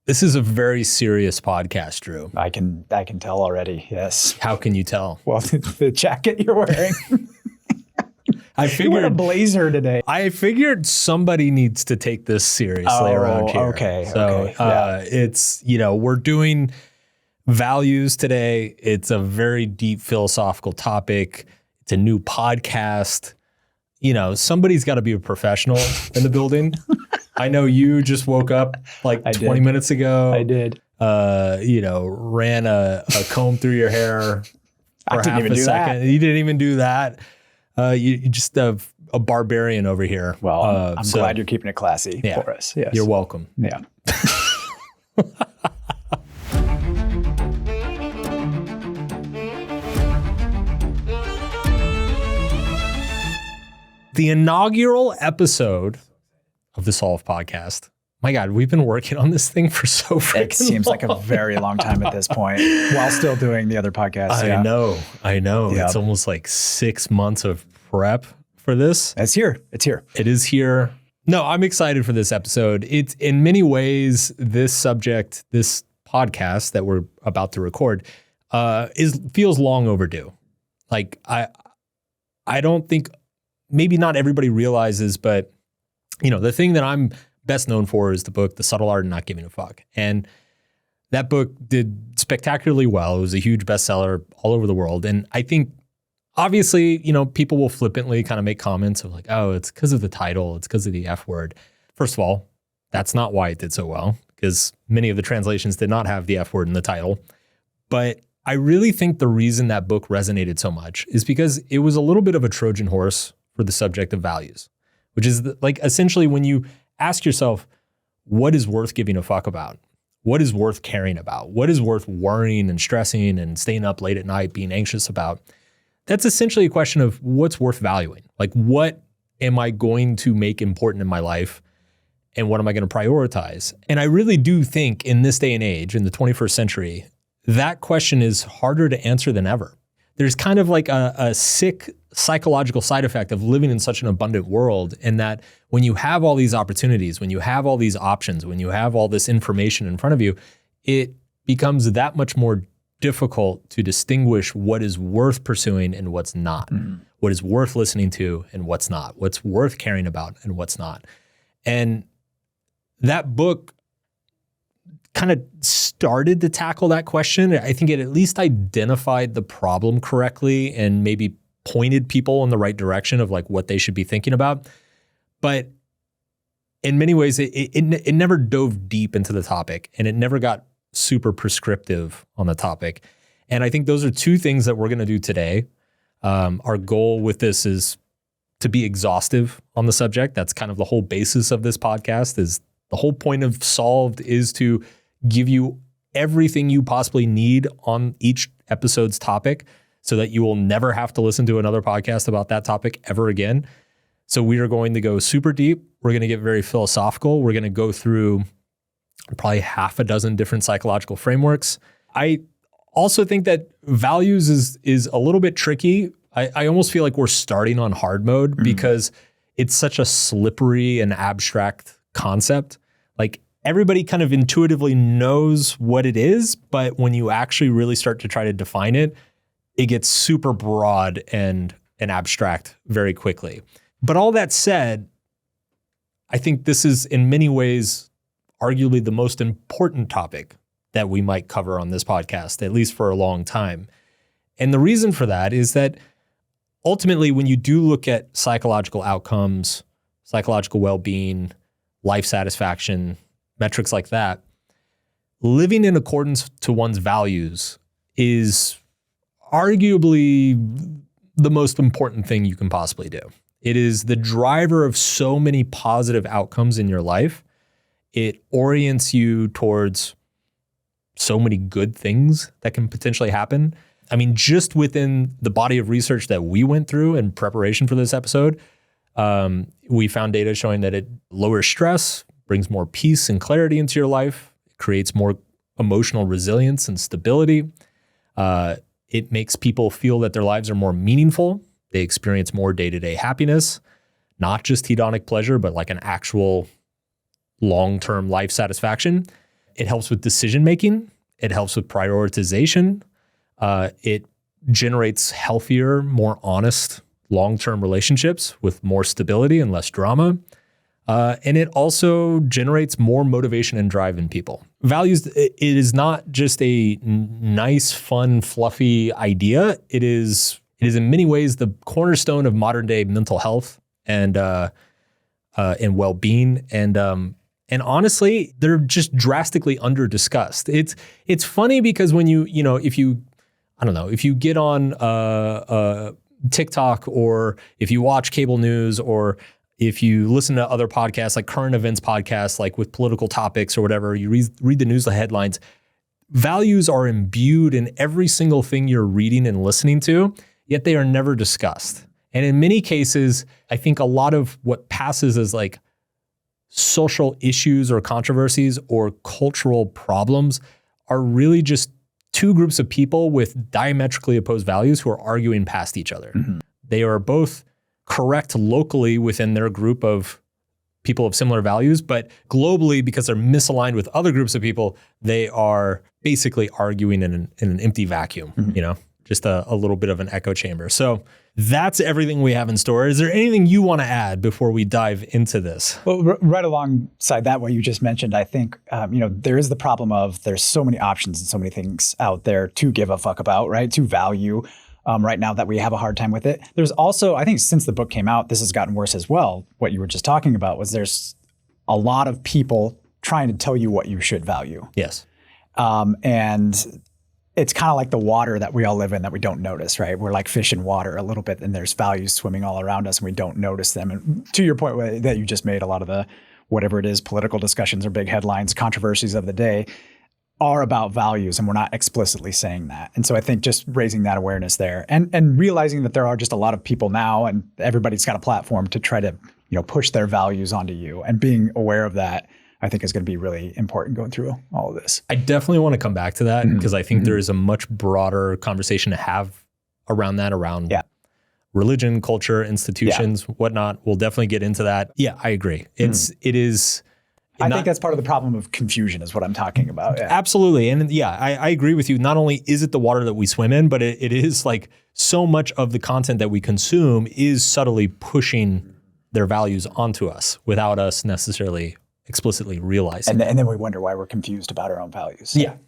This is a very serious podcast, Drew. I can tell already. Yes. How can you tell? Well, the jacket you're wearing. I figured you wear a blazer today. I figured somebody needs to take this seriously around here. Okay. So it's, we're doing values today. It's a very deep philosophical topic. It's a new podcast. Somebody's got to be a professional in the building. I know you just woke up like 20 minutes ago. I did. Ran a comb through your hair for half a second. You didn't even do that. You just a barbarian over here. Well, I'm glad you're keeping it classy for us. Yes. You're welcome. Yeah. The inaugural episode of the Solve podcast. My God, we've been working on this thing for so freaking long. It seems like a very long time at this point, while still doing the other podcasts. I know. Yeah. It's almost like 6 months of prep for this. It's here. It is here. No, I'm excited for this episode. It's in many ways, this subject, this podcast that we're about to record, feels long overdue. Like I don't think, maybe not everybody realizes, but the thing that I'm best known for is the book, The Subtle Art of Not Giving a Fuck. And that book did spectacularly well. It was a huge bestseller all over the world. And I think, obviously, people will flippantly kind of make comments of like, oh, it's because of the title. It's because of the F word. First of all, that's not why it did so well, because many of the translations did not have the F word in the title. But I really think the reason that book resonated so much is because it was a little bit of a Trojan horse for the subject of values, which is like essentially when you ask yourself, what is worth giving a fuck about? What is worth caring about? What is worth worrying and stressing and staying up late at night, being anxious about? That's essentially a question of what's worth valuing. Like, what am I going to make important in my life? And what am I going to prioritize? And I really do think in this day and age, in the 21st century, that question is harder to answer than ever. There's kind of like a sick psychological side effect of living in such an abundant world, in that when you have all these opportunities, when you have all these options, when you have all this information in front of you, it becomes that much more difficult to distinguish what is worth pursuing and what's not, what is worth listening to and what's not, what's worth caring about and what's not. And that book kind of started to tackle that question. I think it at least identified the problem correctly and maybe pointed people in the right direction of like what they should be thinking about. But in many ways, it never dove deep into the topic, and it never got super prescriptive on the topic. And I think those are two things that we're going to do today. Our goal with this is to be exhaustive on the subject. That's kind of the whole basis of this podcast. Is the whole point of Solved is to give you everything you possibly need on each episode's topic, so that you will never have to listen to another podcast about that topic ever again. So we are going to go super deep. We're going to get very philosophical. We're going to go through probably half a dozen different psychological frameworks. I also think that values is a little bit tricky. I almost feel like we're starting on hard mode because it's such a slippery and abstract concept. Like, everybody kind of intuitively knows what it is, but when you actually really start to try to define it, it gets super broad and abstract very quickly. But all that said, I think this is in many ways arguably the most important topic that we might cover on this podcast, at least for a long time. And the reason for that is that ultimately, when you do look at psychological outcomes, psychological well-being, life satisfaction, metrics like that, living in accordance to one's values is arguably the most important thing you can possibly do. It is the driver of so many positive outcomes in your life. It orients you towards so many good things that can potentially happen. I mean, just within the body of research that we went through in preparation for this episode, we found data showing that it lowers stress, brings more peace and clarity into your life, creates more emotional resilience and stability. It makes people feel that their lives are more meaningful. They experience more day-to-day happiness, not just hedonic pleasure, but like an actual long-term life satisfaction. It helps with decision making. It helps with prioritization. It generates healthier, more honest, long-term relationships with more stability and less drama. And it also generates more motivation and drive in people. Values, it is not just a nice, fun, fluffy idea. It is in many ways the cornerstone of modern day mental health and well-being. And honestly, they're just drastically under-discussed. It's funny because when if you get on TikTok, or if you watch cable news, or if you listen to other podcasts like current events podcasts, like with political topics or whatever, you read the news headlines, values are imbued in every single thing you're reading and listening to, yet they are never discussed. And in many cases, I think a lot of what passes as like social issues or controversies or cultural problems are really just two groups of people with diametrically opposed values who are arguing past each other. Mm-hmm. They are both correct locally within their group of people of similar values, but globally, because they're misaligned with other groups of people, they are basically arguing in an empty vacuum, just a little bit of an echo chamber. So that's everything we have in store. Is there anything you want to add before we dive into this? Well, right alongside that, what you just mentioned, I think, there is the problem of there's so many options and so many things out there to give a fuck about, right? To value right now that we have a hard time with it. There's also, I think since the book came out, this has gotten worse as well. What you were just talking about was there's a lot of people trying to tell you what you should value. Yes. And it's kind of like the water that we all live in that we don't notice, right? We're like fish in water a little bit, and there's values swimming all around us and we don't notice them. And to your point that you just made, a lot of the, whatever it is, political discussions or big headlines, controversies of the day are about values, and we're not explicitly saying that. And so I think just raising that awareness there and realizing that there are just a lot of people now, and everybody's got a platform to try to, push their values onto you, and being aware of that, I think is going to be really important going through all of this. I definitely want to come back to that because I think there is a much broader conversation to have around religion, culture, institutions, whatnot. We'll definitely get into that. Yeah, I agree. It is. I think that's part of the problem of confusion is what I'm talking about. Yeah. Absolutely. And I agree with you. Not only is it the water that we swim in, but it is like so much of the content that we consume is subtly pushing their values onto us without us necessarily explicitly realizing. And then we wonder why we're confused about our own values. Yeah,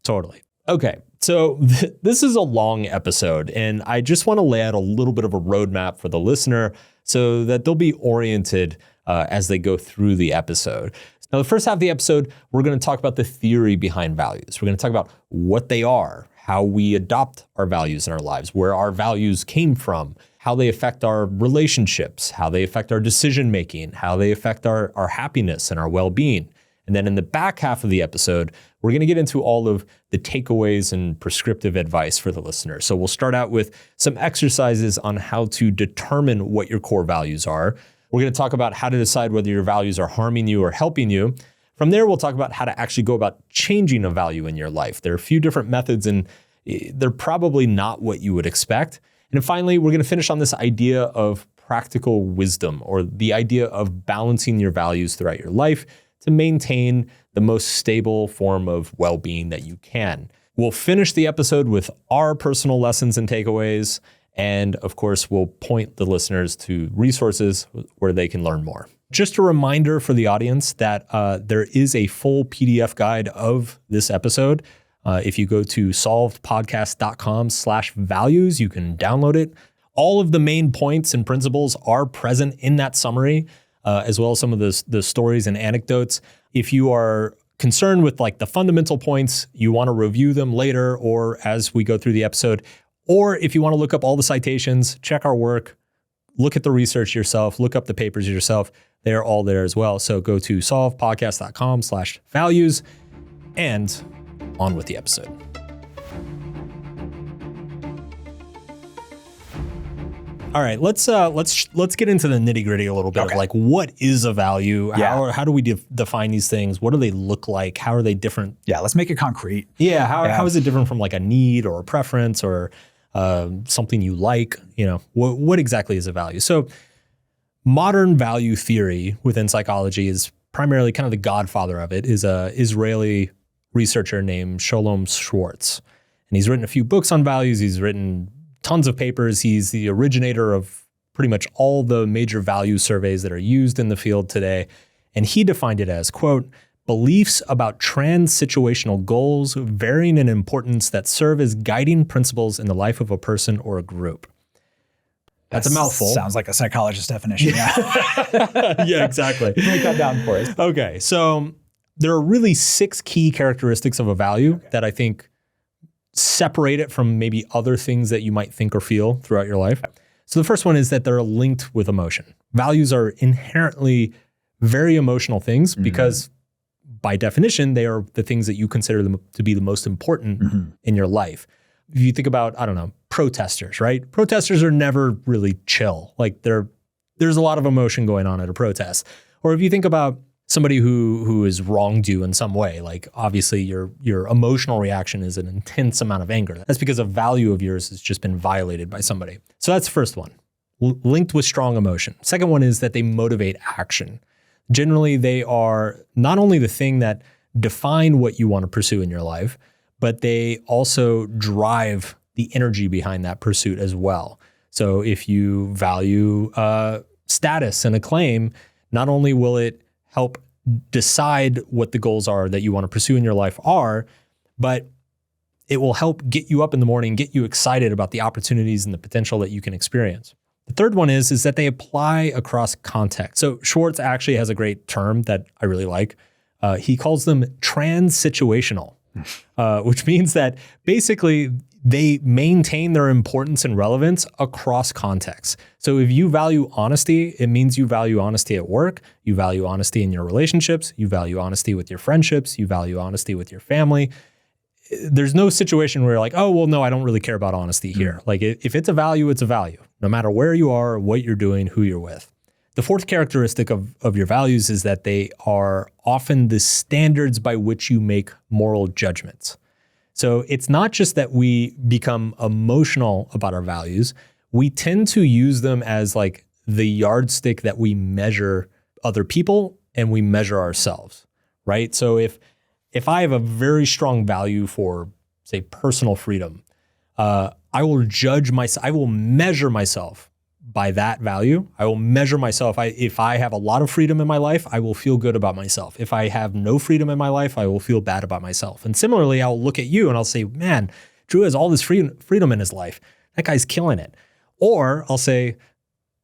totally. Okay. So this is a long episode, and I just want to lay out a little bit of a roadmap for the listener so that they'll be oriented as they go through the episode. Now, the first half of the episode, we're going to talk about the theory behind values. We're going to talk about what they are, how we adopt our values in our lives, where our values came from, how they affect our relationships, how they affect our decision-making, how they affect our happiness and our well-being. And then in the back half of the episode, we're going to get into all of the takeaways and prescriptive advice for the listener. So we'll start out with some exercises on how to determine what your core values are. We're going to talk about how to decide whether your values are harming you or helping you. From there, we'll talk about how to actually go about changing a value in your life. There are a few different methods, and they're probably not what you would expect. And then finally, we're going to finish on this idea of practical wisdom, or the idea of balancing your values throughout your life to maintain the most stable form of well-being that you can. We'll finish the episode with our personal lessons and takeaways. And of course, we'll point the listeners to resources where they can learn more. Just a reminder for the audience that there is a full PDF guide of this episode. If you go to solvedpodcast.com/values, you can download it. All of the main points and principles are present in that summary, as well as some of the stories and anecdotes. If you are concerned with like the fundamental points, you want to review them later or as we go through the episode, or if you want to look up all the citations, check our work, look at the research yourself, look up the papers yourself, they're all there as well. So go to solvedpodcast.com/values and on with the episode. All right, let's get into the nitty-gritty a little bit of like, what is a value? How do we define these things? What do they look like? How are they different? Yeah, let's make it concrete. How is it different from like a need or a preference or something you like? What exactly is a value? So modern value theory within psychology is primarily kind of the godfather of it, is a Israeli researcher named Shalom Schwartz. And he's written a few books on values. He's written tons of papers. He's the originator of pretty much all the major value surveys that are used in the field today. And he defined it as, quote, beliefs about trans-situational goals varying in importance that serve as guiding principles in the life of a person or a group. That's a mouthful. Sounds like a psychologist definition. Yeah, yeah, exactly. Break that down for us. Okay, so there are really 6 key characteristics of a value that I think separate it from maybe other things that you might think or feel throughout your life. So the first one is that they're linked with emotion. Values are inherently very emotional things because by definition, they are the things that you consider them to be the most important in your life. If you think about, I don't know, protesters, right? Protesters are never really chill. Like there's a lot of emotion going on at a protest. Or if you think about somebody who has wronged you in some way, like obviously your emotional reaction is an intense amount of anger. That's because a value of yours has just been violated by somebody. So that's the first one, linked with strong emotion. Second one is that they motivate action. Generally, they are not only the thing that define what you want to pursue in your life, but they also drive the energy behind that pursuit as well. So if you value status and acclaim, not only will it help decide what the goals are that you want to pursue in your life are, but it will help get you up in the morning, get you excited about the opportunities and the potential that you can experience. The third one is that they apply across context. So Schwartz actually has a great term that I really like. He calls them trans-situational, which means that basically they maintain their importance and relevance across contexts. So if you value honesty, it means you value honesty at work, you value honesty in your relationships, you value honesty with your friendships, you value honesty with your family. There's no situation where you're like, oh, well, no, I don't really care about honesty here. Like if it's a value, it's a value, no matter where you are, what you're doing, who you're with. The fourth characteristic of your values is that they are often the standards by which you make moral judgments. So it's not just that we become emotional about our values. We tend to use them as like the yardstick that we measure other people and we measure ourselves, right? So if I have a very strong value for, say, personal freedom, I will measure myself by that value. I will measure myself. If I have a lot of freedom in my life, I will feel good about myself. If I have no freedom in my life, I will feel bad about myself. And similarly, I'll look at you and I'll say, man, Drew has all this freedom in his life. That guy's killing it. Or I'll say,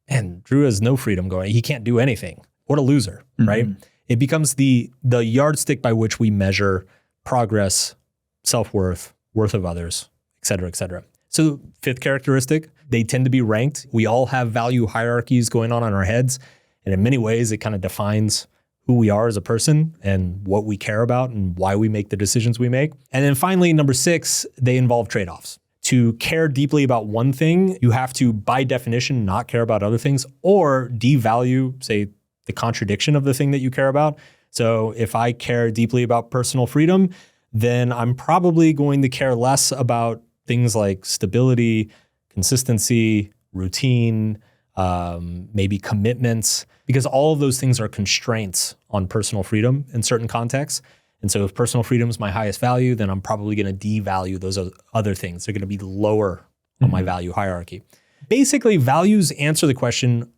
man, Drew has no freedom going. He can't do anything. What a loser, right? It becomes the yardstick by which we measure progress, self-worth, worth of others, et cetera, et cetera. So fifth characteristic, they tend to be ranked. We all have value hierarchies going on in our heads. And in many ways, it kind of defines who we are as a person and what we care about and why we make the decisions we make. And then finally, number 6, they involve trade-offs. To care deeply about one thing, you have to, by definition, not care about other things or devalue, say, the contradiction of the thing that you care about. So if I care deeply about personal freedom, then I'm probably going to care less about things like stability, consistency, routine, maybe commitments, because all of those things are constraints on personal freedom in certain contexts. And so if personal freedom is my highest value, then I'm probably going to devalue those other things. They're going to be lower on my value hierarchy. Basically, values answer the question,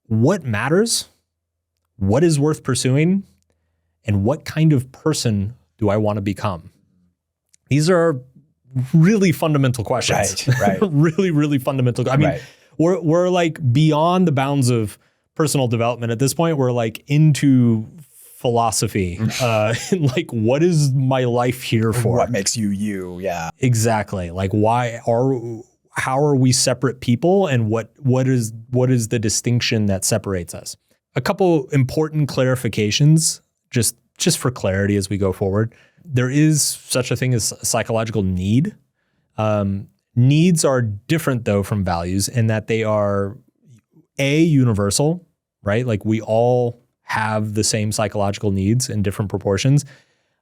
what matters? What is worth pursuing? And what kind of person do I want to become? These are really fundamental questions. Right. Really, really fundamental. I mean, we're like beyond the bounds of personal development at this point. We're like into philosophy. Like, what is my life here for? What makes you you? Yeah. Exactly. Like, how are we separate people, and what is the distinction that separates us? A couple important clarifications, just for clarity as we go forward. There is such a thing as psychological need. Needs are different though from values in that they are universal, right? Like we all have the same psychological needs in different proportions.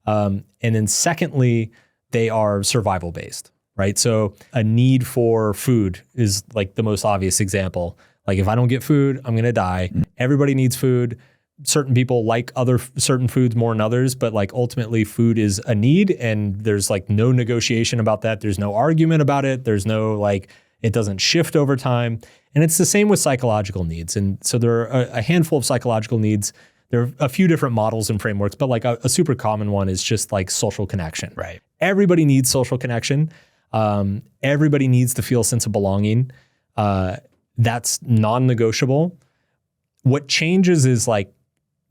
And then secondly, they are survival based, right? So a need for food is like the most obvious example. Like if I don't get food, I'm going to die. Everybody needs food. certain people like certain foods more than others, but like ultimately food is a need and there's like no negotiation about that. There's no argument about it. There's no like, it doesn't shift over time. And it's the same with psychological needs. And so there are a handful of psychological needs. There are a few different models and frameworks, but like a super common one is just like social connection. Right. Everybody needs social connection. Everybody needs to feel a sense of belonging. That's non-negotiable. What changes is like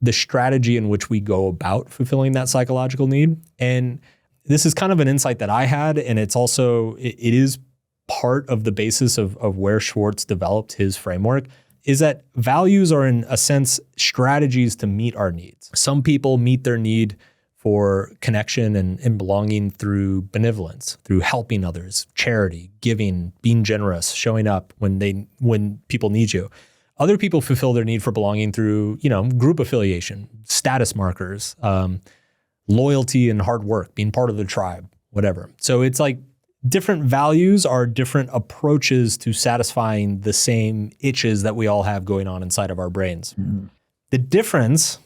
the strategy in which we go about fulfilling that psychological need. And this is kind of an insight that I had, and it's also, it is part of the basis of where Schwartz developed his framework, is that values are in a sense strategies to meet our needs. Some people meet their need for connection and belonging through benevolence, through helping others, charity, giving, being generous, showing up when people need you. Other people fulfill their need for belonging through, group affiliation, status markers, loyalty and hard work, being part of the tribe, whatever. So it's like different values are different approaches to satisfying the same itches that we all have going on inside of our brains. Mm-hmm. The difference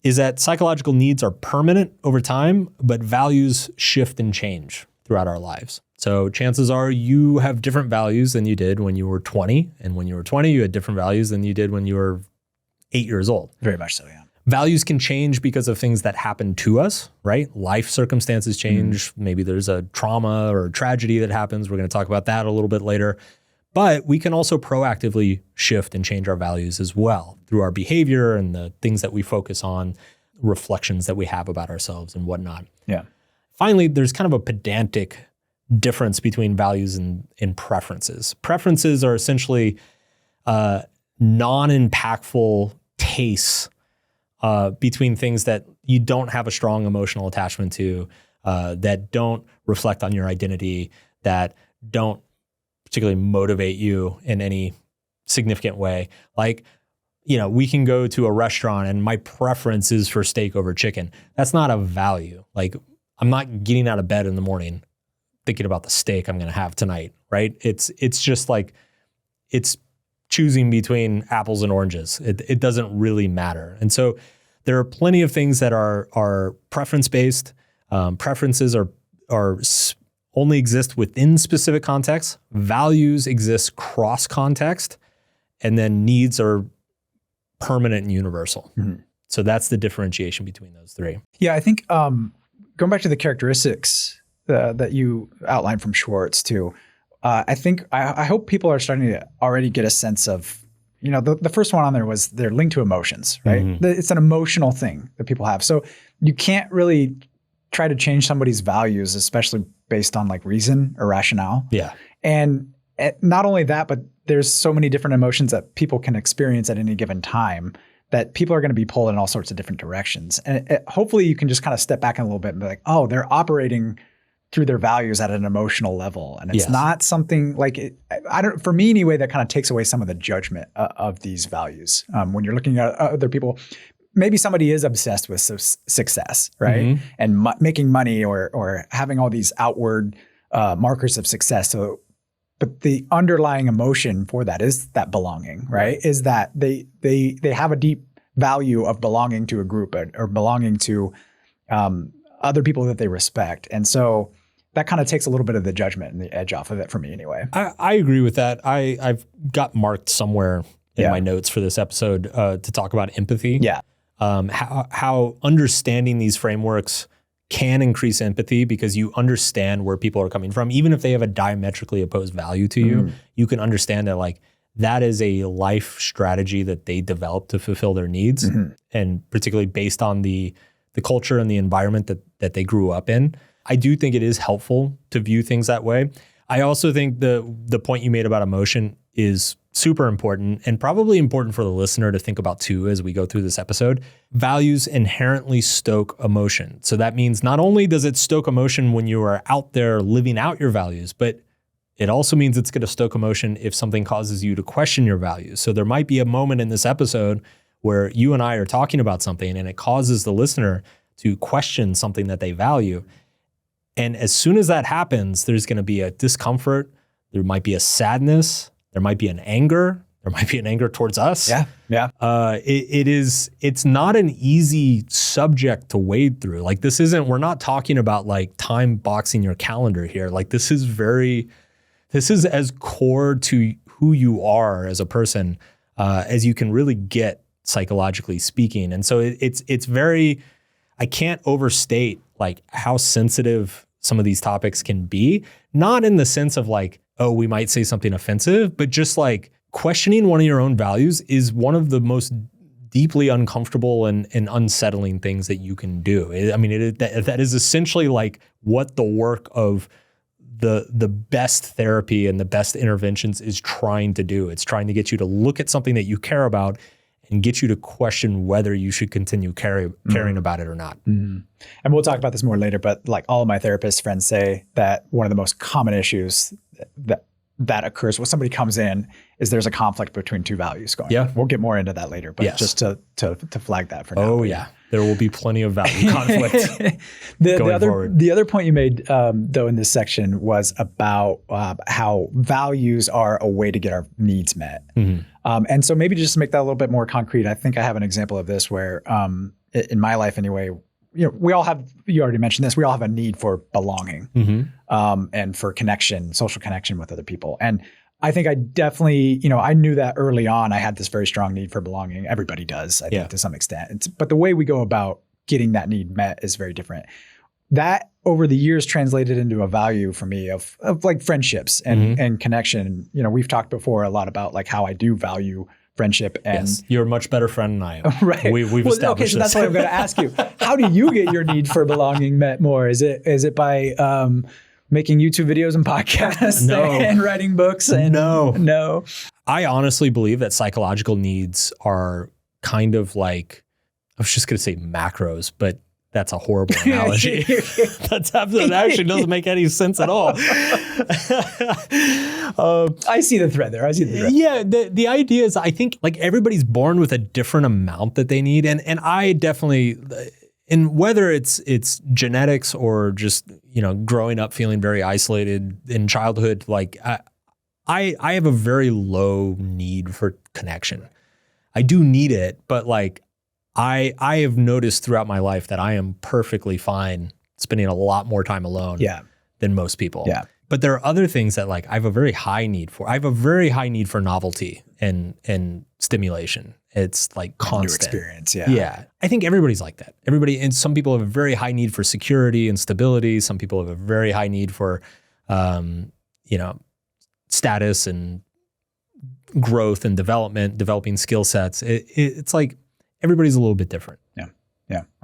is that psychological needs are permanent over time, but values shift and change throughout our lives. So chances are you have different values than you did when you were 20. And when you were 20, you had different values than you did when you were 8 years old. Very much so, yeah. Values can change because of things that happen to us, right? Life circumstances change. Maybe there's a trauma or a tragedy that happens. We're going to talk about that a little bit later. But we can also proactively shift and change our values as well through our behavior and the things that we focus on, reflections that we have about ourselves and whatnot. Yeah. Finally, there's kind of a pedantic difference between values and preferences. Preferences are essentially non-impactful tastes between things that you don't have a strong emotional attachment to, that don't reflect on your identity, that don't particularly motivate you in any significant way. Like, we can go to a restaurant and my preference is for steak over chicken. That's not a value. Like, I'm not getting out of bed in the morning thinking about the steak I'm going to have tonight, right? It's just like, it's choosing between apples and oranges. It doesn't really matter. And so there are plenty of things that are preference-based. Preferences are only exist within specific contexts. Values exist cross-context, and then needs are permanent and universal. Mm-hmm. So that's the differentiation between those three. Yeah, I think going back to the characteristics that you outlined from Schwartz too, I hope people are starting to already get a sense of, the first one on there was they're linked to emotions, right? Mm-hmm. It's an emotional thing that people have. So you can't really try to change somebody's values, especially based on like reason or rationale. Yeah. And not only that, but there's so many different emotions that people can experience at any given time that people are going to be pulled in all sorts of different directions. And hopefully you can just kind of step back in a little bit and be like, oh, they're operating through their values at an emotional level. And it's not something like, for me anyway, that kind of takes away some of the judgment of these values. When you're looking at other people, maybe somebody is obsessed with success, right? Mm-hmm. And making money or having all these outward markers of success. So, but the underlying emotion for that is that belonging, right? Is that they have a deep value of belonging to a group or belonging to other people that they respect. And so that kind of takes a little bit of the judgment and the edge off of it for me anyway. I agree with that. I've got marked somewhere in my notes for this episode to talk about empathy. Yeah. How understanding these frameworks can increase empathy because you understand where people are coming from. Even if they have a diametrically opposed value to you, you can understand that like that is a life strategy that they developed to fulfill their needs, and particularly based on the culture and the environment that they grew up in. I do think it is helpful to view things that way. I also think the point you made about emotion is super important and probably important for the listener to think about too as we go through this episode. Values inherently stoke emotion. So that means not only does it stoke emotion when you are out there living out your values, but it also means it's going to stoke emotion if something causes you to question your values. So there might be a moment in this episode where you and I are talking about something and it causes the listener to question something that they value. And as soon as that happens, there's going to be a discomfort. There might be a sadness. There might be an anger. There might be an anger towards us. Yeah. It's not an easy subject to wade through. Like we're not talking about like time boxing your calendar here. Like this is as core to who you are as a person as you can really get, psychologically speaking. And so it's very, I can't overstate like how sensitive some of these topics can be, not in the sense of like, oh, we might say something offensive, but just like questioning one of your own values is one of the most deeply uncomfortable and unsettling things that you can do. I mean, that is essentially like what the work of the best therapy and the best interventions is trying to do. It's trying to get you to look at something that you care about and get you to question whether you should continue caring about it or not. Mm-hmm. And we'll talk about this more later, but like all of my therapist friends say that one of the most common issues that occurs when somebody comes in is there's a conflict between two values going on. We'll get more into that later, but just to flag that for now. Oh yeah. There will be plenty of value conflict going forward. The other point you made, though, in this section was about how values are a way to get our needs met. Mm-hmm. And so maybe just to make that a little bit more concrete, I think I have an example of this where in my life anyway, we all have, you already mentioned this, we all have a need for belonging and for connection, social connection with other people. And I think I definitely, I knew that early on. I had this very strong need for belonging. Everybody does, I think, to some extent. But the way we go about getting that need met is very different. That over the years translated into a value for me of like friendships and connection. We've talked before a lot about like how I do value friendship. And yes, you're a much better friend than I am. Right. We've established okay, so that's what I'm going to ask you. How do you get your need for belonging met more? Is it by making YouTube videos and podcasts and writing books? No. I honestly believe that psychological needs are kind of like, I was just going to say macros, but that's a horrible analogy. That actually doesn't make any sense at all. I see the thread there. Yeah, the idea is I think like everybody's born with a different amount that they need. And I definitely, and whether it's genetics or just, growing up feeling very isolated in childhood, like I have a very low need for connection. I do need it, but like I have noticed throughout my life that I am perfectly fine spending a lot more time alone than most people. Yeah. But there are other things that like I have a very high need for. I have a very high need for novelty and stimulation. It's like constant. New experience, Yeah. I think everybody's like that. And some people have a very high need for security and stability. Some people have a very high need for, status and growth and developing skill sets. It's like everybody's a little bit different. Yeah.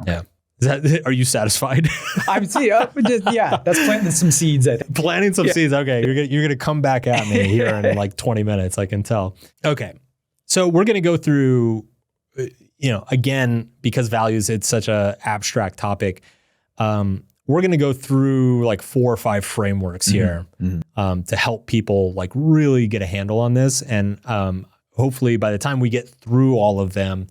Okay. Yeah. Are you satisfied? I'm seeing. That's planting some seeds. I think. Planting some seeds. Okay, you're gonna come back at me here in like 20 minutes. I can tell. Okay, so we're gonna go through, again, because values, it's such a abstract topic. We're gonna go through like 4 or 5 frameworks here to help people like really get a handle on this, and hopefully by the time we get through all of them,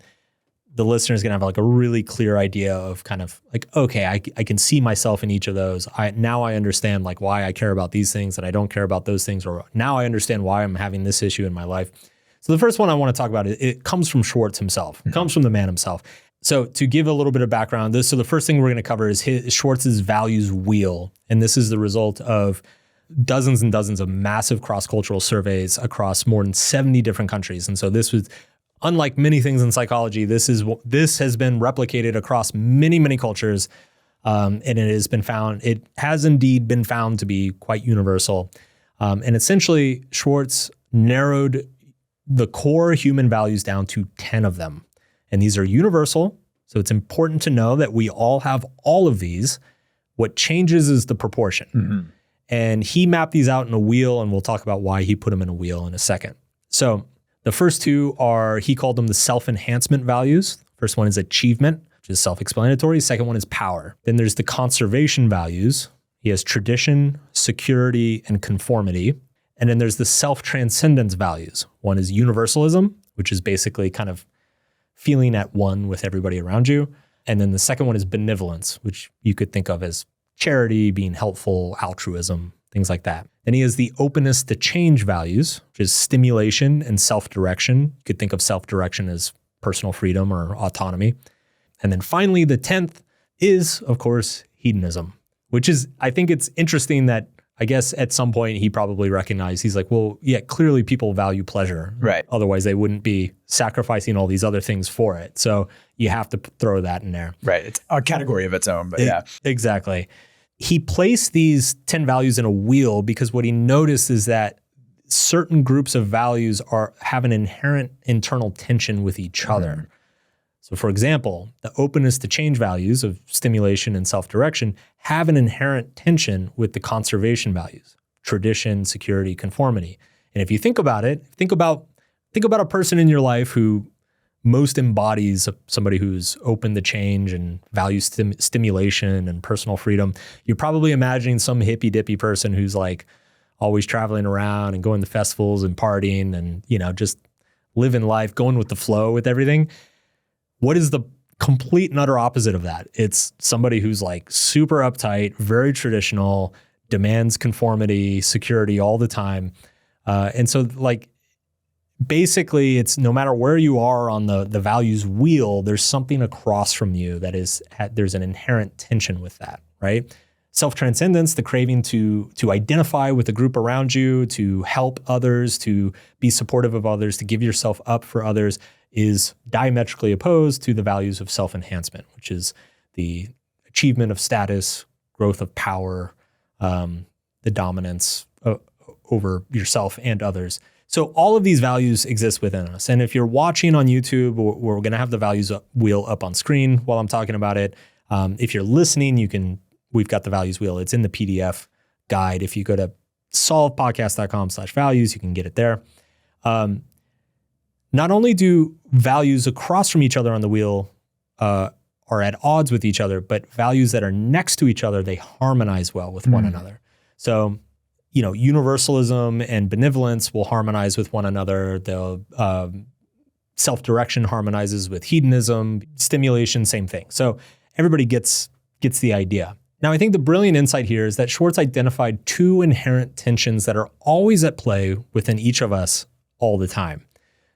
the listener is going to have like a really clear idea of kind of like, okay, I can see myself in each of those. Now I understand like why I care about these things and I don't care about those things, or now I understand why I'm having this issue in my life. So the first one I want to talk about, it comes from Schwartz himself. It comes from the man himself. So to give a little bit of background, so the first thing we're going to cover is Schwartz's values wheel. And this is the result of dozens and dozens of massive cross-cultural surveys across more than 70 different countries. And so this was, unlike many things in psychology, this has been replicated across many, many cultures, and it has indeed been found to be quite universal. And essentially, Schwartz narrowed the core human values down to 10 of them. And these are universal, so it's important to know that we all have all of these. What changes is the proportion. Mm-hmm. And he mapped these out in a wheel, and we'll talk about why he put them in a wheel in a second. So the first two he called them the self-enhancement values. First one is achievement, which is self-explanatory. Second one is power. Then there's the conservation values. He has tradition, security, and conformity. And then there's the self-transcendence values. One is universalism, which is basically kind of feeling at one with everybody around you. And then the second one is benevolence, which you could think of as charity, being helpful, altruism, things like that. Then he has the openness to change values, which is stimulation and self-direction. You could think of self-direction as personal freedom or autonomy. And then finally, the 10th is, of course, hedonism, which is, I think it's interesting that I guess at some point he probably recognized, he's like, well, yeah, clearly people value pleasure. Right. Otherwise they wouldn't be sacrificing all these other things for it. So you have to throw that in there. Right. It's a category of its own, but yeah. Exactly. He placed these 10 values in a wheel because what he noticed is that certain groups of values have an inherent internal tension with each other. So for example, the openness to change values of stimulation and self-direction have an inherent tension with the conservation values, tradition, security, conformity. And if you think about it, think about a person in your life who most embodies somebody who's open to change and values stimulation and personal freedom. You're probably imagining some hippy dippy person who's like always traveling around and going to festivals and partying and, just living life, going with the flow with everything. What is the complete and utter opposite of that? It's somebody who's like super uptight, very traditional, demands conformity, security all the time. And so like, basically it's no matter where you are on the values wheel, there's something across from you that there's an inherent tension with that, right? Self-transcendence, the craving to identify with the group around you, to help others, to be supportive of others, to give yourself up for others, is diametrically opposed to the values of self-enhancement, which is the achievement of status, growth of power, the dominance over yourself and others. So all of these values exist within us. And if you're watching on YouTube, we're going to have the values wheel up on screen while I'm talking about it. If you're listening, we've got the values wheel. It's in the PDF guide. If you go to solvepodcast.com/values, you can get it there. Not only do values across from each other on the wheel are at odds with each other, but values that are next to each other, they harmonize well with one another. So, universalism and benevolence will harmonize with one another. The self-direction harmonizes with hedonism, stimulation, same thing. So everybody gets the idea. Now, I think the brilliant insight here is that Schwartz identified two inherent tensions that are always at play within each of us all the time.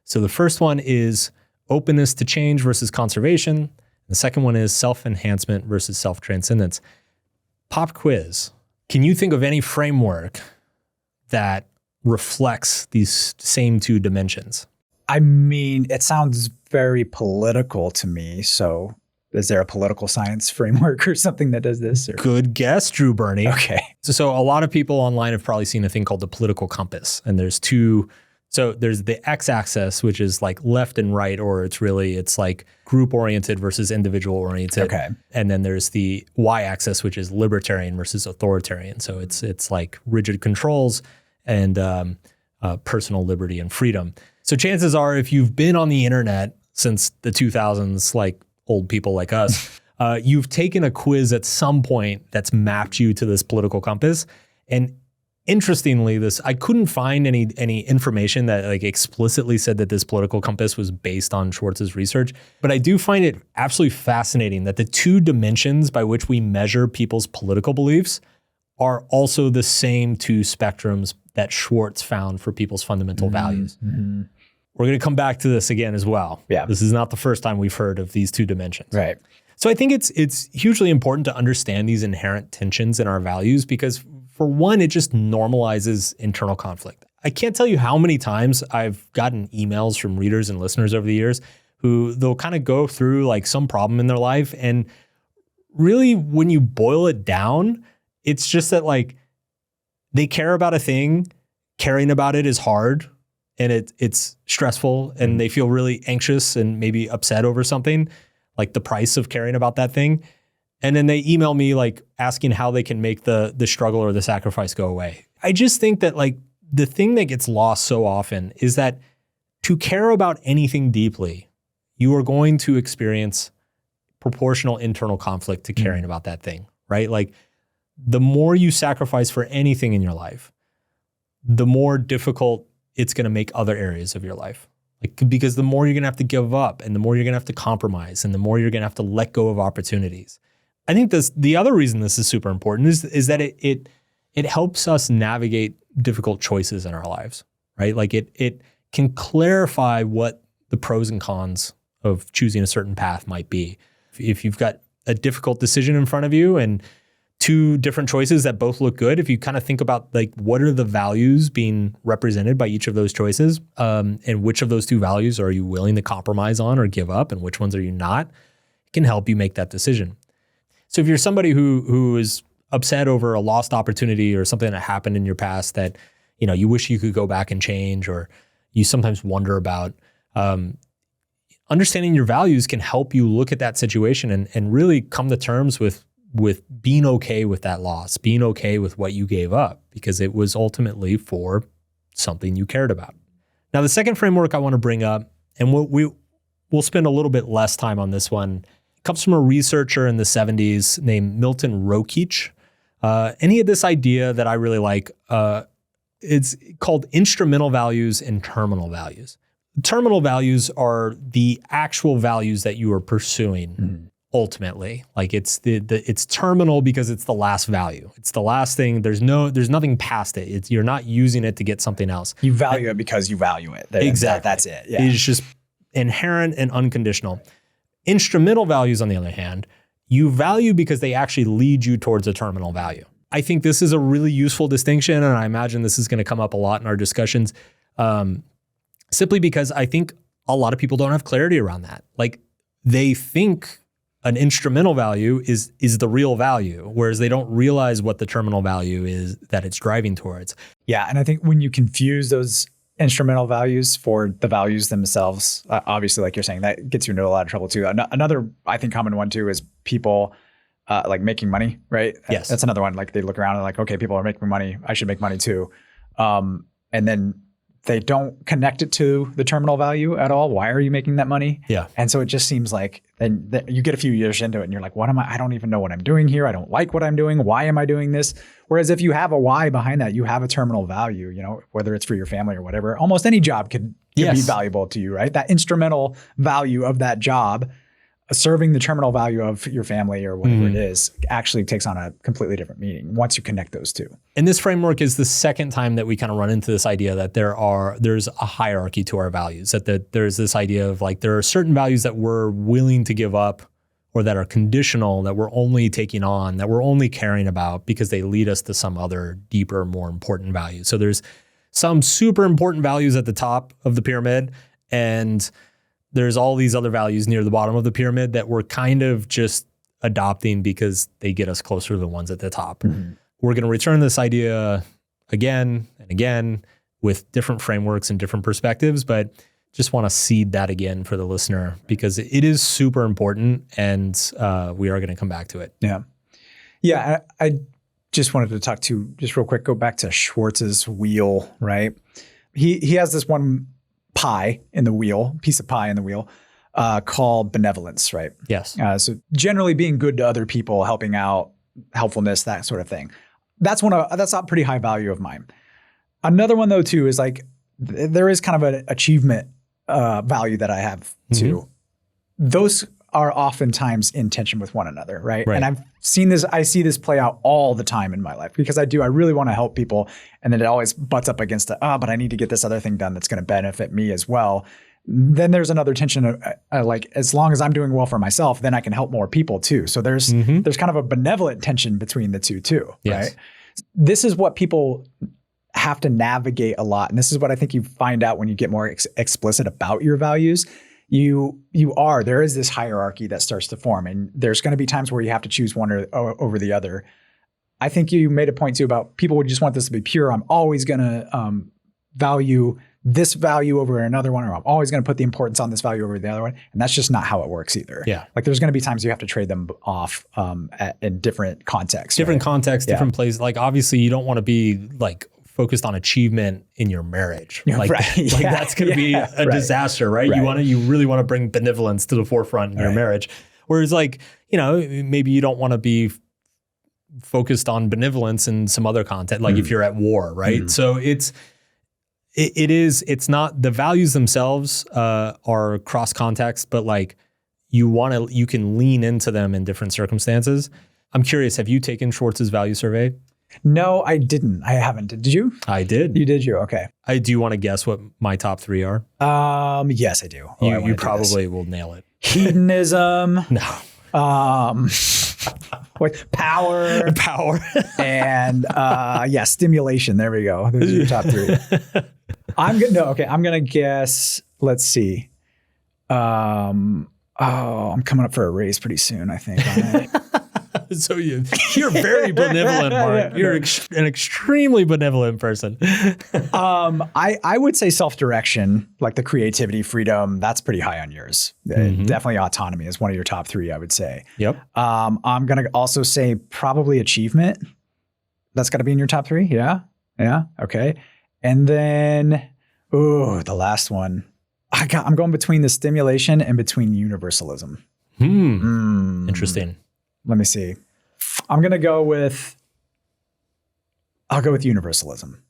So the first one is openness to change versus conservation. The second one is self-enhancement versus self-transcendence. Pop quiz. Can you think of any framework that reflects these same two dimensions? I mean, it sounds very political to me. So is there a political science framework or something that does this? Or? Good guess, Drew Burney. Okay. So a lot of people online have probably seen a thing called the political compass. And there's there's the x-axis, which is like left and right, or it's like group-oriented versus individual-oriented. Okay. And then there's the y-axis, which is libertarian versus authoritarian. So it's like rigid controls and personal liberty and freedom. So chances are, if you've been on the internet since the 2000s, like old people like us, you've taken a quiz at some point that's mapped you to this political compass. And interestingly, I couldn't find any information that like explicitly said that this political compass was based on Schwartz's research, but I do find it absolutely fascinating that the two dimensions by which we measure people's political beliefs are also the same two spectrums that Schwartz found for people's fundamental values. Mm-hmm. We're going to come back to this again as well. Yeah. This is not the first time we've heard of these two dimensions. Right. So I think it's hugely important to understand these inherent tensions in our values because for one, it just normalizes internal conflict. I can't tell you how many times I've gotten emails from readers and listeners over the years who they'll kind of go through like some problem in their life. And really, when you boil it down, it's just that like they care about a thing, caring about it is hard and it's stressful and they feel really anxious and maybe upset over something, like the price of caring about that thing. And then they email me like asking how they can make the struggle or the sacrifice go away. I just think that like the thing that gets lost so often is that to care about anything deeply, you are going to experience proportional internal conflict to caring about that thing, right? Like the more you sacrifice for anything in your life, the more difficult it's going to make other areas of your life. Like, because the more you're going to have to give up and the more you're going to have to compromise and the more you're going to have to let go of opportunities. I think the other reason this is super important is that it it helps us navigate difficult choices in our lives, right? Like it can clarify what the pros and cons of choosing a certain path might be. If you've got a difficult decision in front of you and two different choices that both look good, if you kind of think about like what are the values being represented by each of those choices, and which of those two values are you willing to compromise on or give up, and which ones are you not, it can help you make that decision. So if you're somebody who is upset over a lost opportunity or something that happened in your past that you wish you could go back and change, or you sometimes wonder about, understanding your values can help you look at that situation and really come to terms with being okay with that loss, being okay with what you gave up, because it was ultimately for something you cared about. Now, the second framework I want to bring up, and we'll spend a little bit less time on this one, comes from a researcher in the 70s named Milton Rokeach. And he had this idea that I really like. It's called instrumental values and terminal values. Terminal values are the actual values that you are pursuing. Ultimately, like it's terminal because it's the last value. It's the last thing. There's nothing past it. You're not using it to get something else. You value it because you value it. Exactly. That's it. Yeah. It's just inherent and unconditional. Instrumental values, on the other hand, you value because they actually lead you towards a terminal value. I think this is a really useful distinction, and I imagine this is going to come up a lot in our discussions, simply because I think a lot of people don't have clarity around that. Like they think an instrumental value is the real value, whereas they don't realize what the terminal value is that it's driving towards. Yeah, and I think when you confuse those instrumental values for the values themselves, obviously, like you're saying, that gets you into a lot of trouble too. Another, I think, common one too is people like making money, right? Yes. That's another one. Like they look around and like, okay, people are making money. I should make money too. And then they don't connect it to the terminal value at all. Why are you making that money? Yeah. And so it just seems like then you get a few years into it and you're like, what am I don't even know what I'm doing here. I don't like what I'm doing. Why am I doing this? Whereas if you have a why behind that, you have a terminal value, whether it's for your family or whatever, almost any job could be valuable to you, right? That instrumental value of that job, serving the terminal value of your family or whatever it is, actually takes on a completely different meaning once you connect those two. And this framework is the second time that we kind of run into this idea that there's a hierarchy to our values, that there's this idea of like there are certain values that we're willing to give up or that are conditional, that we're only taking on, that we're only caring about because they lead us to some other deeper, more important value. So there's some super important values at the top of the pyramid, and there's all these other values near the bottom of the pyramid that we're kind of just adopting because they get us closer to the ones at the top. Mm-hmm. We're going to return this idea again and again with different frameworks and different perspectives, but just want to seed that again for the listener because it is super important, and we are going to come back to it. Yeah. Yeah. I just wanted to talk to, just real quick, go back to Schwartz's wheel, right? He has this one piece of pie in the wheel, called benevolence, right? Yes. So generally being good to other people, helping out, helpfulness, that sort of thing. That's a pretty high value of mine. Another one though too is like, there is kind of an achievement value that I have too. Mm-hmm. Those are oftentimes in tension with one another, right? And I see this play out all the time in my life because I really want to help people. And then it always butts up against but I need to get this other thing done that's going to benefit me as well. Then there's another tension of like, as long as I'm doing well for myself, then I can help more people too. So there's kind of a benevolent tension between the two too, right? This is what people have to navigate a lot. And this is what I think you find out when you get more explicit about your values. There is this hierarchy that starts to form, and there's going to be times where you have to choose one or over the other. I think you made a point too about people would just want this to be pure. I'm always going to value this value over another one, or I'm always going to put the importance on this value over the other one. And that's just not how it works either. Yeah. Like there's going to be times you have to trade them off in different contexts. Different contexts, different places. Like obviously you don't want to be like focused on achievement in your marriage. Like, that's going to be a disaster, right? You really want to bring benevolence to the forefront in your marriage. Whereas like, maybe you don't want to be focused on benevolence in some other content, like if you're at war, right? Mm. So it's not, the values themselves are cross context, but like you can lean into them in different circumstances. I'm curious, have you taken Schwartz's value survey? No, I didn't. I haven't. Did you? I did. You did. Okay. Do you want to guess what my top 3 are? Yes, I do. You probably will nail it. Hedonism. No. What power? Power. And stimulation. There we go. Those are your top 3. I'm gonna guess. Let's see. I'm coming up for a raise pretty soon, I think. So you're very benevolent, Mark. You're an extremely benevolent person. I would say self-direction, like the creativity, freedom, that's pretty high on yours. Definitely autonomy is one of your top 3, I would say. Yep. I'm going to also say probably achievement. That's got to be in your top 3. Yeah. Yeah. Okay. And then, the last one. I'm going between the stimulation and between universalism. Interesting. Let me see. I'll go with universalism.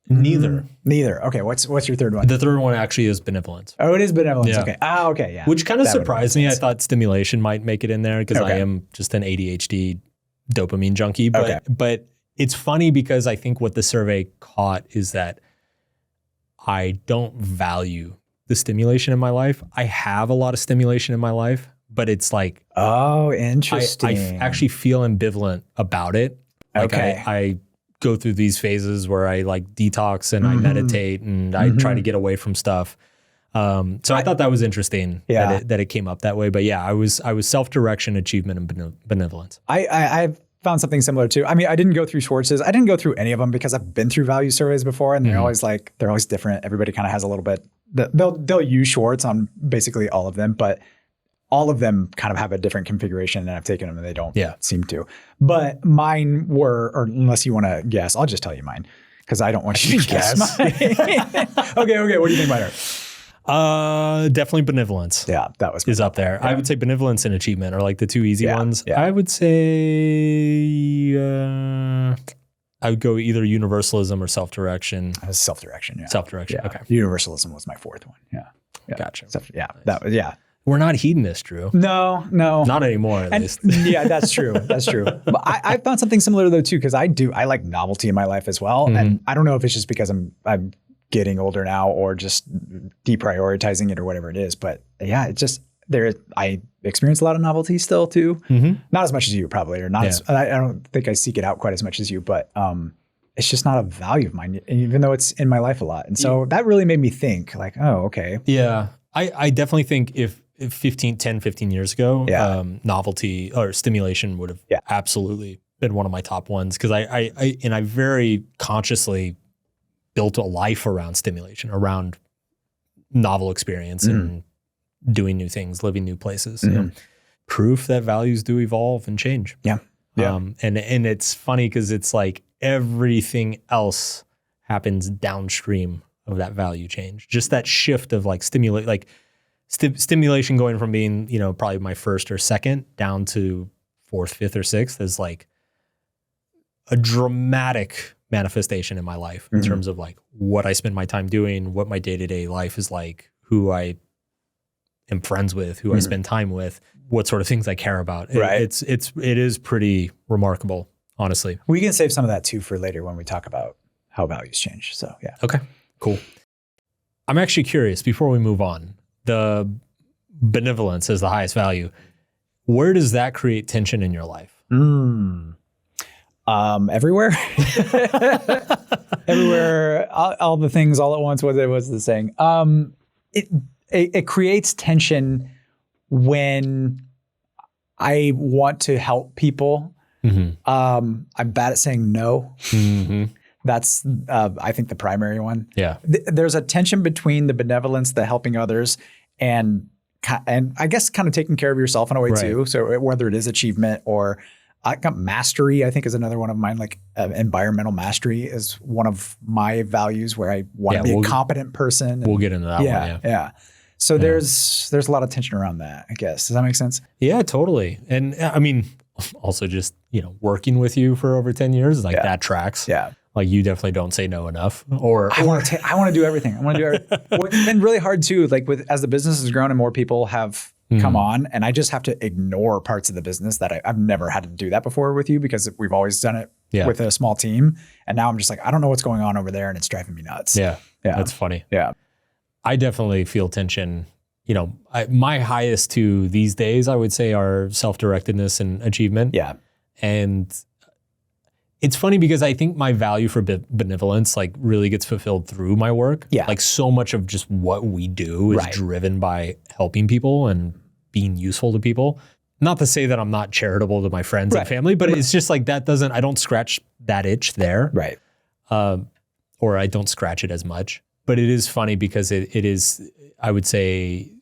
Neither. Neither. Okay. What's your third one? The third one actually is benevolence. Oh, it is benevolence. Yeah. Okay. Okay. Yeah. Which kind of surprised me. I thought stimulation might make it in there because I am just an ADHD dopamine junkie. But it's funny because I think what the survey caught is that I don't value the stimulation in my life. I have a lot of stimulation in my life, but it's like, oh, interesting. I actually feel ambivalent about it. Like I go through these phases where I like detox and I meditate and I try to get away from stuff. So I thought that was interesting that it came up that way. But yeah, I was self-direction, achievement, and benevolence. I've found something similar too. I mean, I didn't go through Schwartz's. I didn't go through any of them because I've been through value surveys before, and they're always different. Everybody kind of has a little bit. They'll use Schwartz on basically all of them, but all of them kind of have a different configuration, and I've taken them and they don't seem to. But mine were, or unless you want to guess, I'll just tell you mine because I don't want you to guess mine. Okay. What do you think mine are? Definitely benevolence. Yeah, that was up there. Yeah. I would say benevolence and achievement are like the 2 easy ones. Yeah. I would say I would go either universalism or self-direction. Self-direction. Yeah. Self-direction. Yeah. Okay. Universalism was my 4th one. Yeah. Gotcha. Nice. We're not hedonists, Drew. No. Not anymore, at least. Yeah, that's true. But I found something similar though too, because I like novelty in my life as well, and I don't know if it's just because I'm getting older now or just deprioritizing it or whatever it is. But yeah, it's just I experience a lot of novelty still too. Not as much as you probably, or not. I don't think I seek it out quite as much as you, but it's just not a value of mine, even though it's in my life a lot. And so that really made me think like, oh, okay. Yeah. I definitely think if 10, 15 years ago, novelty or stimulation would have absolutely been one of my top ones. Cause I very consciously built a life around stimulation, around novel experience and doing new things, living new places. You know, proof that values do evolve and change. Yeah. And it's funny because it's like everything else happens downstream of that value change. Just that shift of like stimulation going from being, probably my first or second down to 4th, 5th, or 6th is like a dramatic manifestation in my life in terms of like what I spend my time doing, what my day-to-day life is like, who I am friends with, who I spend time with, what sort of things I care about. Right. It is pretty remarkable, honestly. We can save some of that too for later when we talk about how values change. So yeah. Okay, cool. I'm actually curious before we move on, the benevolence is the highest value. Where does that create tension in your life? Everywhere. Everywhere, all the things all at once. What was the saying? It creates tension when I want to help people. I'm bad at saying no. That's I think the primary one. Yeah. There's a tension between the benevolence, the helping others, and I guess kind of taking care of yourself in a way too. So whether it is achievement or mastery, I think is another one of mine. Like environmental mastery is one of my values where I want to be a competent person. We'll get into that one. Yeah. So there's a lot of tension around that, I guess. Does that make sense? Yeah, totally. And I mean, also just, working with you for over 10 years, like that tracks. Yeah. Like you definitely don't say no enough. Or I want to do everything. I want to do everything. It's been really hard too. Like as the business has grown and more people have come on, and I just have to ignore parts of the business that I've never had to do that before with you because we've always done it with a small team. And now I'm just like, I don't know what's going on over there, and it's driving me nuts. Yeah. That's funny. Yeah. I definitely feel tension. You know, my highest two these days, I would say, are self-directedness and achievement. Yeah. And it's funny because I think my value for benevolence like really gets fulfilled through my work. Yeah. Like so much of just what we do is driven by helping people and being useful to people. Not to say that I'm not charitable to my friends and family, but it's just like I don't scratch that itch there. Right. Or I don't scratch it as much. But it is funny because it is, I would say,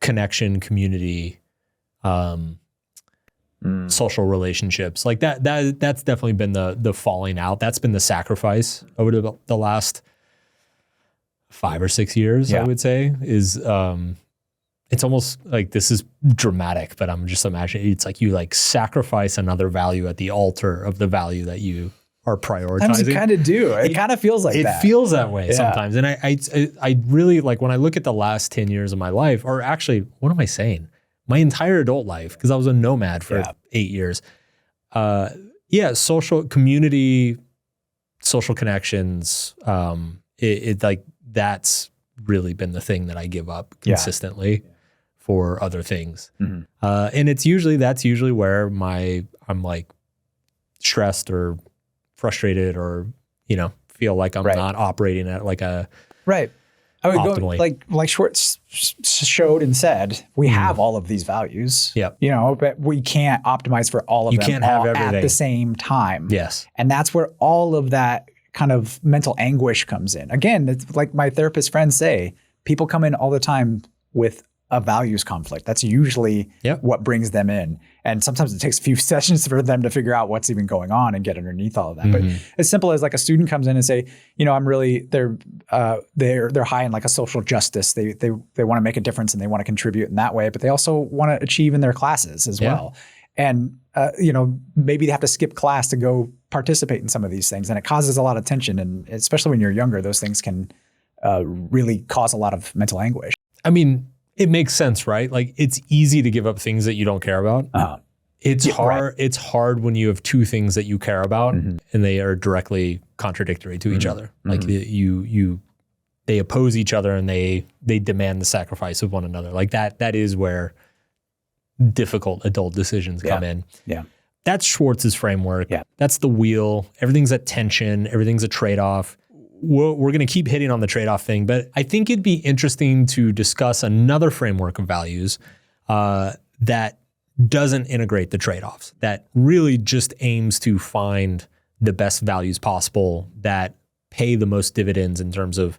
connection, community, social relationships like that's definitely been the falling out. That's been the sacrifice over the last 5 or 6 years. I would say is it's almost like, this is dramatic, but I'm just imagining it's like you like sacrifice another value at the altar of the value that you are prioritizing. You kind of do. It kind of feels like that. It feels that way sometimes. And I really like when I look at the last 10 years of my life, or actually, what am I saying? My entire adult life, because I was a nomad for 8 years. Social community, social connections. It like that's really been the thing that I give up consistently for other things. Mm-hmm. And that's usually where I'm like stressed or frustrated or, feel like I'm not operating at like a I would optimally. Go like Schwartz showed and said, we have all of these values, but we can't optimize for all of them can't have everything at the same time. Yes. And that's where all of that kind of mental anguish comes in. Again, it's like my therapist friends say, people come in all the time with a values conflict. That's usually what brings them in. And sometimes it takes a few sessions for them to figure out what's even going on and get underneath all of that. But as simple as like a student comes in and say, I'm really, they're high in like a social justice. They want to make a difference and they want to contribute in that way, but they also want to achieve in their classes as well. And, maybe they have to skip class to go participate in some of these things. And it causes a lot of tension. And especially when you're younger, those things can really cause a lot of mental anguish. I mean, it makes sense, right? Like it's easy to give up things that you don't care about. It's hard. Right. It's hard when you have two things that you care about and they are directly contradictory to each other. Like they oppose each other and they demand the sacrifice of one another. Like that is where difficult adult decisions come in. Yeah. That's Schwartz's framework. Yeah. That's the wheel. Everything's at tension. Everything's a trade-off. We're going to keep hitting on the trade-off thing, but I think it'd be interesting to discuss another framework of values that doesn't integrate the trade-offs, that really just aims to find the best values possible that pay the most dividends in terms of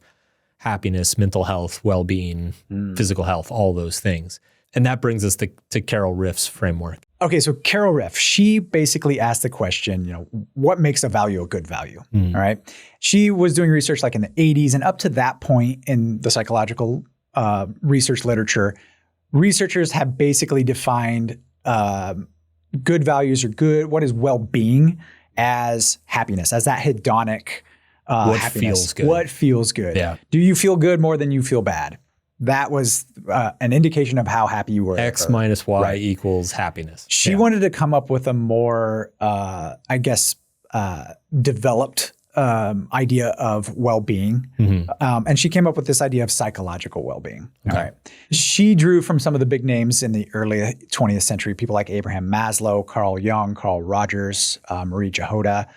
happiness, mental health, well-being, physical health, all those things. And that brings us to Carol Ryff's framework. Okay, so Carol Ryff, she basically asked the question, what makes a value a good value? All right. She was doing research like in the 80s, and up to that point in the psychological research literature, researchers have basically defined good values or what is well-being as happiness, as that hedonic happiness. Feels good. What feels good? Yeah. Do you feel good more than you feel bad? That was an indication of how happy you were. X minus Y equals happiness. She wanted to come up with a more, developed idea of well-being. And she came up with this idea of psychological well-being. Okay. All right. She drew from some of the big names in the early 20th century, people like Abraham Maslow, Carl Jung, Carl Rogers, Marie Jahoda.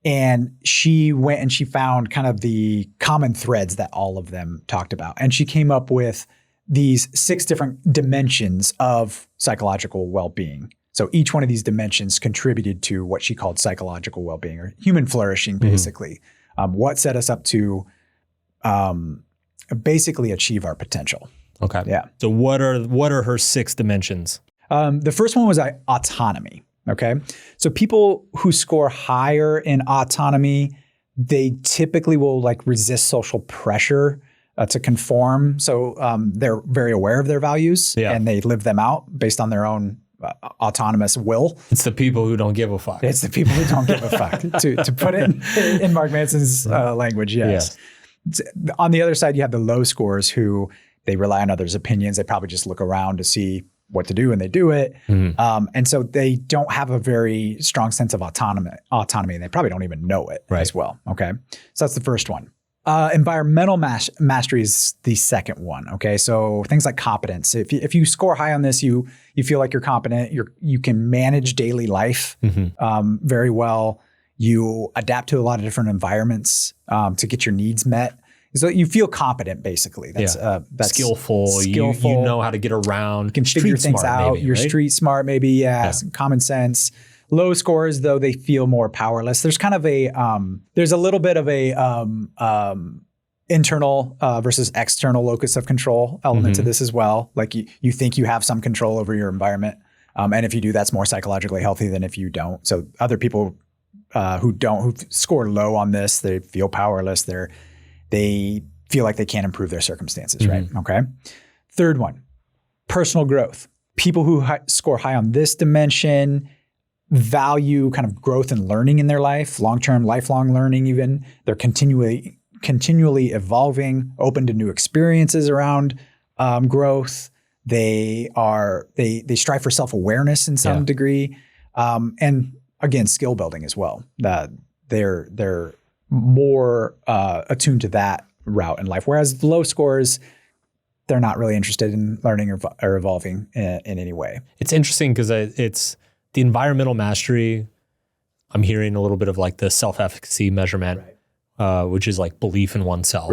And she went and she found kind of the common threads that all of them talked about. And she came up with these 6 different dimensions of psychological well-being. So each one of these dimensions contributed to what she called psychological well-being or human flourishing, basically. What set us up to basically achieve our potential. Okay. Yeah. So what are her 6 dimensions? The first one was autonomy. Okay. So people who score higher in autonomy, they typically will like resist social pressure to conform. So they're very aware of their values and they live them out based on their own autonomous will. It's the people who don't give a fuck. It's the people who don't give a fuck, to put it in Mark Manson's language. Yes. On the other side, you have the low scores who they rely on others' opinions. They probably just look around to see what to do and they do it. And so they don't have a very strong sense of autonomy. And they probably don't even know it as well. Okay. So that's the first one. Environmental mastery is the second one. Okay. So things like competence. If you score high on this, you feel like you're competent, you can manage daily life very well. You adapt to a lot of different environments to get your needs met. So you feel competent, basically. That's skillful. You know how to get around. You can figure things out. You're street smart, maybe. Yeah. Some common sense. Low scores, though, they feel more powerless. There's kind of there's a little bit of a internal versus external locus of control element to this as well. Like you think you have some control over your environment. And if you do, that's more psychologically healthy than if you don't. So other people who score low on this, they feel powerless. They feel like they can't improve their circumstances, right? Okay. Third one, personal growth. People who score high on this dimension value kind of growth and learning in their life, long-term, lifelong learning even. They're continually evolving, open to new experiences around growth. They strive for self-awareness in some degree. And again, skill building as well. They're more attuned to that route in life. Whereas the low scores, they're not really interested in learning or evolving in any way. It's interesting because it's the environmental mastery. I'm hearing a little bit of like the self-efficacy measurement, which is like belief in oneself,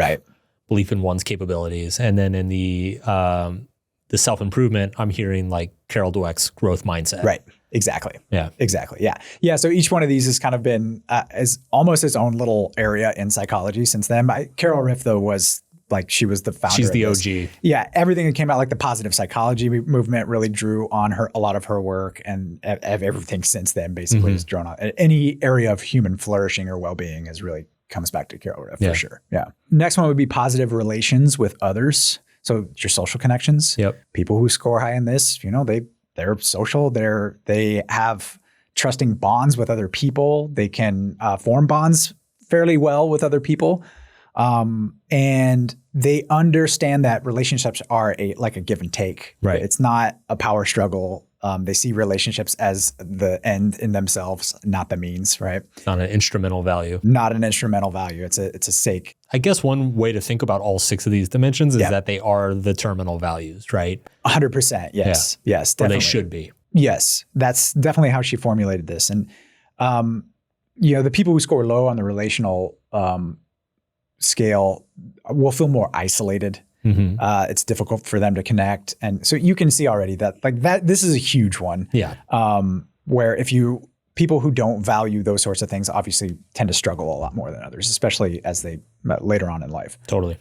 belief in one's capabilities. And then in the self-improvement, I'm hearing like Carol Dweck's growth mindset. Right. Exactly. Yeah. Exactly. Yeah. Yeah. So each one of these has kind of been as almost its own little area in psychology since then. Carol Ryff, though, was like, she was the founder. She's the of OG. Yeah. Everything that came out, like the positive psychology movement, really drew on a lot of her work, and everything since then basically is drawn on. Any area of human flourishing or well-being really comes back to Carol Ryff for sure. Yeah. Next one would be positive relations with others. So your social connections. People who score high in this, they're social. They have trusting bonds with other people. They can form bonds fairly well with other people. And they understand that relationships are like a give and take. Right. It's not a power struggle. They see relationships as the end in themselves, not the means, right? It's not an instrumental value. Not an instrumental value. It's a sake. I guess one way to think about all 6 of these dimensions is that they are the terminal values, right? 100%. Yes. Yeah. Yes. Definitely. Or they should be. Yes. That's definitely how she formulated this. And, the people who score low on the relational scale will feel more isolated. It's difficult for them to connect. And so you can see already that this is a huge one. Yeah. Where people who don't value those sorts of things obviously tend to struggle a lot more than others, especially as they later on in life. Totally.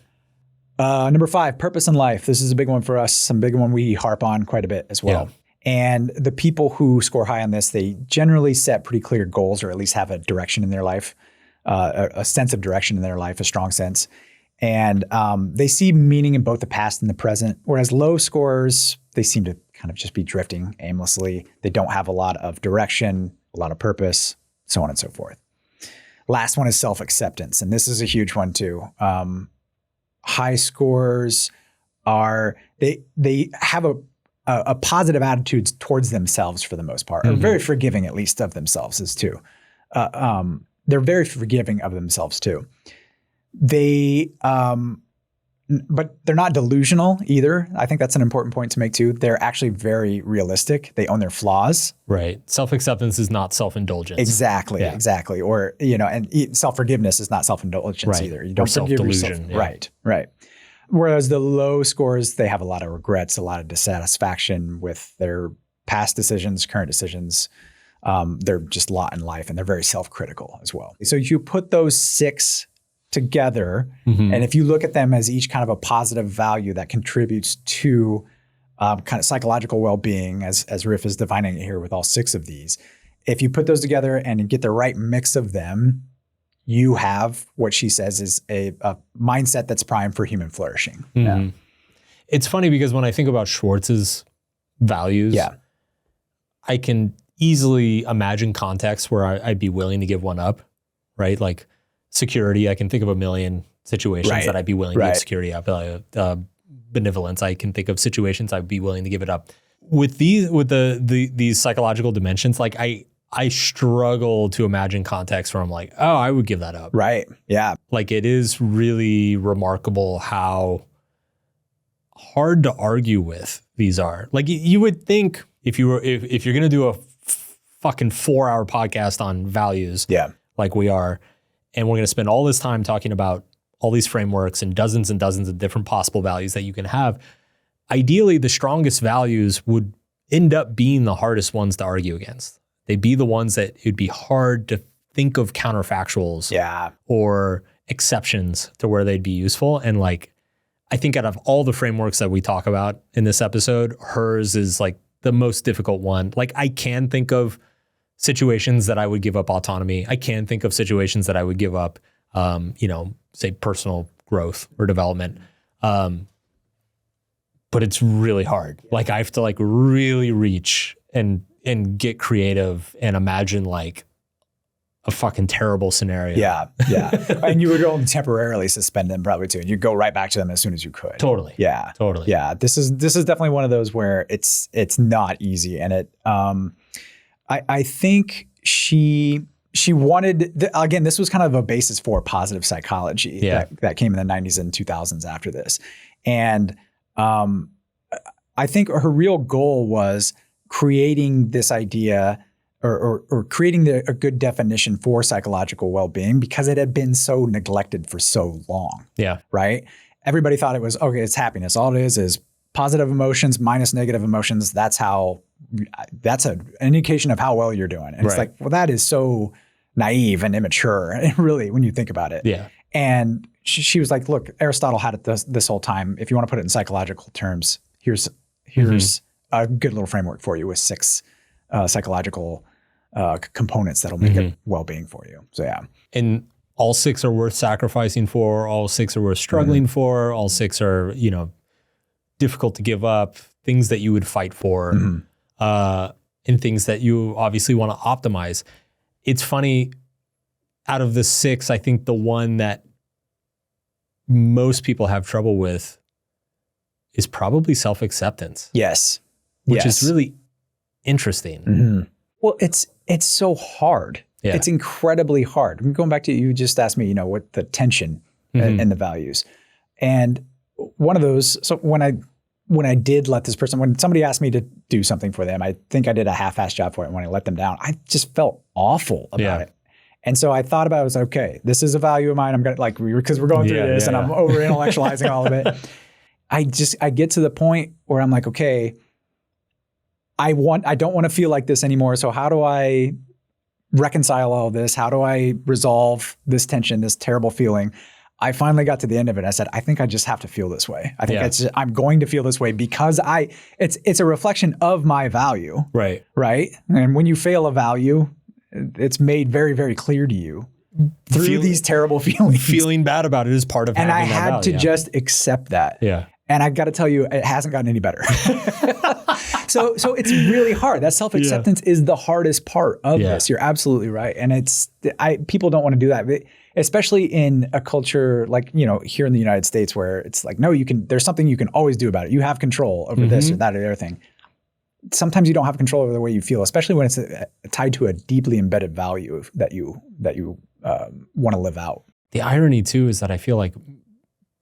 Number 5, purpose in life. This is a big one for us. Some big one we harp on quite a bit as well. Yeah. And the people who score high on this, they generally set pretty clear goals, or at least have a direction in their life, a sense of direction in their life, a strong sense. And they see meaning in both the past and the present, whereas low scorers, they seem to kind of just be drifting aimlessly. They don't have a lot of direction, a lot of purpose, so on and so forth. Last one is self-acceptance. And this is a huge one too. High scorers they have a positive attitude towards themselves for the most part, or very forgiving at least of themselves as too. They're very forgiving of themselves too. But they're not delusional either. I think that's an important point to make too. They're actually very realistic. They own their flaws. Right. Self-acceptance is not self-indulgence. Exactly. Yeah. Exactly. Or, and self-forgiveness is not self-indulgence either. You don't forgive yourself. Yeah. Right. Whereas the low scores, they have a lot of regrets, a lot of dissatisfaction with their past decisions, current decisions. They're just lot in life, and they're very self-critical as well. So you put those 6 together, and if you look at them as each kind of a positive value that contributes to kind of psychological well-being, as Ryff is defining it here with all 6 of these, if you put those together and get the right mix of them, you have what she says is a mindset that's primed for human flourishing. Yeah. It's funny because when I think about Schwartz's values, I can easily imagine contexts where I'd be willing to give one up, right? Like security, I can think of a million situations that I'd be willing to give security up. Benevolence, I can think of situations I'd be willing to give it up. with these psychological dimensions, like I struggle to imagine context where I'm like, oh, I would give that up. Right. Yeah. Like it is really remarkable how hard to argue with these are. Like you would think if you're going to do a fucking 4-hour podcast on values, like we are, and we're going to spend all this time talking about all these frameworks and dozens of different possible values that you can have. Ideally, the strongest values would end up being the hardest ones to argue against. They'd be the ones that it'd be hard to think of counterfactuals or exceptions to where they'd be useful. And like, I think out of all the frameworks that we talk about in this episode, hers is like the most difficult one. Like I can think of situations that I would give up autonomy. I can think of situations that I would give up, say personal growth or development. But it's really hard. Like I have to like really reach and get creative and imagine like a fucking terrible scenario. Yeah. And you would only temporarily suspend them probably too. And you'd go right back to them as soon as you could. Totally. Yeah. Totally. Yeah. This is definitely one of those where it's not easy. And it, I think she wanted, again, this was kind of a basis for positive psychology that came in the 90s and 2000s after this. And I think her real goal was creating this idea or creating a good definition for psychological well-being because it had been so neglected for so long. Yeah. Right? Everybody thought it was, okay, it's happiness. All it is positive emotions minus negative emotions. That's an indication of how well you're doing. And it's like, well, that is so naive and immature, really, when you think about it. Yeah. And she was like, look, Aristotle had it this whole time. If you want to put it in psychological terms, here's a good little framework for you with 6 psychological components that'll make it well-being for you. So yeah. And all 6 are worth sacrificing for. All 6 are worth struggling for. All 6 are, difficult to give up, things that you would fight for, and things that you obviously want to optimize. It's funny, out of the 6, I think the one that most people have trouble with is probably self-acceptance. Yes. Which is really interesting. Well, it's so hard. Yeah. It's incredibly hard. Going back to, you just asked me, what the tension and the values. And one of those, so when I did let this person, when somebody asked me to do something for them, I think I did a half-assed job for it. And when I let them down, I just felt awful about it. And so I thought about it, I was like, okay, this is a value of mine. I'm going to because we're going through this and I'm over intellectualizing all of it. I get to the point where I'm like, okay, I don't want to feel like this anymore. So how do I reconcile all of this? How do I resolve this tension, this terrible feeling? I finally got to the end of it. I said, I think I just have to feel this way. I think I'm going to feel this way because it's a reflection of my value. Right. Right. And when you fail a value, it's made very, very clear to you through these terrible feelings. Feeling bad about it is part of having that value. And I had to just accept that. Yeah. And I got to tell you, it hasn't gotten any better. So it's really hard. That self-acceptance is the hardest part of this. You're absolutely right. And people don't want to do that, especially in a culture like, here in the United States where it's like, no, there's something you can always do about it. You have control over this or that or the other thing. Sometimes you don't have control over the way you feel, especially when it's tied to a deeply embedded value that you want to live out. The irony too is that I feel like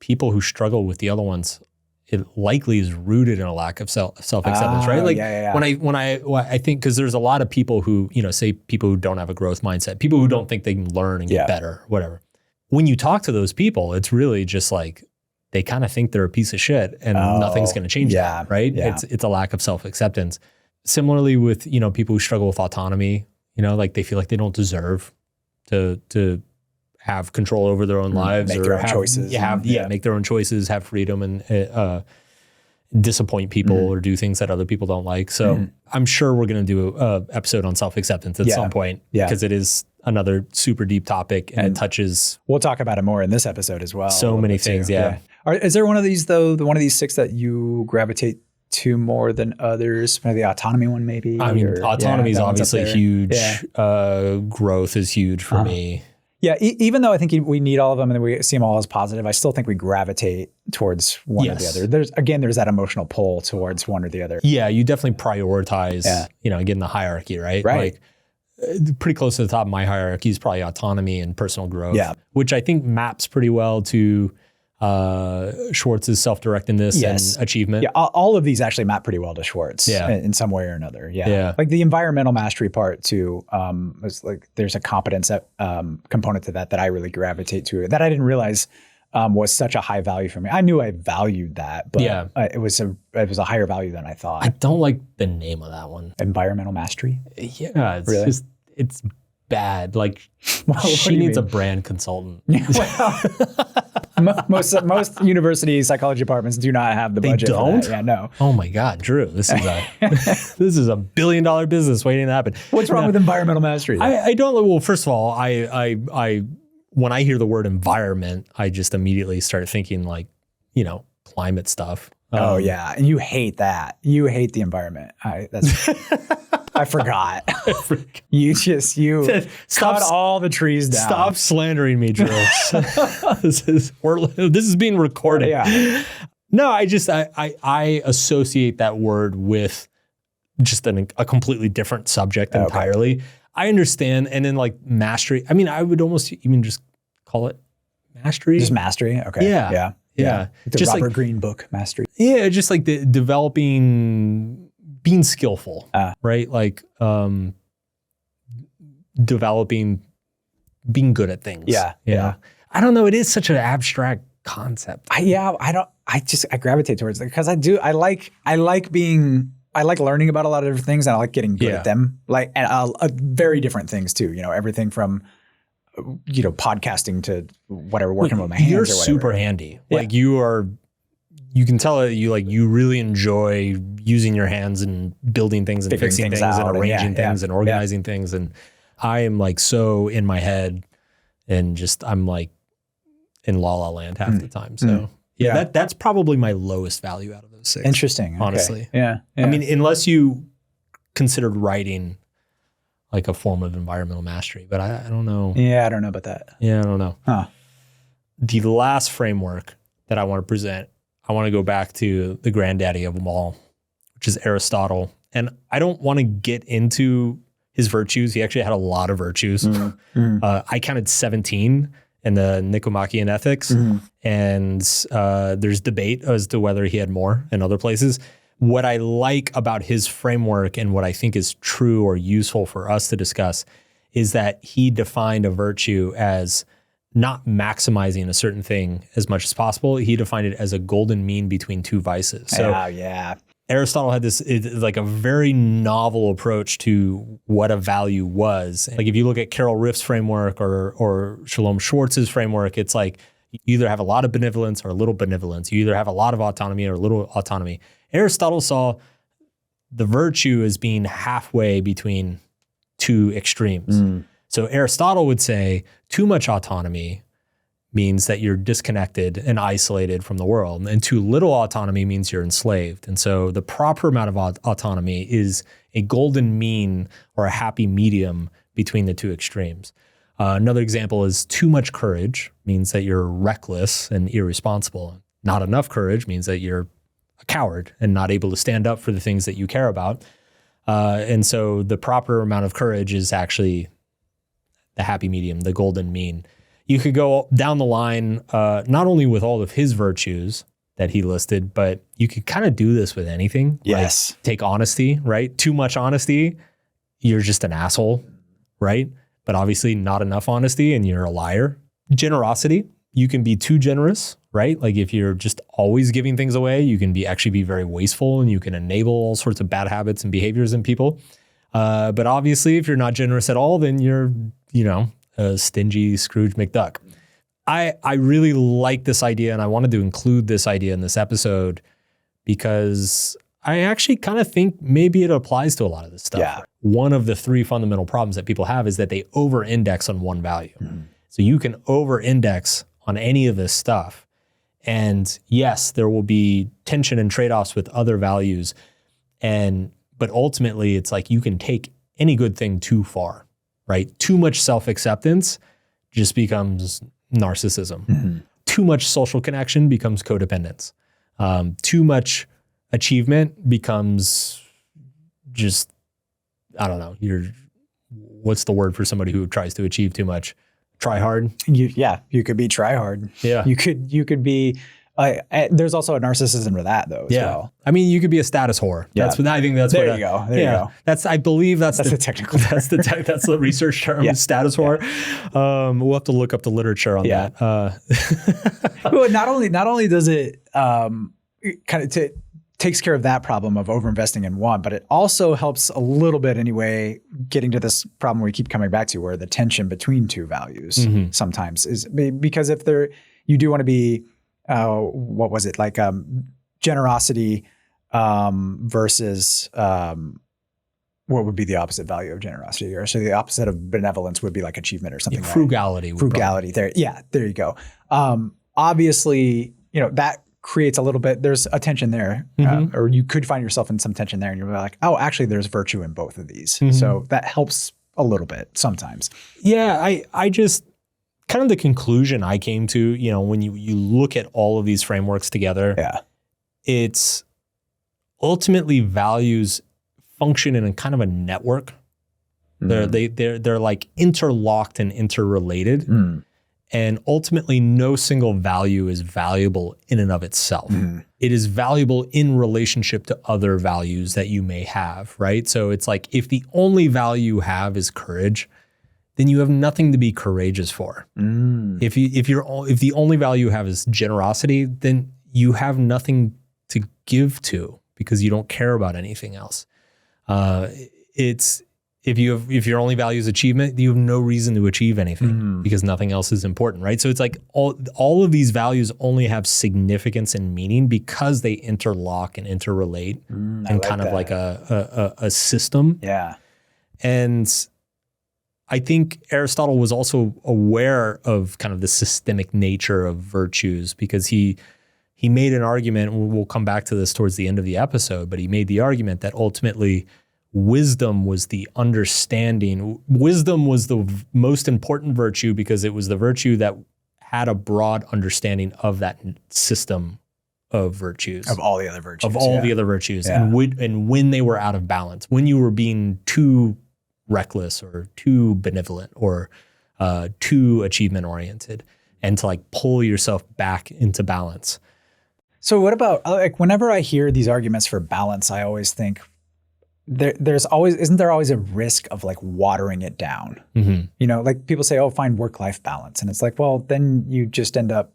people who struggle with the other ones, it likely is rooted in a lack of self-acceptance, right? Like when I think, because there's a lot of people who, say people who don't have a growth mindset, people who don't think they can learn and get better, whatever. When you talk to those people, it's really just like, they kind of think they're a piece of shit and nothing's going to change that, right? Yeah. It's a lack of self-acceptance. Similarly with, people who struggle with autonomy, like they feel like they don't deserve to have control over their own lives, make or their own choices. Make their own choices, have freedom, and disappoint people or do things that other people don't like. So I'm sure we're going to do an episode on self-acceptance at some point because it is another super deep topic and it touches. We'll talk about it more in this episode as well. So many things, Is there one of these though? One of these 6 that you gravitate to more than others? Maybe the autonomy one, maybe. I mean, autonomy is obviously huge. Growth is huge for me. Yeah, even though I think we need all of them and we see them all as positive, I still think we gravitate towards one or the other. There's that emotional pull towards one or the other. Yeah, you definitely prioritize, again, the hierarchy, right? Right. Like pretty close to the top of my hierarchy is probably autonomy and personal growth, which I think maps pretty well to Schwartz's self-directedness and achievement. Yeah, all of these actually map pretty well to Schwartz in some way or another. Yeah. Like the environmental mastery part too, was like there's a competence component to that I really gravitate to that I didn't realize was such a high value for me. I knew I valued that, but it was a higher value than I thought. I don't like the name of that one. Environmental mastery? Yeah, it's just, it's bad. Like she needs a brand consultant. Most university psychology departments do not have the budget. They don't? For that. Yeah, no. Oh my God, Drew, this is a $1 billion business waiting to happen. What's wrong with environmental mastery? I don't. Well, first of all, I when I hear the word environment, I just immediately start thinking like, climate stuff. Oh yeah, and you hate that. You hate the environment. I forgot. You cut all the trees down. Stop slandering me, Drew. This is being recorded. Yeah. No, I associate that word with just a completely different subject entirely. Okay. I understand, and then like mastery. I mean, I would almost even just call it mastery. Just mastery. Okay. Yeah. The just Robert Greene book, Mastery. Yeah, just like the developing, being skillful, right? Like developing, being good at things. Yeah. I don't know. It is such an abstract concept. I gravitate towards it because I like learning about a lot of different things and I like getting good at them. Like, and very different things too, everything from, podcasting to whatever, working with my hands. You're or whatever. super handy. Yeah. Like you can tell that you really enjoy using your hands and building things and fixing things and arranging things and organizing things. And I am like so in my head and just, I'm like in La La Land half the time. So that's probably my lowest value out of those 6. Interesting. Honestly. Okay. Yeah. I mean, unless you considered writing like a form of environmental mastery, but I don't know. Yeah, I don't know about that. Yeah, I don't know. Huh. The last framework that I want to present, I want to go back to the granddaddy of them all, which is Aristotle. And I don't want to get into his virtues. He actually had a lot of virtues. I counted 17 in the Nicomachean Ethics. And there's debate as to whether he had more in other places. What I like about his framework and what I think is true or useful for us to discuss is that he defined a virtue as not maximizing a certain thing as much as possible. He defined it as a golden mean between 2 vices. So Aristotle had this like a very novel approach to what a value was. Like if you look at Carol Ryff's framework or Shalom Schwartz's framework, it's like you either have a lot of benevolence or a little benevolence. You either have a lot of autonomy or a little autonomy. Aristotle saw the virtue as being halfway between 2 extremes. So Aristotle would say too much autonomy means that you're disconnected and isolated from the world, and too little autonomy means you're enslaved. And so the proper amount of autonomy is a golden mean or a happy medium between the 2 extremes. Another example is too much courage means that you're reckless and irresponsible. Not enough courage means that you're a coward and not able to stand up for the things that you care about. And so the proper amount of courage is actually the happy medium, the golden mean. You could go down the line, not only with all of his virtues that he listed, but you could kind of do this with anything. Yes. Like take honesty, right? Too much honesty, you're just an asshole, right? But obviously not enough honesty and you're a liar. Generosity, you can be too generous, right? Like if you're just always giving things away, you can actually be very wasteful and you can enable all sorts of bad habits and behaviors in people. But obviously if you're not generous at all, then you're, a stingy Scrooge McDuck. I really like this idea and I wanted to include this idea in this episode because I actually kind of think maybe it applies to a lot of this stuff. Yeah. One of the 3 fundamental problems that people have is that they over-index on one value. So you can over-index on any of this stuff. And yes, there will be tension and trade-offs with other values. But ultimately, it's like you can take any good thing too far, right? Too much self-acceptance just becomes narcissism. Too much social connection becomes codependence. Too much achievement becomes just, I don't know, what's the word for somebody who tries to achieve too much? Try hard? You could be try hard. Yeah. You could be, there's also a narcissism to that though as well. I mean, you could be a status whore. Yeah. I think that's there what you go. There you go. I believe that's the technical term. That's the research term, status whore. We'll have to look up the literature on that. Well, not only does it takes care of that problem of overinvesting in one, but it also helps a little bit anyway, getting to this problem we keep coming back to, where the tension between two values sometimes is, because if you do want to be, what was it, like generosity versus what would be the opposite value of generosity? Or so the opposite of benevolence would be like achievement or something. Frugality. Right? Frugality. There you go. Obviously, that creates a little bit, there's a tension there, or you could find yourself in some tension there, and you're like, oh, actually there's virtue in both of these. So that helps a little bit sometimes. Yeah, I just, kind of the conclusion I came to, when you look at all of these frameworks together, it's ultimately values function in a kind of a network. They're like interlocked and interrelated. And ultimately, no single value is valuable in and of itself. It is valuable in relationship to other values that you may have, right? So it's like, if the only value you have is courage, then you have nothing to be courageous for. If the only value you have is generosity, then you have nothing to give to because you don't care about anything else. If your only value is achievement, you have no reason to achieve anything because nothing else is important, right? So it's like all of these values only have significance and meaning because they interlock and interrelate and kind of like a system. Yeah. And I think Aristotle was also aware of kind of the systemic nature of virtues because he made an argument, and we'll come back to this towards the end of the episode, but he made the argument that ultimately wisdom was the understanding. Wisdom was the most important virtue because it was the virtue that had a broad understanding of that system of virtues. Of all the other virtues. The other virtues. Yeah. And when they were out of balance, when you were being too reckless or too benevolent or too achievement oriented, and to like pull yourself back into balance. So what about, like, whenever I hear these arguments for balance, I always think, isn't there always a risk of like watering it down? Like people say, oh, find work-life balance. And it's like, well, then you just end up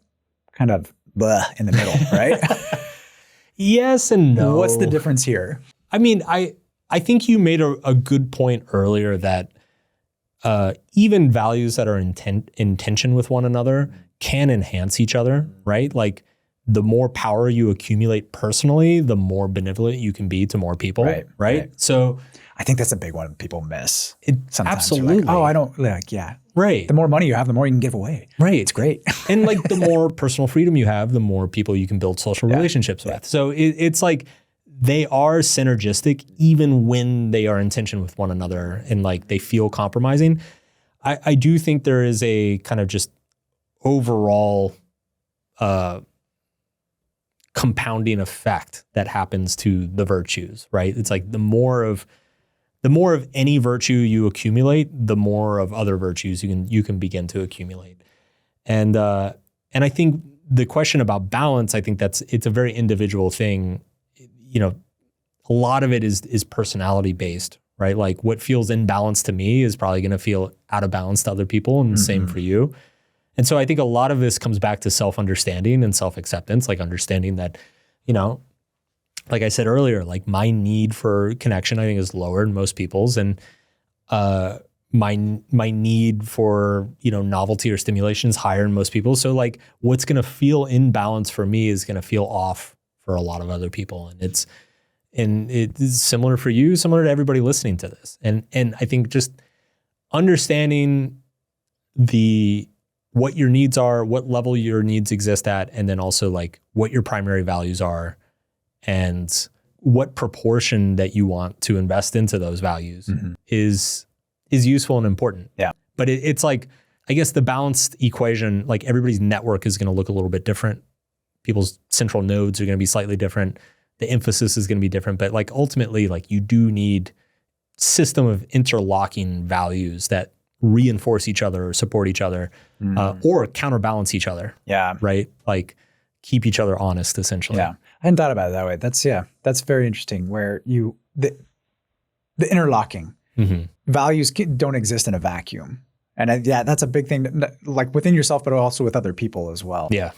kind of in the middle, right? Yes and no. What's the difference here? I mean, I think you made a good point earlier that even values that are in tension with one another can enhance each other, right? Like, the more power you accumulate personally, the more benevolent you can be to more people, right? So I think that's a big one people miss. Sometimes absolutely. Like, oh, I don't right. The more money you have, the more you can give away. Right. It's great. And like the more personal freedom you have, the more people you can build social relationships with. So it's like they are synergistic even when they are in tension with one another and like they feel compromising. I do think there is a kind of just overall compounding effect that happens to the virtues, right? It's like the more of any virtue you accumulate, the more of other virtues you can begin to accumulate. And I think the question about balance, I think it's a very individual thing. A lot of it is personality based, right? Like what feels in balance to me is probably going to feel out of balance to other people, and the same for you. And so I think a lot of this comes back to self-understanding and self-acceptance, like understanding that, like I said earlier, like my need for connection, I think, is lower than most people's. And my need for, novelty or stimulation is higher than most people. So like what's going to feel in balance for me is going to feel off for a lot of other people. And it's similar for you, similar to everybody listening to this. And I think just understanding what your needs are, what level your needs exist at, and then also like what your primary values are and what proportion that you want to invest into those values is useful and important. Yeah. But it's like, I guess the balanced equation, like everybody's network is going to look a little bit different. People's central nodes are going to be slightly different. The emphasis is going to be different, but like ultimately, like you do need system of interlocking values that reinforce each other or support each other or counterbalance each other. Yeah. Right? Like keep each other honest, essentially. Yeah. I hadn't thought about it that way. That's very interesting where the interlocking values don't exist in a vacuum. And that's a big thing, like within yourself, but also with other people as well. Yeah.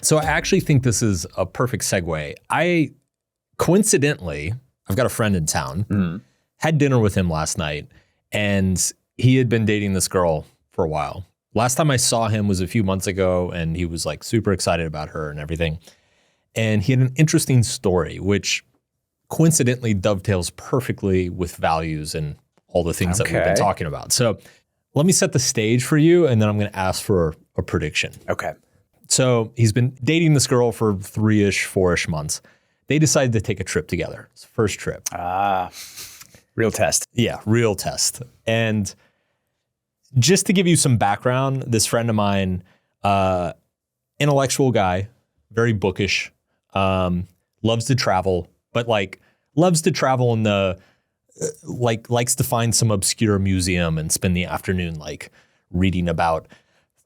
So I actually think this is a perfect segue. Coincidentally, I've got a friend in town, had dinner with him last night, and he had been dating this girl for a while. Last time I saw him was a few months ago, and he was like super excited about her and everything. And he had an interesting story, which coincidentally dovetails perfectly with values and all the things that we've been talking about. So let me set the stage for you, and then I'm going to ask for a prediction. Okay. So he's been dating this girl for 3-ish, 4-ish months. They decided to take a trip together. It's the first trip. Real test. Yeah, real test. And just to give you some background, this friend of mine, intellectual guy, very bookish, loves to travel, but like loves to travel in the, likes to find some obscure museum and spend the afternoon like reading about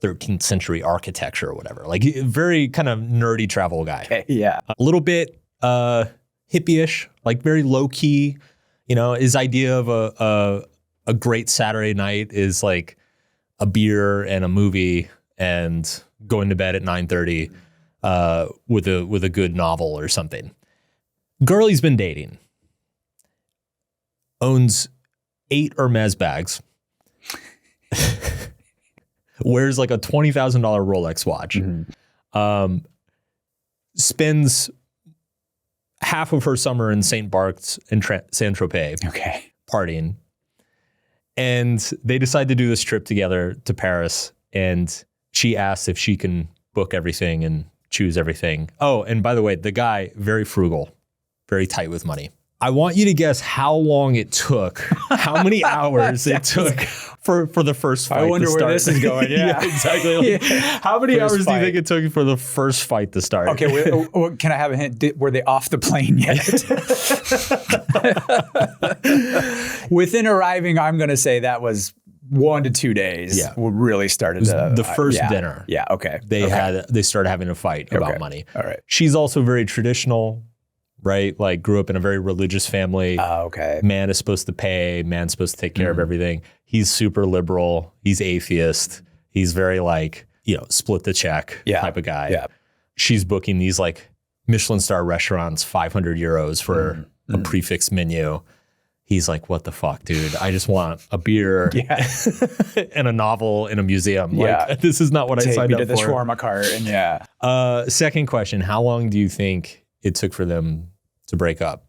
13th century architecture or whatever. Like very kind of nerdy travel guy. Okay, yeah. A little bit hippie-ish, like very low key. You know, his idea of a great Saturday night is like a beer and a movie and going to bed at 9:30 with a good novel or something. Girl he's been dating owns 8 Hermes bags. Wears like a $20,000 Rolex watch. Spends half of her summer in St. Bart's and Saint-Tropez. Okay. Partying. And they decide to do this trip together to Paris. And she asks if she can book everything and choose everything. Oh, and by the way, the guy, very frugal, very tight with money. I want you to guess how long it took, how many hours it took for the first fight to start. I wonder where this is going. Yeah, exactly. Like, how many hours do you think it took for the first fight to start? Okay, can I have a hint? Were they off the plane yet? Within arriving, I'm going to say that was 1 to 2 days. Yeah, really started the first dinner. Yeah, okay. They started having a fight about money. All right. She's also very traditional. Right? Like grew up in a very religious family. Okay. Man is supposed to pay. Man's supposed to take care of everything. He's super liberal. He's atheist. He's very like, split the check type of guy. Yeah. She's booking these like Michelin star restaurants, 500 euros for a prefix menu. He's like, what the fuck, dude? I just want a beer and a novel in a museum. Like, this is not what I signed up for. Take me to the shawarma cart and Second question, how long do you think it took for them to break up?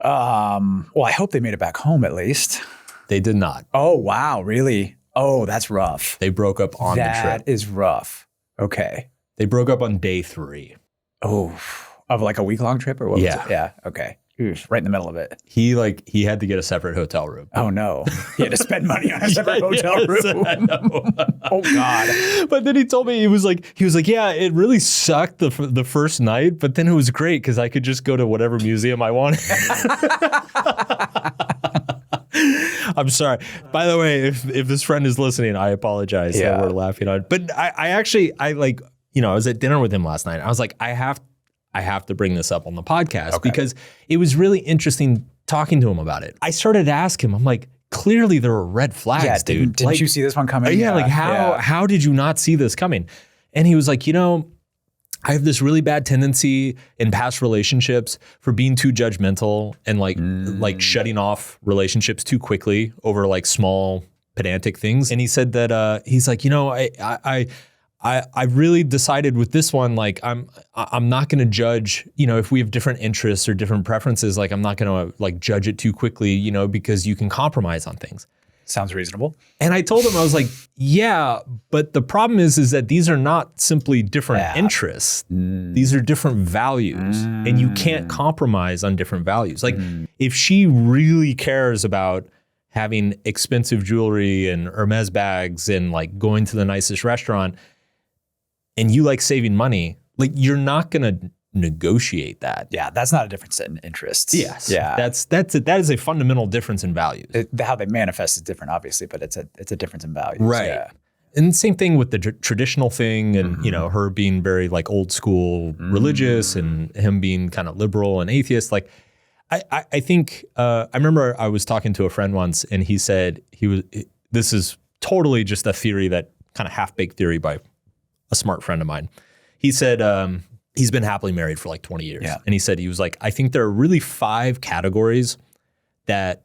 Well, I hope they made it back home at least. They did not. Oh, wow. Really? Oh, that's rough. They broke up on the trip. That is rough. Okay. They broke up on day 3. Oh, of like a week-long trip or what was it? Yeah. Yeah. Okay. Oof, right in the middle of it. He had to get a separate hotel room. Oh no. He had to spend money on a separate hotel room. I know. Oh God. But then he told me, he was like, yeah, it really sucked the first night, but then it was great because I could just go to whatever museum I wanted. I'm sorry. By the way, if this friend is listening, I apologize that we're laughing on. But I was at dinner with him last night. I was like, I have to bring this up on the podcast because it was really interesting talking to him about it. I started to ask him, I'm like, clearly there were red flags, dude. Didn't you see this one coming? Yeah, like how did you not see this coming? And he was like, I have this really bad tendency in past relationships for being too judgmental and like shutting off relationships too quickly over like small pedantic things. And he said that he's like, I really decided with this one, like I'm not going to judge, if we have different interests or different preferences, like I'm not going to like judge it too quickly, because you can compromise on things. Sounds reasonable. And I told him, I was like, yeah, but the problem is that these are not simply different interests. These are different values and you can't compromise on different values. Like if she really cares about having expensive jewelry and Hermes bags and like going to the nicest restaurant, and you like saving money, like you're not going to negotiate that. Yeah, that's not a difference in interests. Yes. Yeah. That is a fundamental difference in values. How they manifest is different, obviously, but it's a difference in values. Right. Yeah. And same thing with the traditional thing and, you know, her being very like old school religious and him being kind of liberal and atheist. Like, I think, I remember I was talking to a friend once and he said this is totally just a theory that kind of half-baked theory by a smart friend of mine. He said, he's been happily married for like 20 years. Yeah. And he said, he was like, I think there are really 5 categories that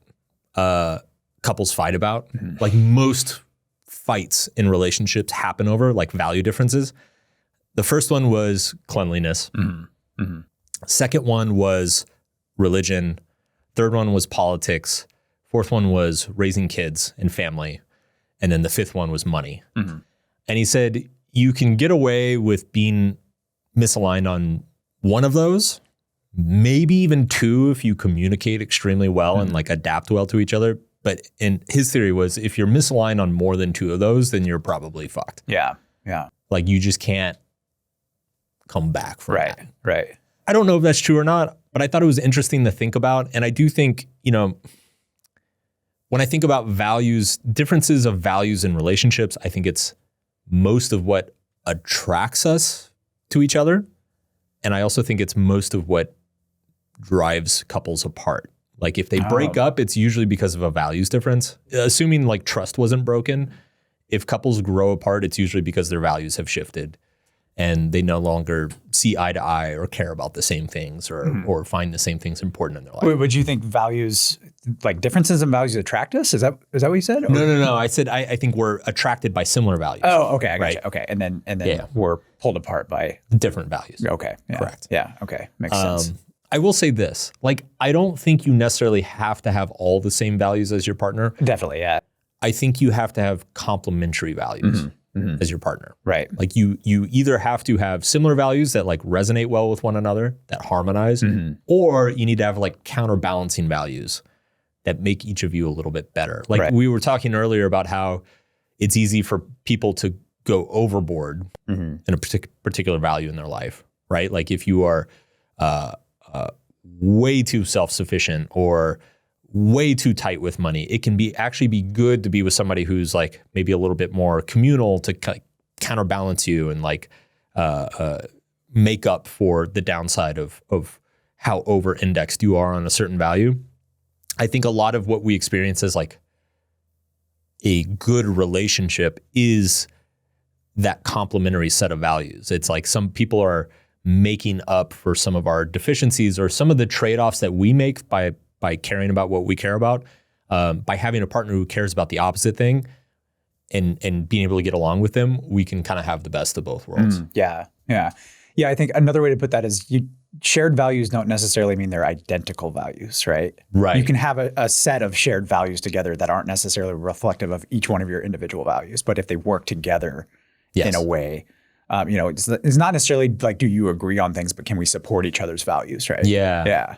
couples fight about. Like most fights in relationships happen over like value differences. The first one was cleanliness. Second one was religion. Third one was politics. Fourth one was raising kids and family. And then the fifth one was money. And he said, you can get away with being misaligned on one of those, maybe even 2 if you communicate extremely well and like adapt well to each other. But in his theory was if you're misaligned on more than 2 of those, then you're probably fucked. Yeah. Yeah. Like you just can't come back from that. Right. I don't know if that's true or not, but I thought it was interesting to think about. And I do think, you know, when I think about values, differences of values in relationships, I think it's most of what attracts us to each other. And I also think it's most of what drives couples apart. Like if they break up, it's usually because of a values difference. Assuming like trust wasn't broken, if couples grow apart, it's usually because their values have shifted and they no longer see eye to eye or care about the same things or find the same things important in their life. Wait, would you think values, like differences in values attract us? Is that what you said? Or? No. I said I think we're attracted by similar values. Oh, okay. I got you. Okay. And then we're pulled apart by different values. Okay. Yeah. Correct. Yeah. Okay. Makes sense. I will say this, like, I don't think you necessarily have to have all the same values as your partner. Definitely. Yeah. I think you have to have complementary values as your partner. Right. Like you either have to have similar values that like resonate well with one another, that harmonize, or you need to have like counterbalancing values that make each of you a little bit better. Like we were talking earlier about how it's easy for people to go overboard in a particular value in their life, right? Like if you are way too self-sufficient or way too tight with money, it can actually be good to be with somebody who's like maybe a little bit more communal to counterbalance you and like make up for the downside of how over-indexed you are on a certain value. I think a lot of what we experience as like a good relationship is that complementary set of values. It's like some people are making up for some of our deficiencies or some of the trade-offs that we make by caring about what we care about, by having a partner who cares about the opposite thing and being able to get along with them, we can kind of have the best of both worlds. Yeah. I think another way to put that is shared values don't necessarily mean they're identical values, right? Right. You can have a set of shared values together that aren't necessarily reflective of each one of your individual values, but if they work together in a way, it's not necessarily like, do you agree on things, but can we support each other's values, right? Yeah.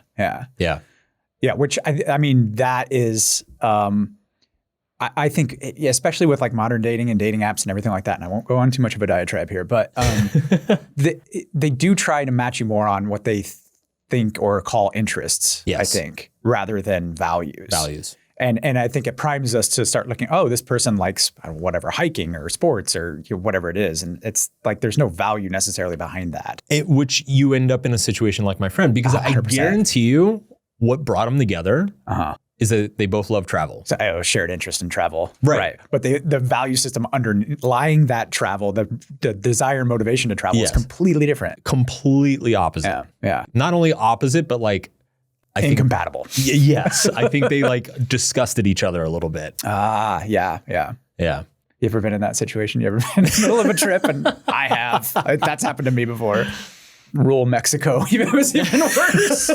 Yeah, which I mean, that is, I think, especially with like modern dating and dating apps and everything like that, and I won't go on too much of a diatribe here, but they do try to match you more on what they think or call interests, I think, rather than values. And I think it primes us to start looking, this person likes whatever, hiking or sports or whatever it is. And it's like there's no value necessarily behind that. Which you end up in a situation like my friend, because 100%. I guarantee you what brought them together is that they both love travel. So shared interest in travel. Right. But the value system underlying that travel, the desire and motivation to travel is completely different. Completely opposite. Yeah. Not only opposite, but like, I think incompatible. Yes. I think they like disgusted each other a little bit. Yeah. Yeah. You ever been in that situation? You ever been in the middle of a trip? And I have. That's happened to me before. Rural Mexico. It was even worse.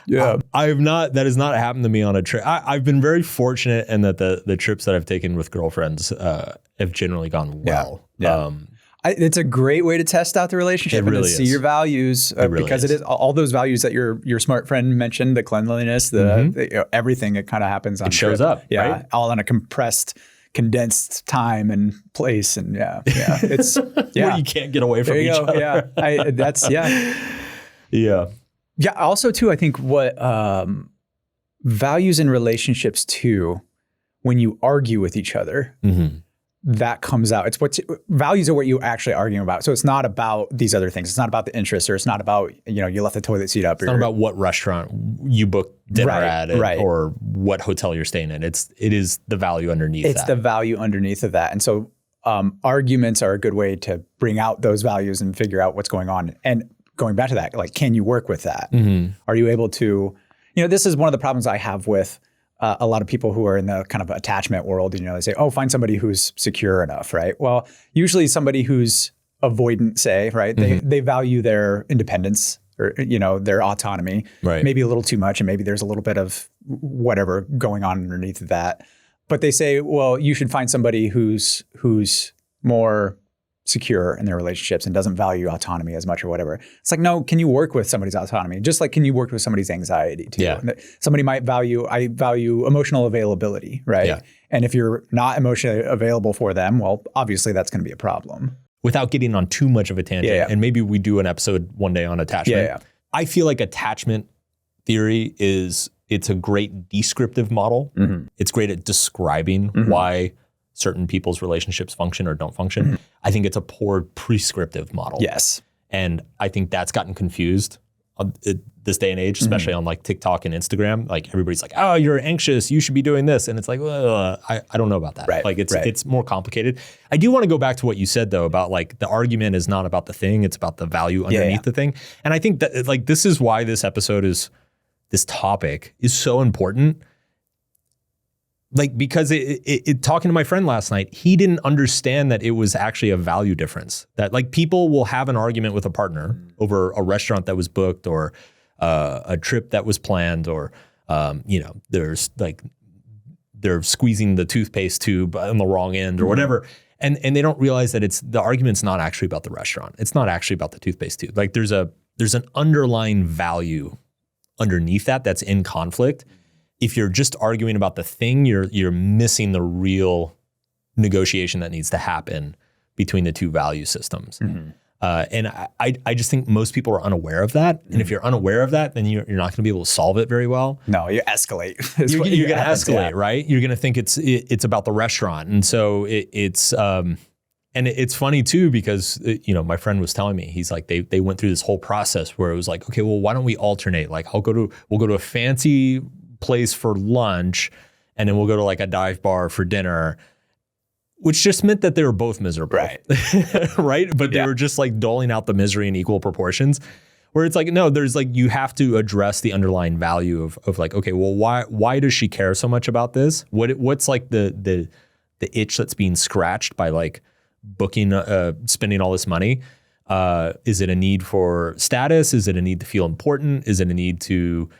Yeah. That has not happened to me on a trip. I've been very fortunate in that the trips that I've taken with girlfriends have generally gone well. Yeah. It's a great way to test out the relationship and to see your values because it is all those values that your smart friend mentioned, the cleanliness, the everything. It kind of happens on it shows up, right? All in a condensed time and place, and it's where you can't get away from each other. Yeah. Also, too, I think what values in relationships too, when you argue with each other. That comes out. It's values are what you're actually arguing about. So it's not about these other things. It's not about the interests, or it's not about, you left the toilet seat up. It's not about what restaurant you booked dinner at or what hotel you're staying in. It is the value underneath that. It's the value underneath of that. And so arguments are a good way to bring out those values and figure out what's going on. And going back to that, like, can you work with that? Are you able to, this is one of the problems I have with a lot of people who are in the kind of attachment world, they say, oh, find somebody who's secure enough, right? Well, usually somebody who's avoidant, say, right? They value their independence or, their autonomy, maybe a little too much. And maybe there's a little bit of whatever going on underneath of that. But they say, well, you should find somebody who's more secure in their relationships and doesn't value autonomy as much or whatever. It's like, no, can you work with somebody's autonomy? Just like, can you work with somebody's anxiety too? Yeah. Somebody might I value emotional availability, right? Yeah. And if you're not emotionally available for them, well, obviously that's going to be a problem. Without getting on too much of a tangent, and maybe we do an episode one day on attachment. I feel like attachment theory it's a great descriptive model. It's great at describing why certain people's relationships function or don't function. I think it's a poor prescriptive model. Yes. And I think that's gotten confused this day and age, especially on like TikTok and Instagram. Like everybody's like, oh, you're anxious, you should be doing this. And it's like, well, I don't know about that. Right. Like it's more complicated. I do want to go back to what you said though, about like the argument is not about the thing, it's about the value underneath the thing. And I think that like, this is why this topic is so important. Like, because talking to my friend last night, he didn't understand that it was actually a value difference. That like people will have an argument with a partner over a restaurant that was booked or a trip that was planned or, there's like, they're squeezing the toothpaste tube on the wrong end or whatever. And they don't realize that the argument's not actually about the restaurant. It's not actually about the toothpaste tube. Like there's an underlying value underneath that's in conflict. If you're just arguing about the thing, you're missing the real negotiation that needs to happen between the two value systems. And I just think most people are unaware of that. And if you're unaware of that, then you're not going to be able to solve it very well. No, you escalate. You're going to escalate, right? You're going to think it's about the restaurant. And so it's funny too, because my friend was telling me, he's like, they went through this whole process where it was like, okay, well, why don't we alternate? Like we'll go to a fancy place for lunch and then we'll go to like a dive bar for dinner, which just meant that they were both miserable. Right. Right. But they were just like doling out the misery in equal proportions, where it's like, no, there's like, you have to address the underlying value of like, okay, well, why does she care so much about this? What's like the itch that's being scratched by like booking, spending all this money? Is it a need for status? Is it a need to feel important? Is it a need to,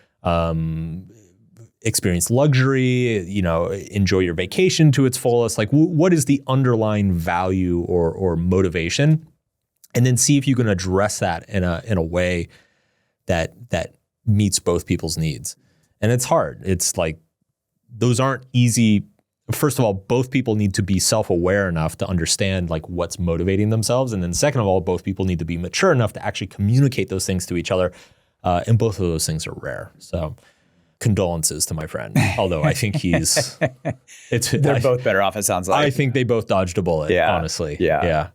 experience luxury, enjoy your vacation to its fullest? Like what is the underlying value or motivation? And then see if you can address that in a way that meets both people's needs. And it's hard. It's like, those aren't easy. First of all, both people need to be self-aware enough to understand like what's motivating themselves. And then second of all, both people need to be mature enough to actually communicate those things to each other. And both of those things are rare. So condolences to my friend. Although I think they're both better off, it sounds like. I think they both dodged a bullet, honestly. Yeah.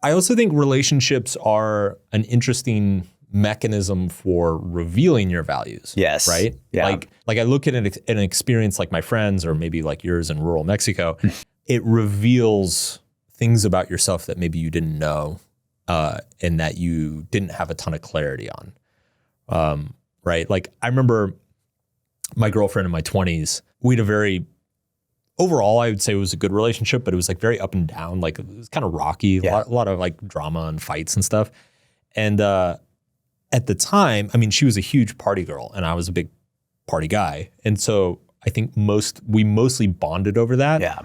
I also think relationships are an interesting mechanism for revealing your values. Yes. Right? Yeah. Like I look at an experience like my friend's or maybe like yours in rural Mexico, it reveals things about yourself that maybe you didn't know and that you didn't have a ton of clarity on. Right? Like I remember my girlfriend in my 20s, we had overall, I would say it was a good relationship, but it was like very up and down. Like it was kind of rocky, a lot of like drama and fights and stuff. And at the time, I mean, she was a huge party girl and I was a big party guy. And so I think we mostly bonded over that. Yeah.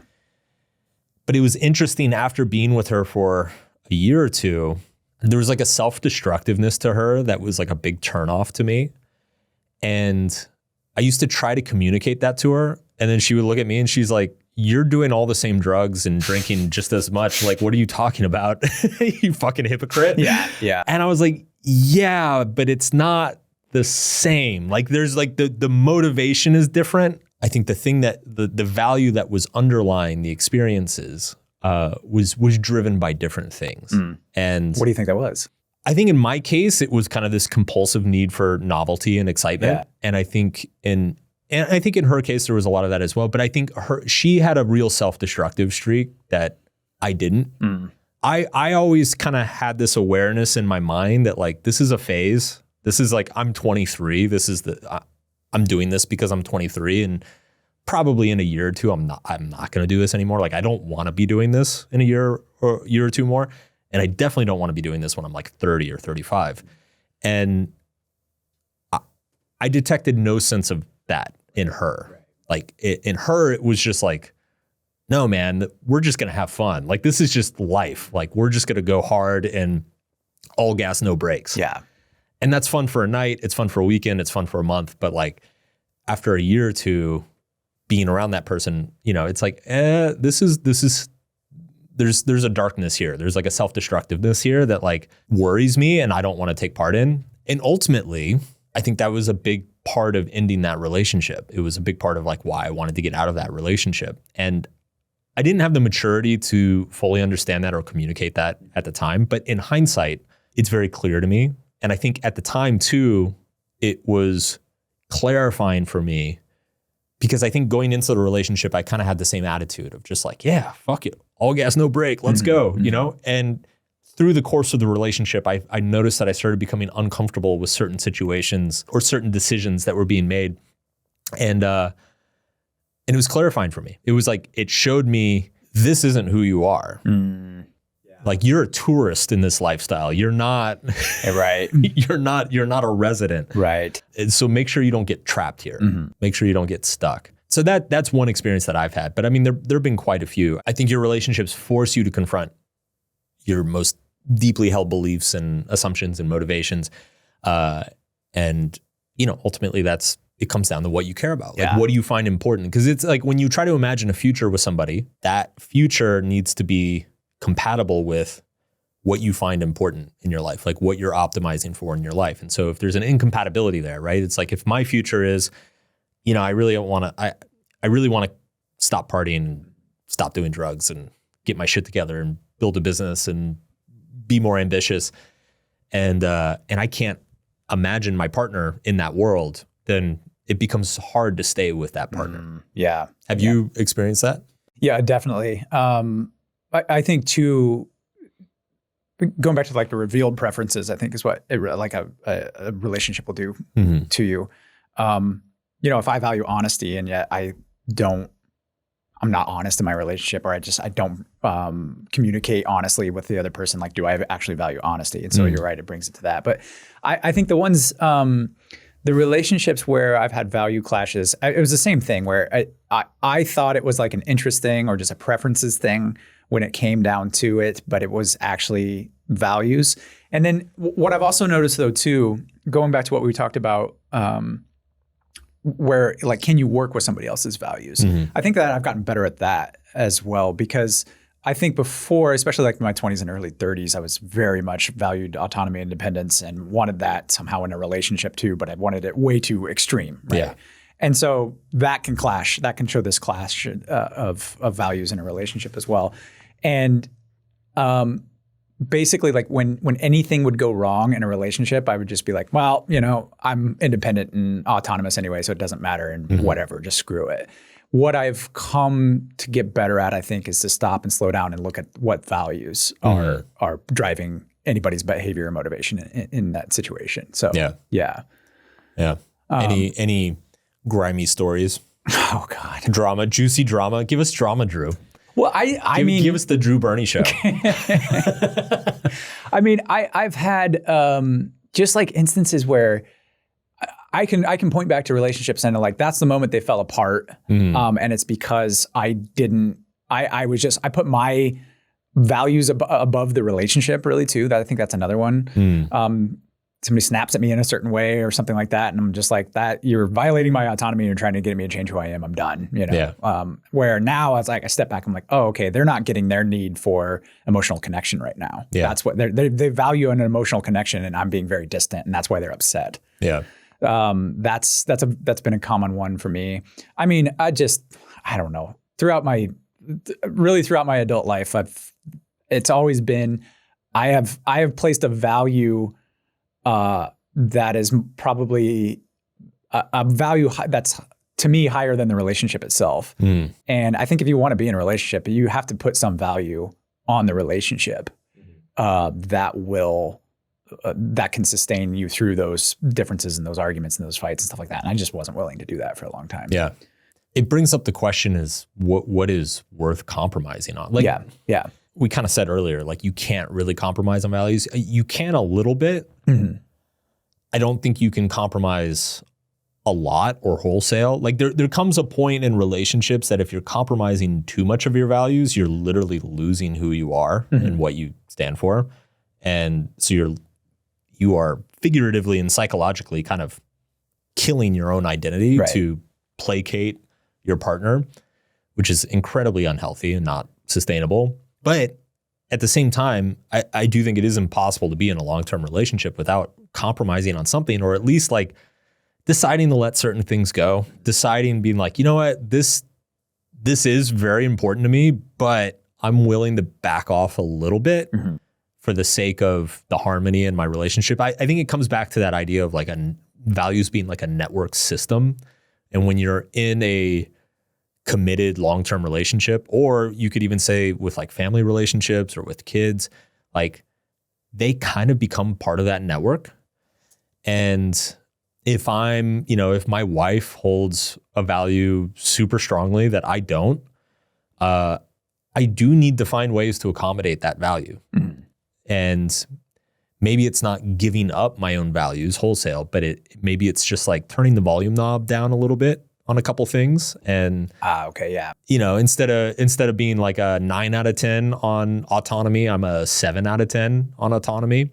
But it was interesting after being with her for a a year or two, there was like a self-destructiveness to her that was like a big turnoff to me. And I used to try to communicate that to her. And then she would look at me and she's like, you're doing all the same drugs and drinking just as much. Like, what are you talking about? You fucking hypocrite. Yeah. Yeah. And I was like, yeah, but it's not the same. Like there's like the motivation is different. I think the thing that the value that was underlying the experiences was driven by different things. And what do you think that was? I think in my case, it was kind of this compulsive need for novelty and excitement. Yeah. And I think in her case, there was a lot of that as well. But I think she had a real self-destructive streak that I didn't. I always kind of had this awareness in my mind that like, this is a phase. This is like, I'm 23. This is I'm doing this because I'm 23, and probably in a year or two, I'm not going to do this anymore. Like, I don't want to be doing this in a year or two more. And I definitely don't want to be doing this when I'm like 30 or 35. And I detected no sense of that in her. Right. Like in her, it was just like, no, man, we're just going to have fun. Like, this is just life. Like, we're just going to go hard and all gas, no brakes. Yeah. And that's fun for a night. It's fun for a weekend. It's fun for a month. But like after a year or two being around that person, you know, it's like, there's a darkness here. There's like a self-destructiveness here that like worries me and I don't want to take part in. And ultimately, I think that was a big part of ending that relationship. It was a big part of like why I wanted to get out of that relationship. And I didn't have the maturity to fully understand that or communicate that at the time. But in hindsight, it's very clear to me. And I think at the time too, it was clarifying for me, because I think going into the relationship, I kind of had the same attitude of just like, yeah, fuck it. All gas, no brake. Let's go, you know? And through the course of the relationship, I noticed that I started becoming uncomfortable with certain situations or certain decisions that were being made. And it was clarifying for me. It was like, it showed me, this isn't who you are. Like, you're a tourist in this lifestyle. You're not, right. You're not a resident. Right. And so make sure you don't get trapped here. Make sure you don't get stuck. So that's one experience that I've had. But I mean, there have been quite a few. I think your relationships force you to confront your most deeply held beliefs and assumptions and motivations. And, you know, ultimately it comes down to what you care about. Like, what do you find important? Because it's like when you try to imagine a future with somebody, that future needs to be compatible with what you find important in your life, like what you're optimizing for in your life. And so if there's an incompatibility there, right? It's like, if my future is, you know, I really want to stop partying and stop doing drugs and get my shit together and build a business and be more ambitious. And I can't imagine my partner in that world, then it becomes hard to stay with that partner. Yeah. Have you experienced that? Yeah, definitely. I think too, going back to like the revealed preferences, I think is what a relationship will do to you. You know, if I value honesty and yet I'm not honest in my relationship, or I don't communicate honestly with the other person, like, do I actually value honesty? And so you're right, it brings it to that. But I think the ones, the relationships where I've had value clashes, it was the same thing where I thought it was like an interest thing or just a preferences thing when it came down to it, but it was actually values. And then what I've also noticed though too, going back to what we talked about, where like, can you work with somebody else's values? I think that I've gotten better at that as well, because I think before, especially like in my 20s and early 30s, I was very much valued autonomy and independence and wanted that somehow in a relationship too, but I wanted it way too extreme. Right? Yeah. And so that can clash, that can show this clash of values in a relationship as well. And basically like when anything would go wrong in a relationship, I would just be like, well, you know, I'm independent and autonomous anyway, so it doesn't matter and whatever, just screw it. What I've come to get better at, I think, is to stop and slow down and look at what values are driving anybody's behavior or motivation in that situation. So yeah. Any grimy stories? Oh God, drama, juicy drama. Give us drama, Drew. Well, I mean, give us the Drew Burney show. I mean, I've had just like instances where I can point back to relationships and like, that's the moment they fell apart. And it's because I put my values above the relationship really too. That I think that's another one. Somebody snaps at me in a certain way or something like that. And I'm just like, that you're violating my autonomy. You're trying to get me to change who I am. I'm done. You know? Yeah. Where now I step back, I'm like, oh, okay, they're not getting their need for emotional connection right now. Yeah. That's what they value an emotional connection, and I'm being very distant, and that's why they're upset. Yeah. That's been a common one for me. I mean, I don't know. Throughout my adult life, it's always been, I have placed a value that is probably a value that's to me higher than the relationship itself. And I think if you want to be in a relationship, you have to put some value on the relationship that can sustain you through those differences and those arguments and those fights and stuff like that. And I just wasn't willing to do that for a long time. Yeah. It brings up the question is what is worth compromising on? Like, yeah. We kind of said earlier, like you can't really compromise on values. You can a little bit. I don't think you can compromise a lot or wholesale. Like there comes a point in relationships that if you're compromising too much of your values, you're literally losing who you are and what you stand for. And so you are figuratively and psychologically kind of killing your own identity to placate your partner, which is incredibly unhealthy and not sustainable. But at the same time, I do think it is impossible to be in a long-term relationship without compromising on something, or at least like deciding to let certain things go, being like, you know what, this is very important to me, but I'm willing to back off a little bit for the sake of the harmony in my relationship. I think it comes back to that idea of like values being like a network system. And when you're in a committed long-term relationship, or you could even say with like family relationships or with kids, like they kind of become part of that network. And if my wife holds a value super strongly that I don't, I do need to find ways to accommodate that value. And maybe it's not giving up my own values wholesale, but maybe it's just like turning the volume knob down a little bit on a couple things. And instead of being like a 9 out of 10 on autonomy, I'm a 7 out of 10 on autonomy.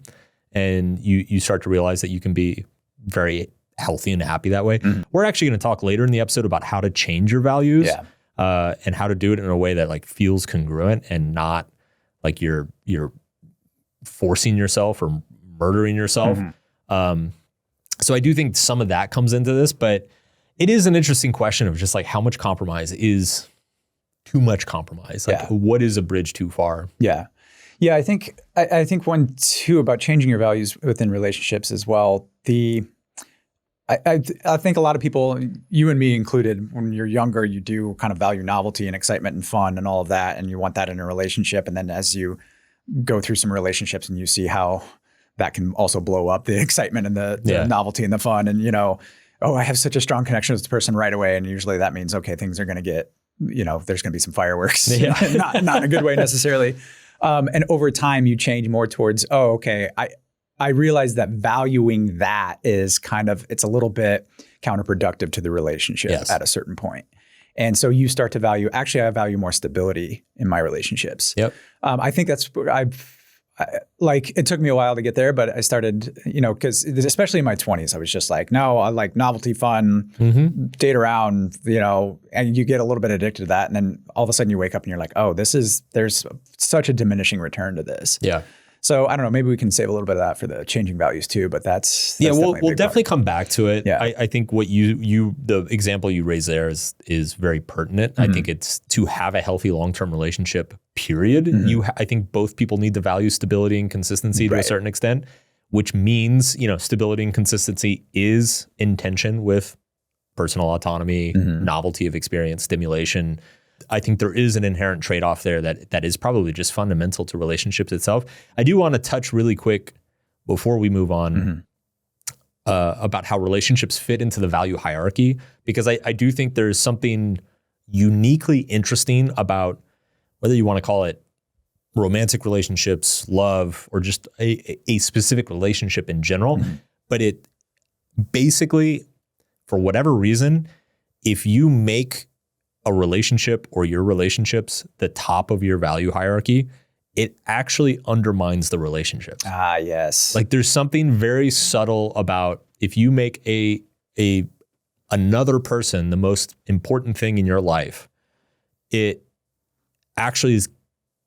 And you start to realize that you can be very healthy and happy that way. We're actually going to talk later in the episode about how to change your values and how to do it in a way that like feels congruent and not like you're forcing yourself or murdering yourself. So I do think some of that comes into this, but it is an interesting question of just like how much compromise is too much compromise. Like what is a bridge too far? Yeah. I think one too about changing your values within relationships as well. I think a lot of people, you and me included, when you're younger, you do kind of value novelty and excitement and fun and all of that, and you want that in a relationship. And then as you go through some relationships and you see how that can also blow up the excitement and the novelty and the fun, and I have such a strong connection with this person right away. And usually that means, okay, things are going to get, there's going to be some fireworks, not in a good way necessarily. And over time you change more towards, I realize that valuing that is it's a little bit counterproductive to the relationship at a certain point. And so you start to value, I value more stability in my relationships. I think it took me a while to get there, but I started, because especially in my 20s, I was just like, no, I like novelty, fun, date around, and you get a little bit addicted to that. And then all of a sudden you wake up and you're like, oh, there's such a diminishing return to this. Yeah. So I don't know, maybe we can save a little bit of that for the changing values too, but that's we'll definitely come back to it. Yeah. I think what the example you raised there is very pertinent. I think it's to have a healthy long-term relationship, period. I think both people need to value stability and consistency to a certain extent, which means, stability and consistency is in tension with personal autonomy, novelty of experience, stimulation. I think there is an inherent trade-off there that is probably just fundamental to relationships itself. I do want to touch really quick before we move on about how relationships fit into the value hierarchy, because I do think there's something uniquely interesting about whether you want to call it romantic relationships, love, or just a specific relationship in general. But it basically, for whatever reason, if you make a relationship or your relationships the top of your value hierarchy, it actually undermines the relationships. Ah, yes. Like there's something very subtle about if you make another person the most important thing in your life, it actually is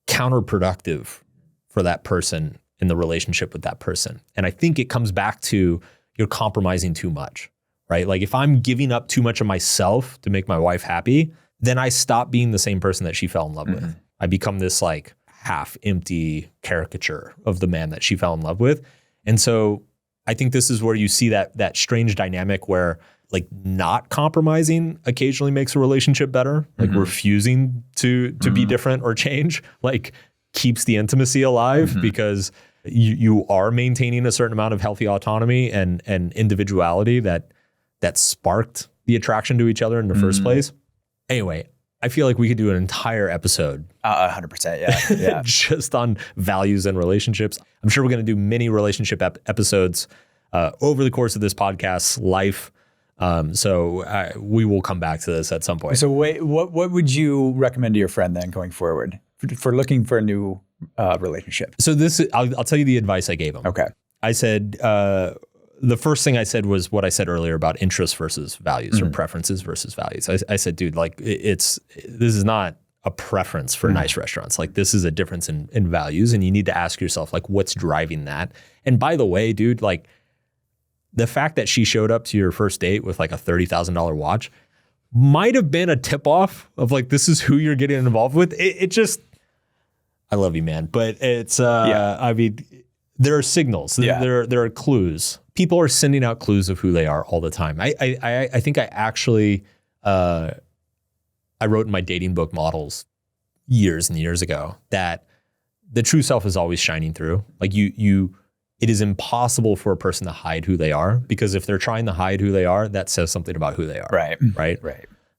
counterproductive for that person in the relationship with that person. And I think it comes back to you're compromising too much, right? Like if I'm giving up too much of myself to make my wife happy, then I stop being the same person that she fell in love with. I become this like half empty caricature of the man that she fell in love with. And so I think this is where you see that strange dynamic where like not compromising occasionally makes a relationship better. Like refusing to be different or change, like keeps the intimacy alive because you are maintaining a certain amount of healthy autonomy and individuality that sparked the attraction to each other in the first place. Anyway, I feel like we could do an entire episode 100%. Yeah. just on values and relationships. I'm sure we're going to do many relationship episodes over the course of this podcast's life. So we will come back to this at some point. So wait, what would you recommend to your friend then going forward for looking for a new relationship? So I'll tell you the advice I gave him. Okay. I said, the first thing I said was what I said earlier about interests versus values or preferences versus values. I said, dude, like this is not a preference for nice restaurants. Like this is a difference in values, and you need to ask yourself like, what's driving that? And by the way, dude, like the fact that she showed up to your first date with like a $30,000 watch might have been a tip off of like, this is who you're getting involved with. It just, I love you, man. But it's, I mean, there are signals, there are clues. People are sending out clues of who they are all the time. I think I actually, I wrote in my dating book Models years and years ago that the true self is always shining through. Like it is impossible for a person to hide who they are, because if they're trying to hide who they are, that says something about who they are. Right.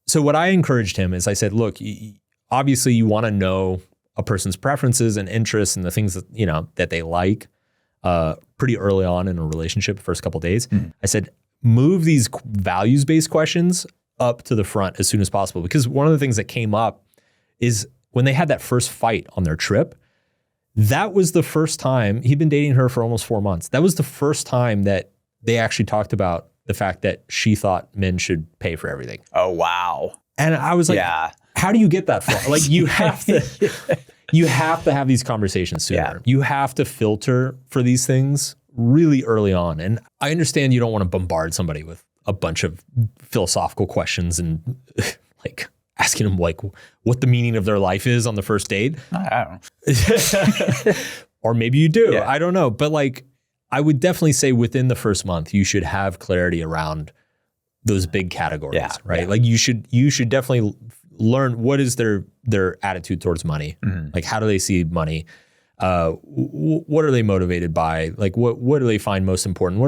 So what I encouraged him is I said, look, obviously you want to know a person's preferences and interests and the things that, you know, that they like pretty early on in a relationship, first couple of days. I said, move these values-based questions up to the front as soon as possible. Because one of the things that came up is when they had that first fight on their trip, that was the first time, he'd been dating her for almost 4 months. That was the first time that they actually talked about the fact that she thought men should pay for everything. Oh, wow. And I was like, how do you get that far? Like you have to have these conversations sooner. Yeah. You have to filter for these things really early on. And I understand you don't want to bombard somebody with a bunch of philosophical questions and like asking them like what the meaning of their life is on the first date. I don't know. Or maybe you do. I don't know. But like, I would definitely say within the first month, you should have clarity around those big categories, right? Yeah. Like you should definitely learn what is their attitude towards money. Like how do they see money? What are they motivated by? Like what do they find most important?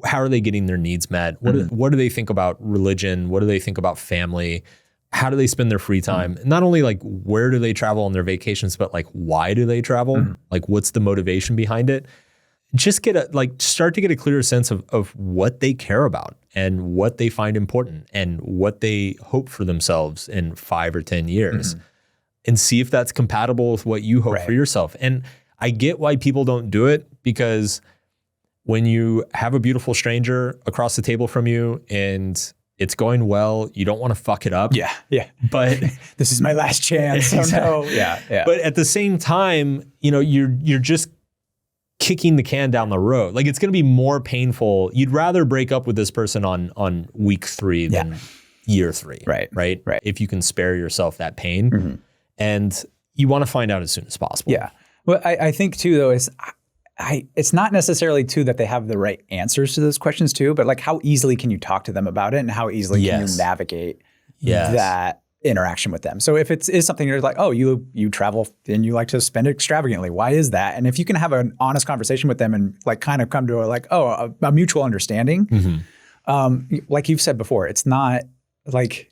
How are they getting their needs met? What do they think about religion? What do they think about family? How do they spend their free time? Not only like where do they travel on their vacations, but like why do they travel? Like what's the motivation behind it? Just start to get a clearer sense of what they care about and what they find important and what they hope for themselves in 5 or 10 years and see if that's compatible with what you hope for yourself. And I get why people don't do it, because when you have a beautiful stranger across the table from you and it's going well, you don't want to fuck it up. Yeah. But this is my last chance. Oh no. Yeah. But at the same time, you know, you're just kicking the can down the road. Like it's going to be more painful. You'd rather break up with this person on week 3 than year 3. Right. If you can spare yourself that pain, and you want to find out as soon as possible. Yeah. Well, I think too, though, it's not necessarily too that they have the right answers to those questions too, but like how easily can you talk to them about it, and how easily can you navigate that interaction with them? So if it is something you're like, oh, you travel and you like to spend extravagantly, why is that? And if you can have an honest conversation with them and like kind of come to a mutual understanding, like you've said before, it's not like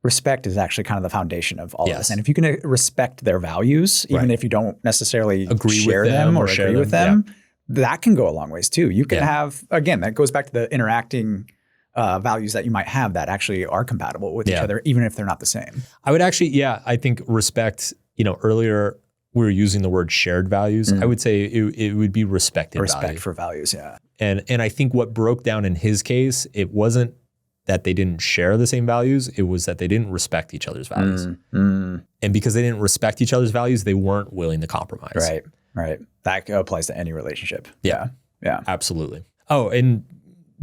respect is actually kind of the foundation of all this. And if you can respect their values, even if you don't necessarily share them or agree with them, that can go a long ways too. You can have, again, that goes back to the interacting values that you might have that actually are compatible with each other, even if they're not the same. I would actually, I think respect earlier we were using the word shared values. I would say it would be respected Respect value. for values, yeah. And I think what broke down in his case, it wasn't that they didn't share the same values. It was that they didn't respect each other's values. And because they didn't respect each other's values, they weren't willing to compromise. Right. That applies to any relationship. Yeah. Absolutely. Oh, and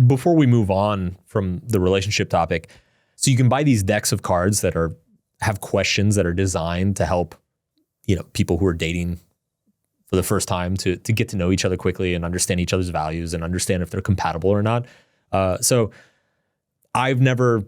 before we move on from the relationship topic, so you can buy these decks of cards that have questions that are designed to help, people who are dating for the first time to get to know each other quickly and understand each other's values and understand if they're compatible or not. So I've never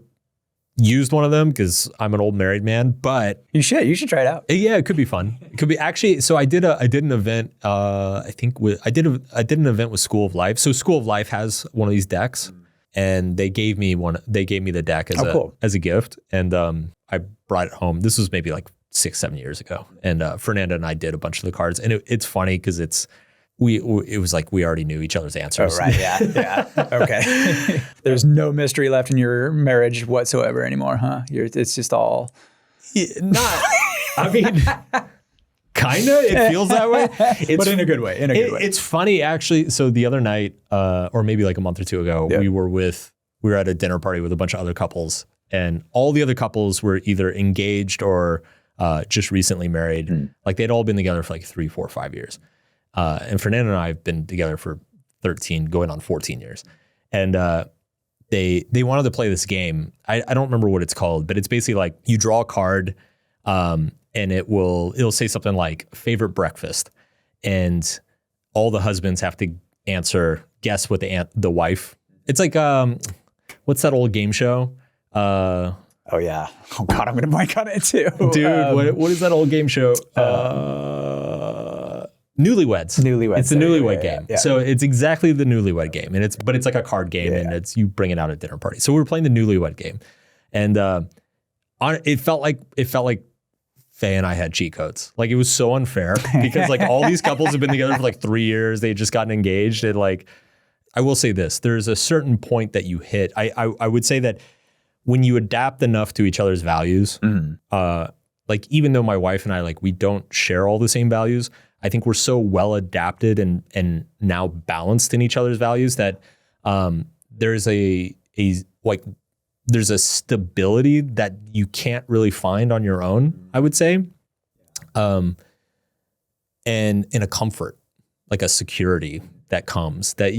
used one of them because I'm an old married man, but you should try it out. Yeah, it could be fun. It could be actually. So I did an event. I did an event with School of Life. So School of Life has one of these decks, and they gave me one. They gave me the deck as a gift, and I brought it home. This was maybe like 6-7 years ago, and Fernanda and I did a bunch of the cards, and it's funny because it was like we already knew each other's answers. Oh, right. Yeah. Okay. There's no mystery left in your marriage whatsoever anymore, huh? It's just all. I mean, kind of. It feels that way. But in a good way. It's funny, actually. So the other night, or maybe like a month or two ago, we were at a dinner party with a bunch of other couples, and all the other couples were either engaged or just recently married. Like they'd all been together for like 3, 4, 5 years. And Fernanda and I have been together for 13, going on 14 years. And they wanted to play this game. I don't remember what it's called, but it's basically like you draw a card and it'll say something like favorite breakfast. And all the husbands have to guess what the wife. It's like, what's that old game show? Oh yeah. Oh God, I'm going to blank on it too. Dude, what is that old game show? Newlyweds. It's the Newlywed Game. Yeah. So it's exactly the Newlywed Game, and it's like a card game, and it's you bring it out at dinner party. So we were playing the Newlywed Game, and it felt like Faye and I had cheat codes. Like it was so unfair because like all these couples have been together for like 3 years. They had just gotten engaged, and like I will say this: there's a certain point that you hit. I would say that when you adapt enough to each other's values, like even though my wife and I like we don't share all the same values. I think we're so well adapted and now balanced in each other's values that there's a stability that you can't really find on your own, I would say. And a comfort, like a security that comes that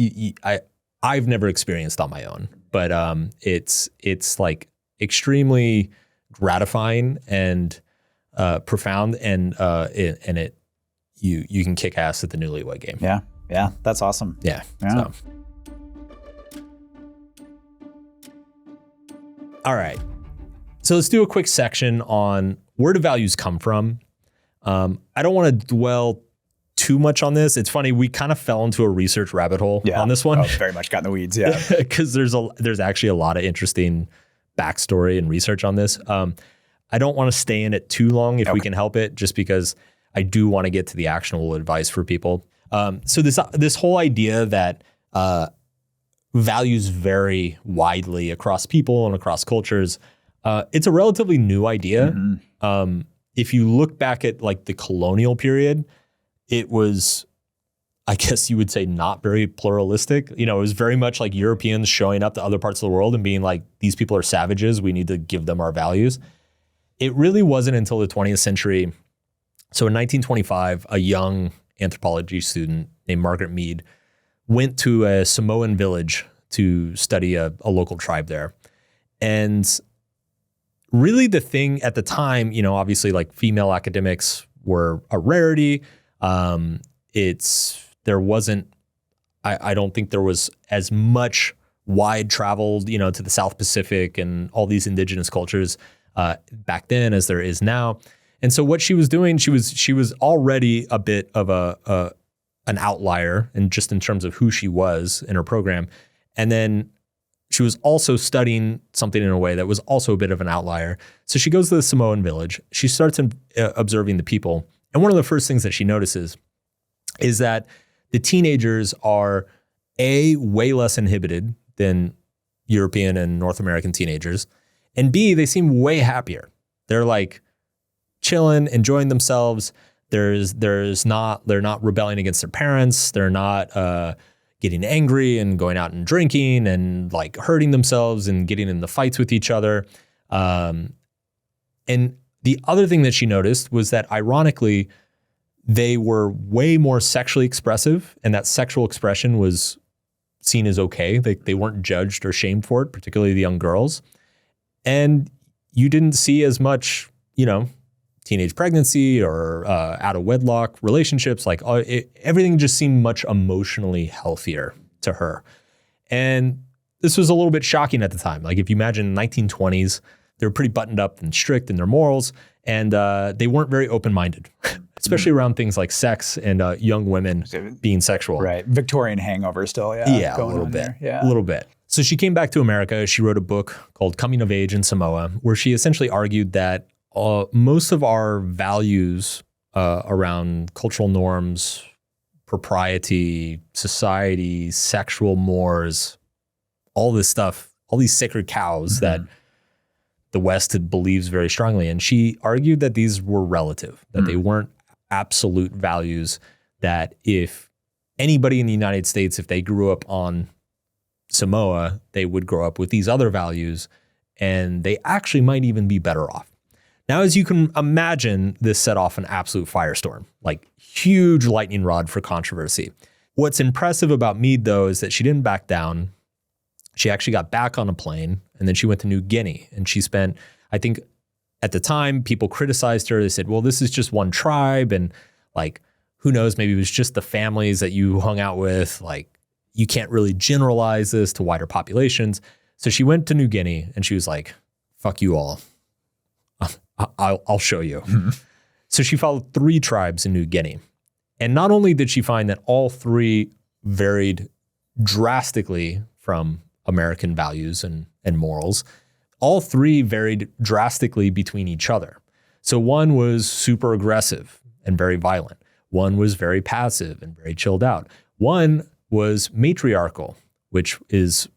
I've never experienced on my own, but it's like extremely gratifying and profound and you can kick ass at the Newlywed Game. Yeah, that's awesome. Yeah. So. All right. So let's do a quick section on where do values come from. I don't want to dwell too much on this. It's funny, we kind of fell into a research rabbit hole on this one. Oh, very much got in the weeds, yeah. Because there's actually a lot of interesting backstory and research on this. I don't want to stay in it too long if we can help it, just because I do want to get to the actionable advice for people. So this whole idea that values vary widely across people and across cultures, it's a relatively new idea. If you look back at like the colonial period, it was, I guess you would say, not very pluralistic. It was very much like Europeans showing up to other parts of the world and being like, these people are savages. We need to give them our values. It really wasn't until the 20th century. So in 1925, a young anthropology student named Margaret Mead went to a Samoan village to study a local tribe there. And really the thing at the time, obviously like female academics were a rarity. I don't think there was as much wide travel, to the South Pacific and all these indigenous cultures back then as there is now. And so what she was doing, she was already a bit of an outlier, and just in terms of who she was in her program. And then she was also studying something in a way that was also a bit of an outlier. So she goes to the Samoan village. She starts observing the people. And one of the first things that she notices is that the teenagers are way less inhibited than European and North American teenagers. And B, they seem way happier. They're like, chilling, enjoying themselves. They're not rebelling against their parents. They're not getting angry and going out and drinking and like hurting themselves and getting in the fights with each other. And the other thing that she noticed was that ironically, they were way more sexually expressive, and that sexual expression was seen as okay. They weren't judged or shamed for it, particularly the young girls. And you didn't see as much, teenage pregnancy or out of wedlock relationships. Like everything just seemed much emotionally healthier to her. And this was a little bit shocking at the time. Like if you imagine 1920s, they were pretty buttoned up and strict in their morals, and they weren't very open-minded, especially around things like sex and young women being sexual. Right. Victorian hangover still. Yeah, a little bit. Yeah. A little bit. So she came back to America. She wrote a book called Coming of Age in Samoa, where she essentially argued that most of our values around cultural norms, propriety, society, sexual mores, all this stuff, all these sacred cows that the West believes very strongly. And she argued that these were relative, that they weren't absolute values, that if anybody in the United States, if they grew up on Samoa, they would grow up with these other values, and they actually might even be better off. Now, as you can imagine, this set off an absolute firestorm, like huge lightning rod for controversy. What's impressive about Mead, though, is that she didn't back down. She actually got back on a plane, and then she went to New Guinea, and she spent, I think at the time, people criticized her. They said, well, this is just one tribe, and like, who knows, maybe it was just the families that you hung out with. Like, you can't really generalize this to wider populations. So she went to New Guinea, and she was like, fuck you all. I'll show you. So she followed 3 tribes in New Guinea. And not only did she find that all 3 varied drastically from American values and morals, all 3 varied drastically between each other. So one was super aggressive and very violent. One was very passive and very chilled out. One was matriarchal, which is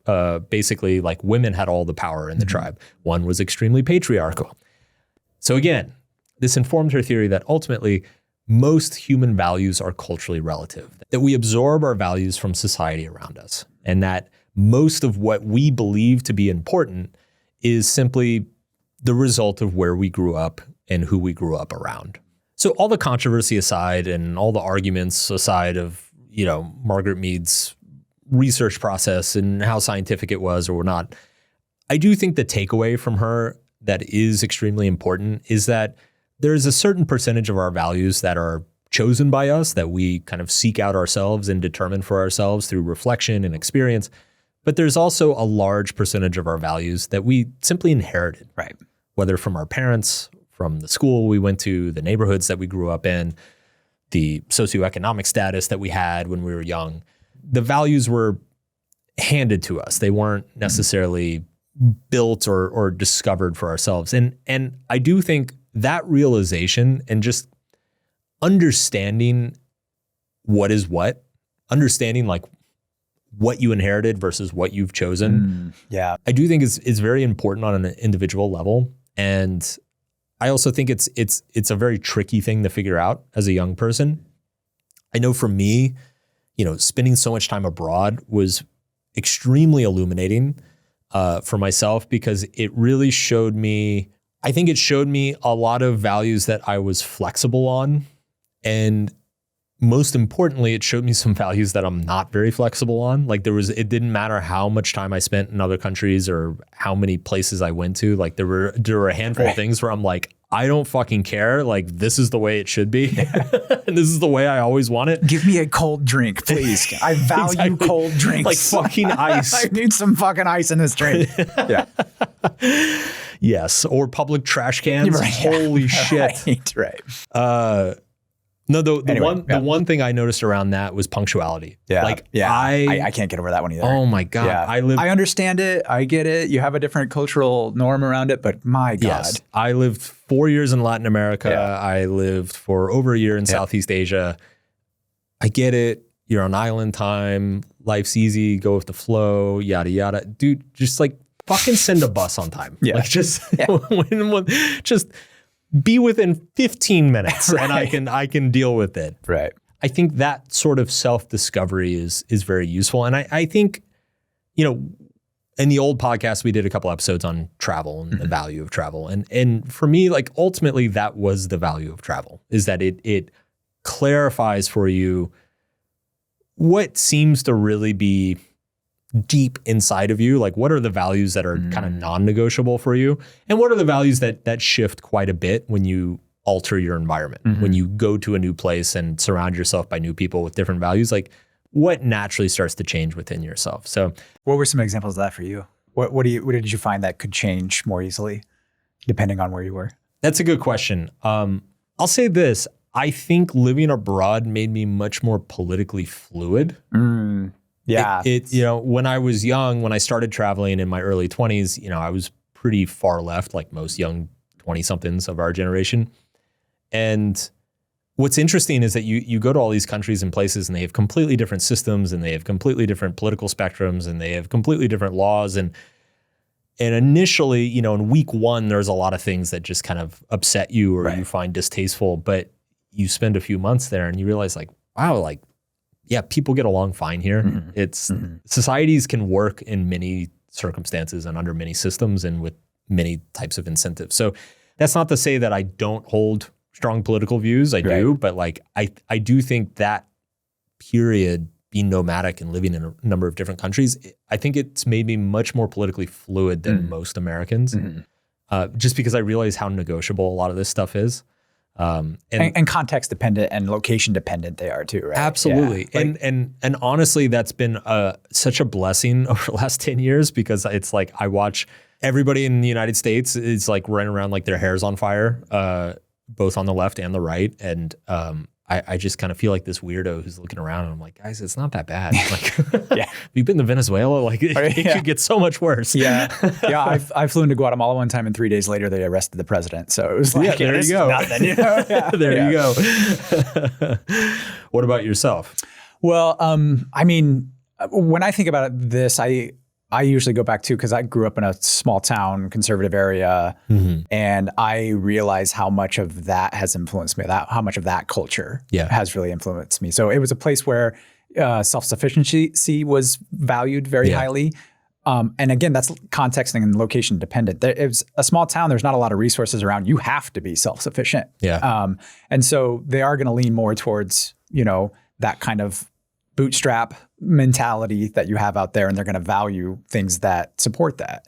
basically like women had all the power in the tribe. One was extremely patriarchal. So again, this informed her theory that ultimately most human values are culturally relative, that we absorb our values from society around us, and that most of what we believe to be important is simply the result of where we grew up and who we grew up around. So all the controversy aside and all the arguments aside of, Margaret Mead's research process and how scientific it was or not, I do think the takeaway from her that is extremely important is that there's a certain percentage of our values that are chosen by us, that we kind of seek out ourselves and determine for ourselves through reflection and experience. But there's also a large percentage of our values that we simply inherited, right? Whether from our parents, from the school we went to, the neighborhoods that we grew up in, the socioeconomic status that we had when we were young. The values were handed to us. They weren't necessarily built or discovered for ourselves. And I do think that realization and just understanding what is what, understanding like what you inherited versus what you've chosen. I do think is very important on an individual level. And I also think it's a very tricky thing to figure out as a young person. I know for me, spending so much time abroad was extremely illuminating for myself, because it really showed me, I think it showed me a lot of values that I was flexible on. And most importantly, it showed me some values that I'm not very flexible on. Like it didn't matter how much time I spent in other countries or how many places I went to. Like there were a handful of things where I'm like, I don't fucking care. Like this is the way it should be. And this is the way I always want it. Give me a cold drink, please. I value cold drinks. Like fucking ice. I need some fucking ice in this drink. Yeah. Yes. Or public trash cans. Right. Holy shit. Right. No, the one thing I noticed around that was punctuality. I can't get over that one either. Oh my God. Yeah. I understand it. I get it. You have a different cultural norm around it, but my God. Yes. I lived 4 years in Latin America. Yeah. I lived for over a year in Southeast Asia. I get it. You're on island time. Life's easy. Go with the flow. Yada, yada. Dude, just like fucking send a bus on time. Yeah. Like just be within 15 minutes Right. and I can deal with it. Right. I think that sort of self-discovery is very useful. And I think, in the old podcast, we did a couple episodes on travel and the value of travel. And for me, like ultimately that was the value of travel, is that it clarifies for you what seems to really be deep inside of you. Like what are the values that are kind of non-negotiable for you? And what are the values that shift quite a bit when you alter your environment, when you go to a new place and surround yourself by new people with different values? Like what naturally starts to change within yourself. So what were some examples of that for you? What did you find that could change more easily depending on where you were? That's a good question. I'll say this. I think living abroad made me much more politically fluid. Yeah. When I was young, when I started traveling in my early 20s, I was pretty far left, like most young 20-somethings of our generation. And what's interesting is that you go to all these countries and places and they have completely different systems and they have completely different political spectrums and they have completely different laws. And initially, in week one, there's a lot of things that just kind of upset you or you find distasteful, but you spend a few months there and you realize like, wow, like, yeah, people get along fine here. It's societies can work in many circumstances and under many systems and with many types of incentives. So that's not to say that I don't hold strong political views. I do, but like I do think that period, being nomadic and living in a number of different countries, I think it's made me much more politically fluid than most Americans, just because I realize how negotiable a lot of this stuff is. And context dependent and location dependent they are too, right? Absolutely. Yeah. And honestly, that's been such a blessing over the last 10 years because it's like I watch everybody in the United States is like running around like their hair's on fire, both on the left and the right. And I just kind of feel like this weirdo who's looking around and I'm like, guys, it's not that bad. Like, have you been to Venezuela? Like it could get so much worse. Yeah. I flew into Guatemala one time and 3 days later they arrested the president. So it was like, there you go. Nothing, you go. What about yourself? Well, I mean, when I think about this, I usually go back to, because I grew up in a small town, conservative area, and I realize how much of that has influenced me, how much of that culture has really influenced me. So it was a place where self-sufficiency was valued very highly. And again, that's context and location dependent. It was a small town. There's not a lot of resources around. You have to be self-sufficient. And so they are going to lean more towards, that kind of bootstrap mentality that you have out there, and they're going to value things that support that.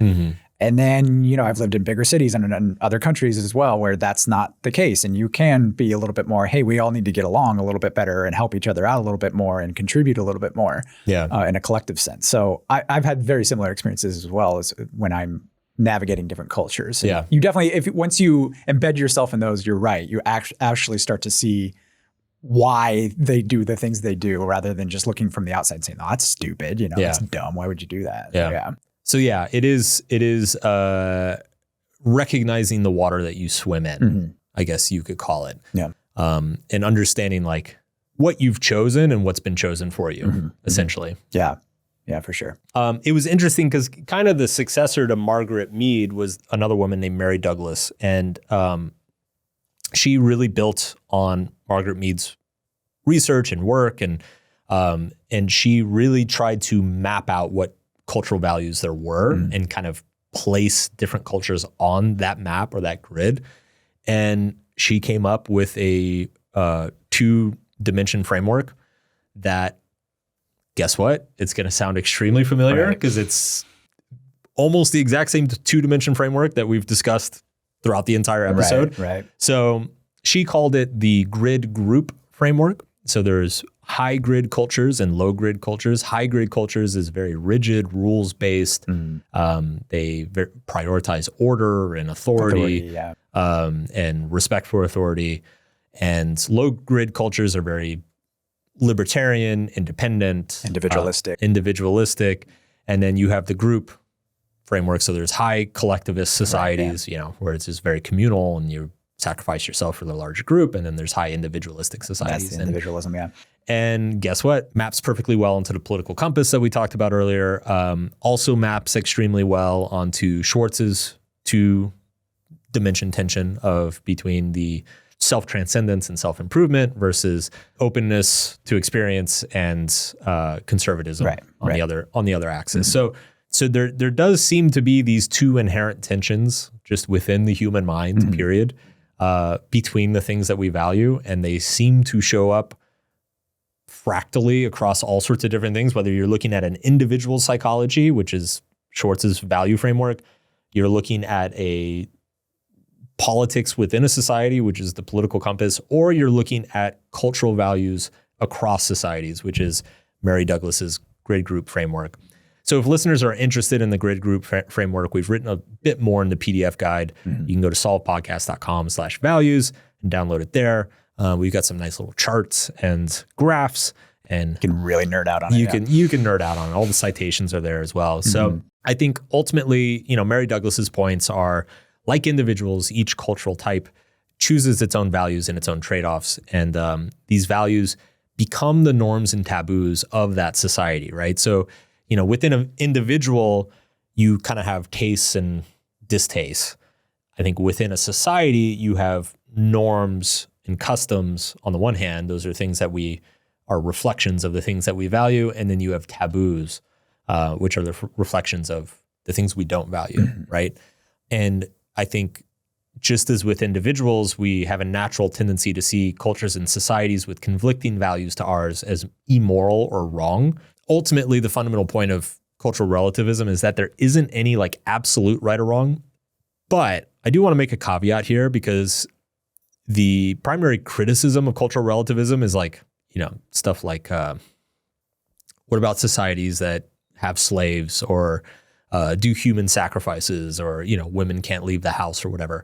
And then, I've lived in bigger cities and in other countries as well, where that's not the case. And you can be a little bit more, hey, we all need to get along a little bit better and help each other out a little bit more and contribute a little bit more in a collective sense. So I've had very similar experiences as well as when I'm navigating different cultures. And you definitely, once you embed yourself in those, you're right. You actually start to see why they do the things they do rather than just looking from the outside saying, oh, that's stupid. That's dumb. Why would you do that? So it is recognizing the water that you swim in, I guess you could call it. And understanding like what you've chosen and what's been chosen for you, essentially. Yeah, for sure. It was interesting because kind of the successor to Margaret Mead was another woman named Mary Douglas. And she really built on Margaret Mead's research and work. And she really tried to map out what cultural values there were and kind of place different cultures on that map or that grid. And she came up with a 2-dimension framework that, guess what? It's going to sound extremely familiar because it's almost the exact same 2-dimension framework that we've discussed throughout the entire episode. So she called it the grid group framework. So there's high grid cultures and low grid cultures. High grid cultures is very rigid, rules based. They prioritize order and authority, and respect for authority. And low grid cultures are very libertarian, independent, individualistic. And then you have the group framework. So there's high collectivist societies, where it's just very communal and you sacrifice yourself for the larger group. And then there's high individualistic societies. That's the individualism, And guess what? Maps perfectly well into the political compass that we talked about earlier. Also maps extremely well onto Schwartz's 2 dimension tension of between the self-transcendence and self-improvement versus openness to experience and conservatism on the other axis. So there does seem to be these two inherent tensions just within the human mind, period, between the things that we value, and they seem to show up fractally across all sorts of different things, whether you're looking at an individual psychology, which is Schwartz's value framework, you're looking at a politics within a society, which is the political compass, or you're looking at cultural values across societies, which is Mary Douglas's grid group framework. So if listeners are interested in the grid group framework, we've written a bit more in the PDF guide. You can go to solvepodcast.com/values and download it there. We've got some nice little charts and graphs, and you can really nerd out on it. You can nerd out on it. All the citations are there as well. So I think ultimately, Mary Douglas's points are, like individuals, each cultural type chooses its own values and its own trade-offs. And these values become the norms and taboos of that society, right? So, within an individual, you kind of have tastes and distastes. I think within a society, you have norms and customs on the one hand. Those are things that are reflections of the things that we value. And then you have taboos, which are the reflections of the things we don't value, right? And I think just as with individuals, we have a natural tendency to see cultures and societies with conflicting values to ours as immoral or wrong. Ultimately, the fundamental point of cultural relativism is that there isn't any like absolute right or wrong. But I do want to make a caveat here, because the primary criticism of cultural relativism is like, stuff like, what about societies that have slaves or do human sacrifices, or, women can't leave the house or whatever.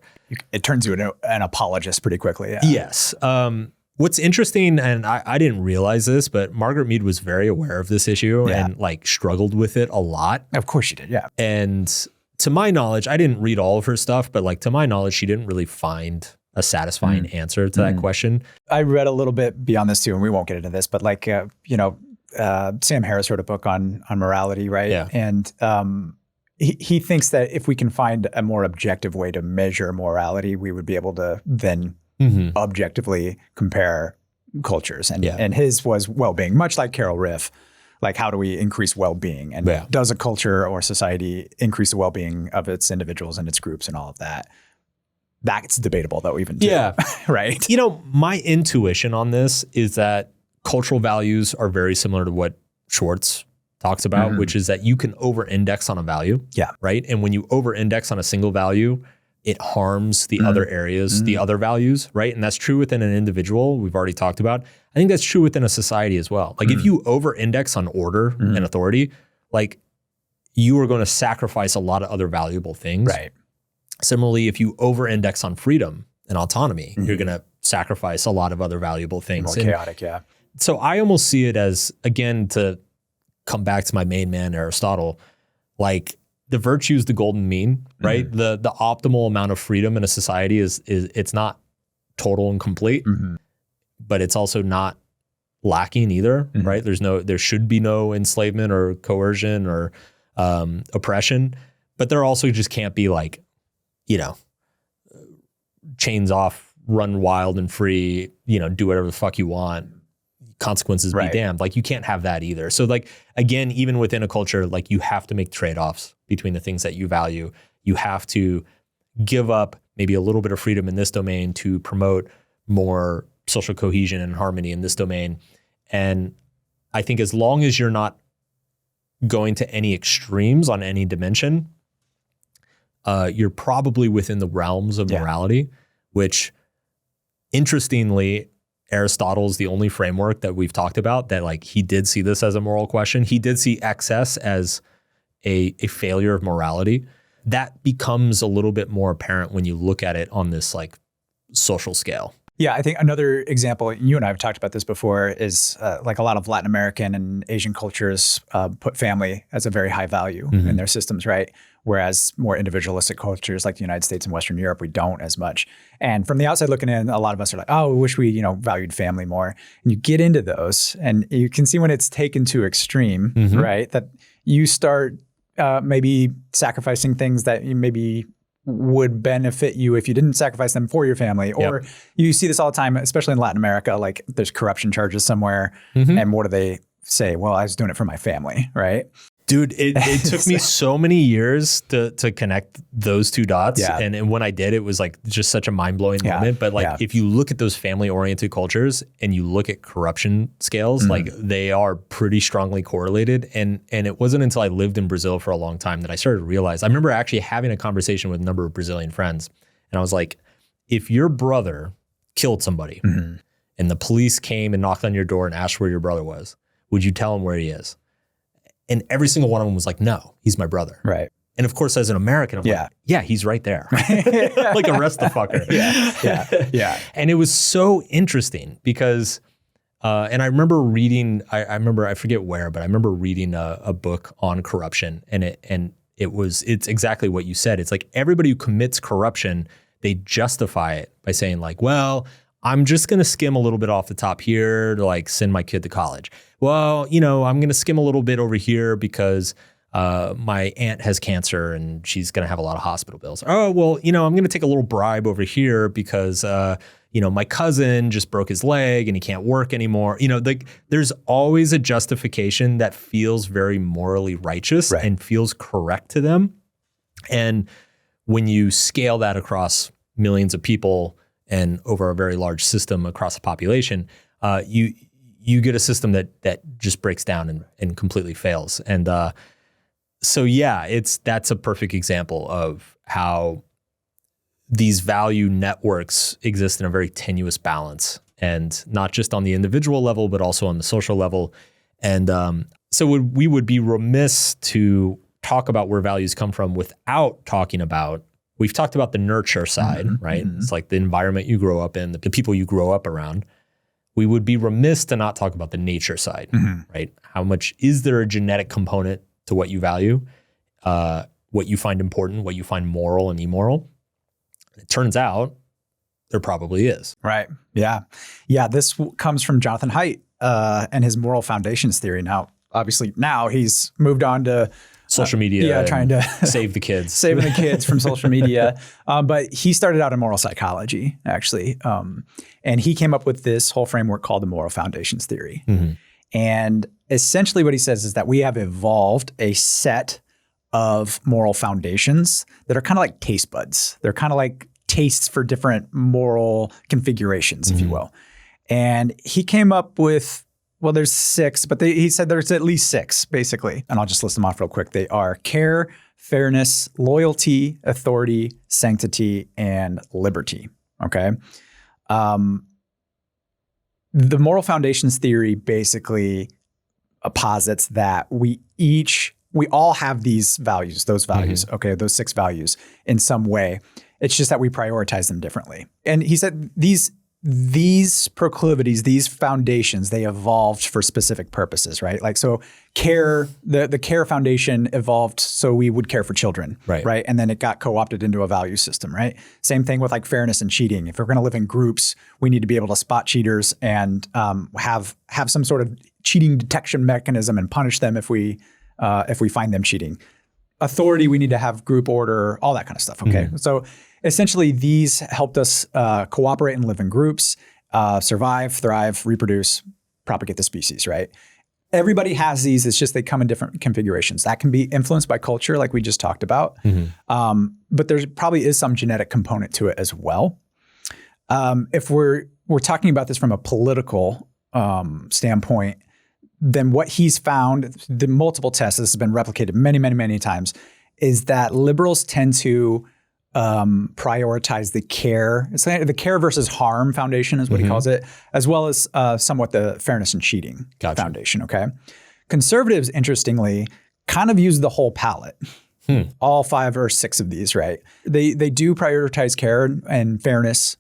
It turns you into an apologist pretty quickly. Yeah. Yes. What's interesting, and I didn't realize this, but Margaret Mead was very aware of this issue and like struggled with it a lot. Of course she did. Yeah. And to my knowledge, I didn't read all of her stuff, but like to my knowledge, she didn't really find a satisfying answer to that question. I read a little bit beyond this too, and we won't get into this, but like, Sam Harris wrote a book on morality, right? Yeah. And he thinks that if we can find a more objective way to measure morality, we would be able to then objectively compare cultures. And his was well-being, much like Carol Ryff. Like, how do we increase well-being? And does a culture or society increase the well-being of its individuals and its groups and all of that? That's debatable, though, even too. Yeah. Right? My intuition on this is that cultural values are very similar to what Schwartz talks about, which is that you can over-index on a value. Yeah. Right? And when you over-index on a single value, it harms the other areas, the other values, right? And that's true within an individual, we've already talked about. I think that's true within a society as well. Like if you over-index on order and authority, like you are going to sacrifice a lot of other valuable things. Right. Similarly, if you over-index on freedom and autonomy, you're going to sacrifice a lot of other valuable things. More chaotic, yeah. So I almost see it as, again, to come back to my main man, Aristotle, like the virtue is the golden mean, right? The optimal amount of freedom in a society is it's not total and complete, but it's also not lacking either, right? There should be no enslavement or coercion or oppression, but there also just can't be like, chains off, run wild and free, do whatever the fuck you want. Consequences be damned. Like you can't have that either. So like, again, even within a culture, like you have to make trade-offs between the things that you value. You have to give up maybe a little bit of freedom in this domain to promote more social cohesion and harmony in this domain. And I think as long as you're not going to any extremes on any dimension, you're probably within the realms of morality, which interestingly, Aristotle is the only framework that we've talked about that like he did see this as a moral question. He did see excess as a failure of morality. That becomes a little bit more apparent when you look at it on this like social scale. Yeah, I think another example, you and I have talked about this before, is like a lot of Latin American and Asian cultures put family as a very high value in their systems, right? Whereas more individualistic cultures like the United States and Western Europe, we don't as much. And from the outside looking in, a lot of us are like, oh, we wish we, valued family more. And you get into those and you can see when it's taken to extreme, right? That you start maybe sacrificing things that you maybe would benefit you if you didn't sacrifice them for your family. Or you see this all the time, especially in Latin America, like there's corruption charges somewhere. And what do they say? Well, I was doing it for my family, right? Dude, it took me so many years to connect those two dots. Yeah. And when I did, it was like just such a mind-blowing moment. But like if you look at those family-oriented cultures and you look at corruption scales, like they are pretty strongly correlated. And it wasn't until I lived in Brazil for a long time that I started to realize. I remember actually having a conversation with a number of Brazilian friends. And I was like, if your brother killed somebody and the police came and knocked on your door and asked where your brother was, would you tell him where he is? And every single one of them was like, no, he's my brother. Right. And of course, as an American, I'm like, yeah, he's right there. Like arrest the fucker. Yeah. And it was so interesting because, and I remember reading, I forget where, but I remember reading a book on corruption, and it's exactly what you said. It's like everybody who commits corruption, they justify it by saying like, well, I'm just going to skim a little bit off the top here to like send my kid to college. Well, I'm going to skim a little bit over here because my aunt has cancer and she's going to have a lot of hospital bills. Oh, well, I'm going to take a little bribe over here because, my cousin just broke his leg and he can't work anymore. There's always a justification that feels very morally righteous and feels correct to them. And when you scale that across millions of people and over a very large system across the population, you get a system that just breaks down and completely fails. And that's a perfect example of how these value networks exist in a very tenuous balance, and not just on the individual level, but also on the social level. And so we would be remiss to talk about where values come from without talking about, we've talked about the nurture side, right? It's like the environment you grow up in, the people you grow up around. We would be remiss to not talk about the nature side, right? How much is there a genetic component to what you value, what you find important, what you find moral and immoral? It turns out there probably is. Right. Yeah. Yeah. This comes from Jonathan Haidt and his moral foundations theory. Now, obviously, now he's moved on to social media, trying to save the kids, saving the kids from social media. But he started out in moral psychology, actually. And he came up with this whole framework called the moral foundations theory. And essentially what he says is that we have evolved a set of moral foundations that are kind of like taste buds. They're kind of like tastes for different moral configurations, if you will. And he came up with, well, there's 6, but he said there's at least 6, basically. And I'll just list them off real quick. They are care, fairness, loyalty, authority, sanctity, and liberty. Okay. The moral foundations theory basically posits that we all have these values, those values, okay, those 6 values in some way. It's just that we prioritize them differently. And he said these proclivities, these foundations, they evolved for specific purposes, right? Like, so care, the care foundation evolved so we would care for children, right? And then it got co-opted into a value system, right? Same thing with like fairness and cheating. If we're going to live in groups, we need to be able to spot cheaters and have some sort of cheating detection mechanism and punish them if we find them cheating. Authority, we need to have group order, all that kind of stuff, okay? So essentially, these helped us cooperate and live in groups, survive, thrive, reproduce, propagate the species, right? Everybody has these. It's just they come in different configurations. That can be influenced by culture, like we just talked about. But there probably is some genetic component to it as well. If we're talking about this from a political standpoint, then what he's found, the multiple tests, this has been replicated many, many, many times, is that liberals tend to prioritize the care. It's like the care versus harm foundation is what he calls it, as well as somewhat the fairness and cheating foundation, okay? Conservatives, interestingly, kind of use the whole palette, all 5 or 6 of these, right? They do prioritize care and fairness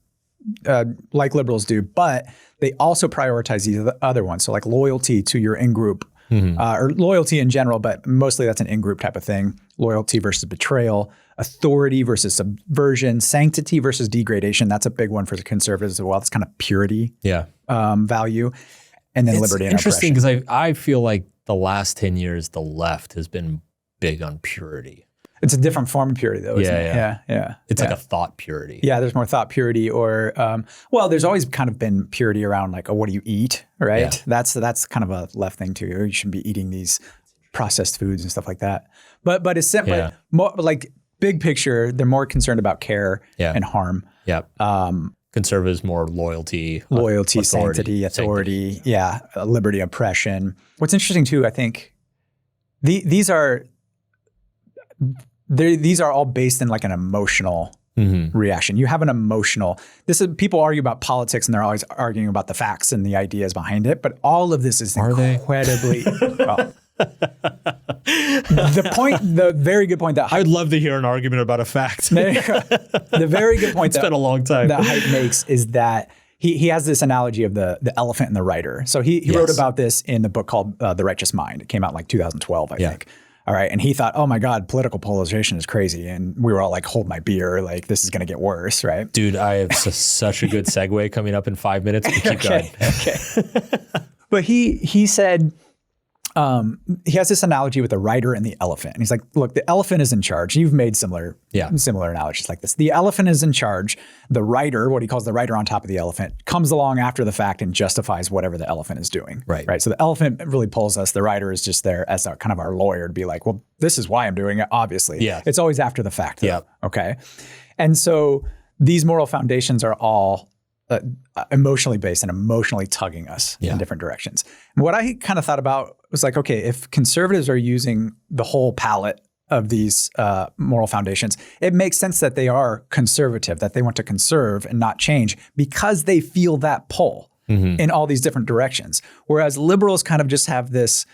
like liberals do, but they also prioritize these other ones. So like loyalty to your in-group or loyalty in general, but mostly that's an in-group type of thing. Loyalty versus betrayal, authority versus subversion, sanctity versus degradation. That's a big one for the conservatives as well. It's kind of purity value. And then liberty and oppression. It's interesting because I feel like the last 10 years, the left has been big on purity. It's a different form of purity, though, isn't it? Yeah. It's like a thought purity. Yeah, there's more thought purity, or well, there's always kind of been purity around like, oh, what do you eat, right? Yeah. That's kind of a left thing too. You shouldn't be eating these processed foods and stuff like that. But it's simple. Yeah. More like big picture, they're more concerned about care and harm. Yeah. Conservatives more loyalty, sanctity, authority. Yeah, liberty, oppression. What's interesting too, I think, these are all based in like an emotional reaction. You have an emotional. People argue about politics and they're always arguing about the facts and the ideas behind it. But all of this is incredibly. The very good point that I'd love to hear an argument about a fact. The very good point. It's been a long time. That Haidt makes is that he has this analogy of the elephant and the rider. So he wrote about this in the book called The Righteous Mind. It came out in like 2012, I think. All right. And he thought, oh my God, political polarization is crazy. And we were all like, hold my beer. Like, this is going to get worse, right? Dude, I have such a good segue coming up in 5 minutes. But keep going. Okay. But he said, he has this analogy with the rider and the elephant. And he's like, look, the elephant is in charge. You've made similar analogies like this. The elephant is in charge. The rider, what he calls the rider on top of the elephant, comes along after the fact and justifies whatever the elephant is doing. Right. So the elephant really pulls us. The rider is just there as kind of our lawyer to be like, well, this is why I'm doing it, obviously. Yeah. It's always after the fact, though. Yeah. Okay. And so these moral foundations are all emotionally based and emotionally tugging us in different directions. And what I kind of thought about was like, okay, if conservatives are using the whole palette of these moral foundations, it makes sense that they are conservative, that they want to conserve and not change because they feel that pull in all these different directions. Whereas liberals kind of just have this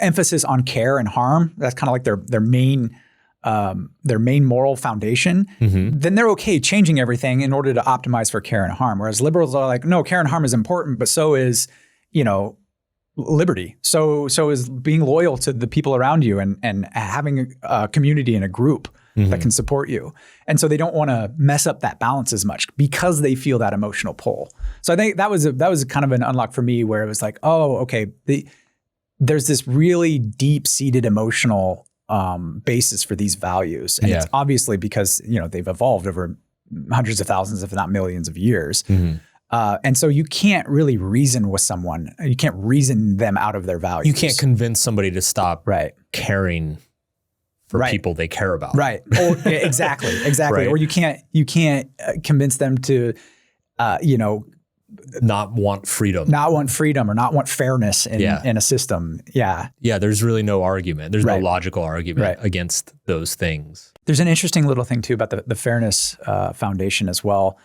emphasis on care and harm. That's kind of like their main moral foundation, then they're okay changing everything in order to optimize for care and harm. Whereas liberals are like, no, care and harm is important, but so is, liberty. So is being loyal to the people around you and having a community and a group that can support you. And so they don't want to mess up that balance as much because they feel that emotional pull. So I think that was kind of an unlock for me where it was like, oh, okay, there's this really deep-seated emotional basis for these values. And it's obviously because, they've evolved over hundreds of thousands, if not millions of years. And so you can't really reason with someone. You can't reason them out of their values. You can't convince somebody to stop caring for people they care about. Right. Or, exactly. Right. Or you can't convince them to, not want freedom or not want fairness in a system. Yeah. Yeah. There's really no argument. There's no logical argument against those things. There's an interesting little thing too about the fairness foundation as well.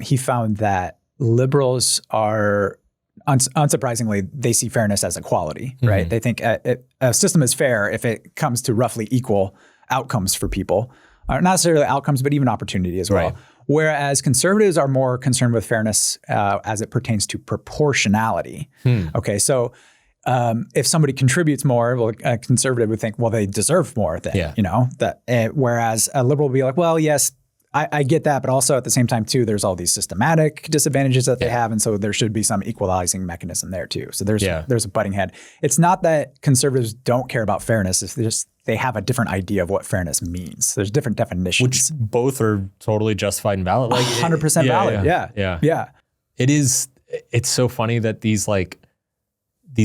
He found that liberals are, unsurprisingly, they see fairness as equality, right? They think a system is fair if it comes to roughly equal outcomes for people. Not necessarily outcomes, but even opportunity as well. Right. Whereas conservatives are more concerned with fairness as it pertains to proportionality. Okay, so if somebody contributes more, well, a conservative would think, well, they deserve more then, whereas a liberal would be like, well, yes, I get that, but also at the same time too, there's all these systematic disadvantages that they have, and so there should be some equalizing mechanism there too. So there's a butting head. It's not that conservatives don't care about fairness, it's just they have a different idea of what fairness means. There's different definitions. Which both are totally justified and valid. Like 100% valid. Yeah. It's so funny that these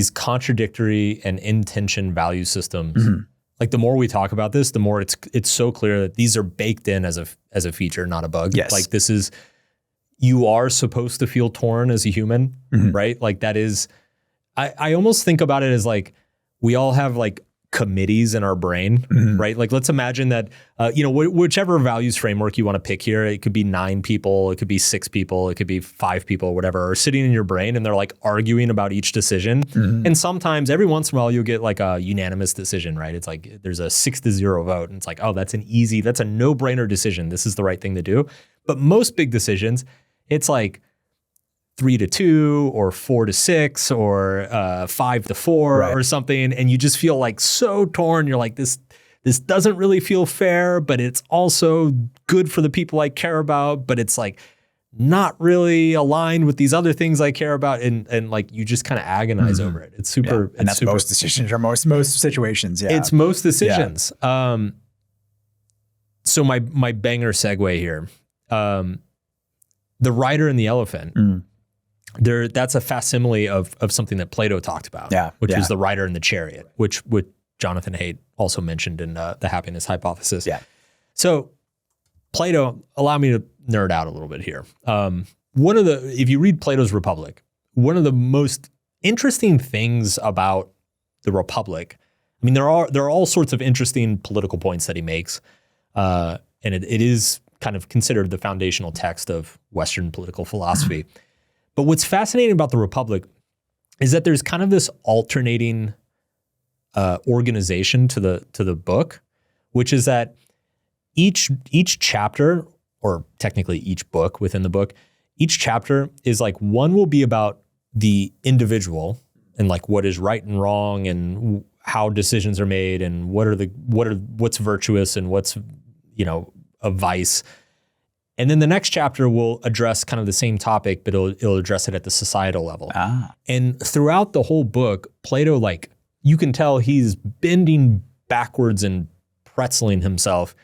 contradictory and intention value systems, like the more we talk about this, the more it's so clear that these are baked in as a feature, not a bug. Yes. Like you are supposed to feel torn as a human, right? Like that is, I almost think about it as like, we all have like committees in our brain, right? Like let's imagine that, whichever values framework you want to pick here, it could be 9 people, it could be 6 people, it could be 5 people, whatever, are sitting in your brain and they're like arguing about each decision. And sometimes every once in a while you'll get like a unanimous decision, right? It's like there's a 6-0 vote and it's like, oh, that's a no-brainer decision. This is the right thing to do. But most big decisions, it's like 3-2 or 4-6 or 5-4 or something. And you just feel like so torn. You're like, this doesn't really feel fair, but it's also good for the people I care about. But it's like, not really aligned with these other things I care about, and like you just kind of agonize over it. It's super, and that's most decisions or most situations. Yeah, it's most decisions. Yeah. So my banger segue here, the rider and the elephant. That's a facsimile of something that Plato talked about, which is the rider and the chariot, which Jonathan Haidt also mentioned in the happiness hypothesis. Yeah. So Plato, allow me to nerd out a little bit here. If you read Plato's Republic, one of the most interesting things about the Republic, I mean, there are all sorts of interesting political points that he makes, and it is kind of considered the foundational text of Western political philosophy. But what's fascinating about the Republic is that there's kind of this alternating organization to the book, which is that each chapter, or technically each book within the book, each chapter is like, one will be about the individual and like what is right and wrong and how decisions are made and what's virtuous and what's, a vice. And then the next chapter will address kind of the same topic, but it'll address it at the societal level. And throughout the whole book, Plato, like, you can tell he's bending backwards and pretzeling himself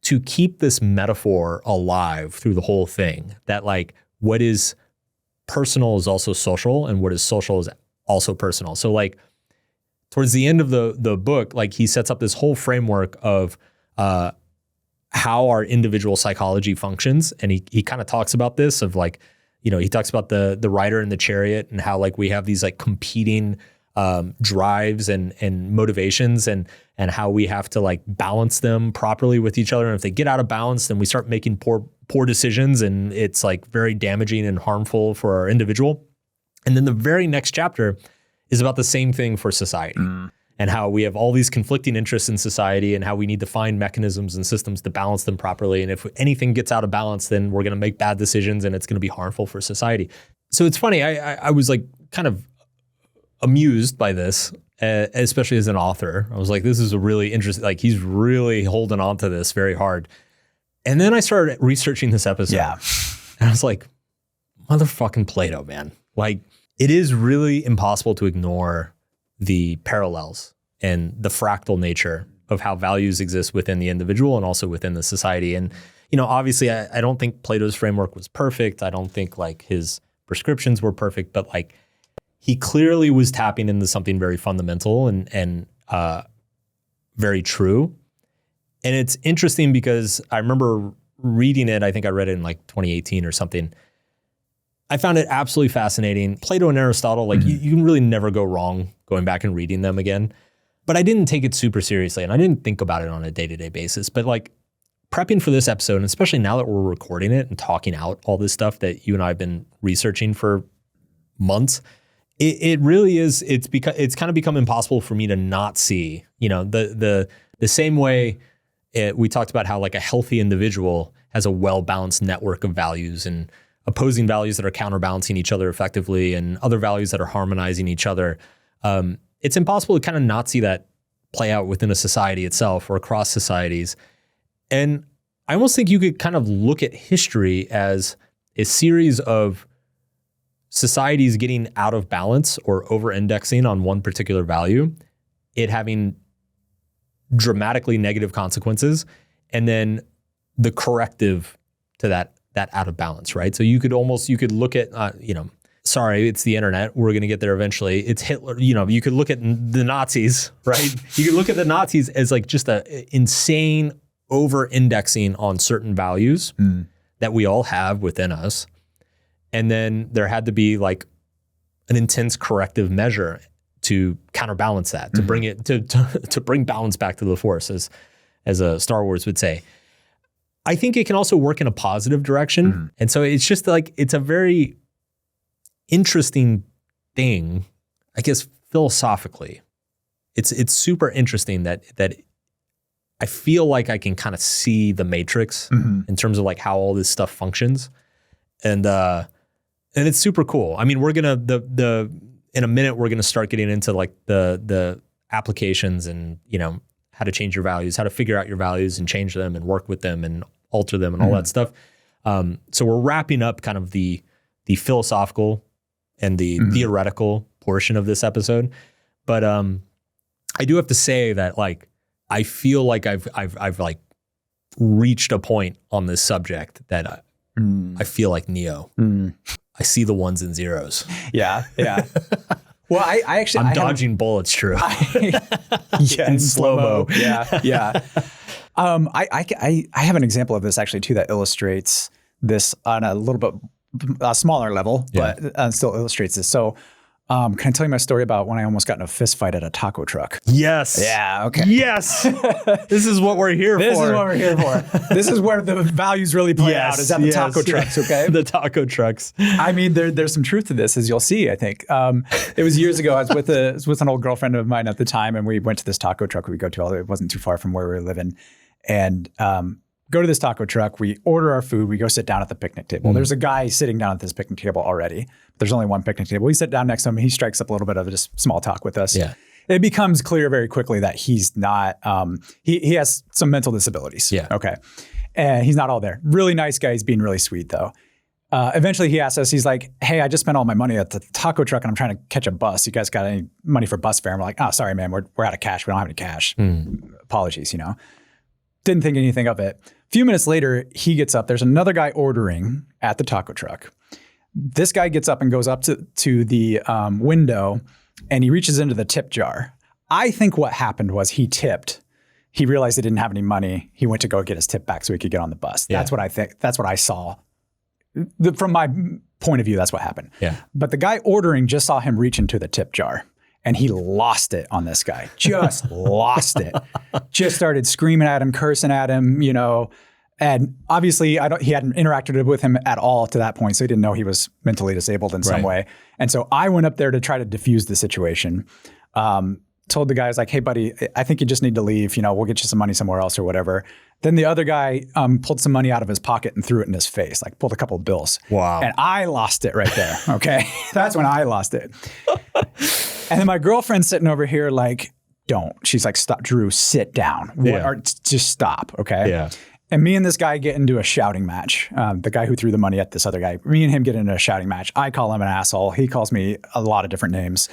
to keep this metaphor alive through the whole thing, that like what is personal is also social and what is social is also personal. So like towards the end of the book, like he sets up this whole framework of how our individual psychology functions. And he kind of talks about this of like, he talks about the rider and the chariot and how like we have these like competing drives and motivations and how we have to like balance them properly with each other. And if they get out of balance, then we start making poor decisions, and it's like very damaging and harmful for our individual. And then the very next chapter is about the same thing for society. And how we have all these conflicting interests in society and how we need to find mechanisms and systems to balance them properly. And if anything gets out of balance, then we're going to make bad decisions and it's going to be harmful for society. So it's funny, I was like kind of amused by this, especially as an author. I was like, this is a really interesting, like he's really holding on to this very hard. And then I started researching this episode. Yeah. And I was like, motherfucking Plato, man. Like, it is really impossible to ignore the parallels and the fractal nature of how values exist within the individual and also within the society. And, obviously I don't think Plato's framework was perfect. I don't think like his prescriptions were perfect, but like he clearly was tapping into something very fundamental and very true. And it's interesting because I remember reading it. I think I read it in like 2018 or something. I found it absolutely fascinating. Plato and Aristotle, like you can really never go wrong going back and reading them again. But I didn't take it super seriously and I didn't think about it on a day-to-day basis. But like prepping for this episode, and especially now that we're recording it and talking out all this stuff that you and I have been researching for months, it really is, it's kind of become impossible for me to not see, the same way we talked about how like a healthy individual has a well-balanced network of values and opposing values that are counterbalancing each other effectively and other values that are harmonizing each other. It's impossible to kind of not see that play out within a society itself or across societies. And I almost think you could kind of look at history as a series of societies getting out of balance or over-indexing on one particular value, it having dramatically negative consequences, and then the corrective to that out of balance, right? So you could look at, sorry, it's the internet. We're going to get there eventually. It's Hitler. You could look at the Nazis, right? You could look at the Nazis as like just a insane over-indexing on certain values that we all have within us. And then there had to be like an intense corrective measure to counterbalance that, to bring it, to bring balance back to the force, as a Star Wars would say. I think it can also work in a positive direction. And so it's just like, it's a very interesting thing, I guess, philosophically. It's super interesting that I feel like I can kind of see the matrix in terms of like how all this stuff functions. And it's super cool. I mean, we're going to, in a minute, we're going to start getting into like the applications and, how to change your values, how to figure out your values and change them and work with them and alter them and all that stuff. So we're wrapping up kind of the philosophical and the theoretical portion of this episode. But I do have to say that like I feel like I've like reached a point on this subject that I feel like Neo. I see the ones and zeros. Yeah. Well, I actually I'm dodging bullets, true. Yeah, in slow-mo. Yeah. I have an example of this actually too that illustrates this on a little bit smaller level, but still illustrates this. So can I tell you my story about when I almost got in a fist fight at a taco truck? Yes. Yeah, okay. Yes. This is what we're here for. This is what we're here for. This is where the values really play out, is at the taco trucks, okay? The taco trucks. I mean, there's some truth to this, as you'll see, I think. It was years ago. I was with an old girlfriend of mine at the time, and we went to this taco truck we go to. It wasn't too far from where we were living. And go to this taco truck. We order our food. We go sit down at the picnic table. There's a guy sitting down at this picnic table already. There's only one picnic table. We sit down next to him. He strikes up a little bit of just small talk with us. Yeah. It becomes clear very quickly that he's not, he has some mental disabilities. Yeah. Okay. And he's not all there. Really nice guy. He's being really sweet though. Eventually he asks us, he's like, hey, I just spent all my money at the taco truck and I'm trying to catch a bus. You guys got any money for bus fare? And we're like, oh, sorry, man. We're out of cash. We don't have any cash. Apologies, you know. Didn't think anything of it. A few minutes later, he gets up. There's another guy ordering at the taco truck. This guy gets up and goes up to the window and he reaches into the tip jar. I think what happened was he tipped. He realized he didn't have any money. He went to go get his tip back so he could get on the bus. Yeah. That's what I think. That's what I saw. From my point of view, that's what happened. Yeah. But the guy ordering just saw him reach into the tip jar. And he lost it on this guy, just lost it. Just started screaming at him, cursing at him, you know. And obviously, he hadn't interacted with him at all to that point, so he didn't know he was mentally disabled in some way. And so I went up there to try to diffuse the situation. Told the guy, I was like, hey, buddy, I think you just need to leave. You know, we'll get you some money somewhere else or whatever. Then the other guy pulled some money out of his pocket and threw it in his face, like pulled a couple of bills. Wow. And I lost it right there, okay? That's when I lost it. And then my girlfriend's sitting over here like, don't. She's like, stop, Drew, sit down. Just stop, okay? Yeah. And me and this guy get into a shouting match. The guy who threw the money at this other guy, me and him get into a shouting match. I call him an asshole. He calls me a lot of different names.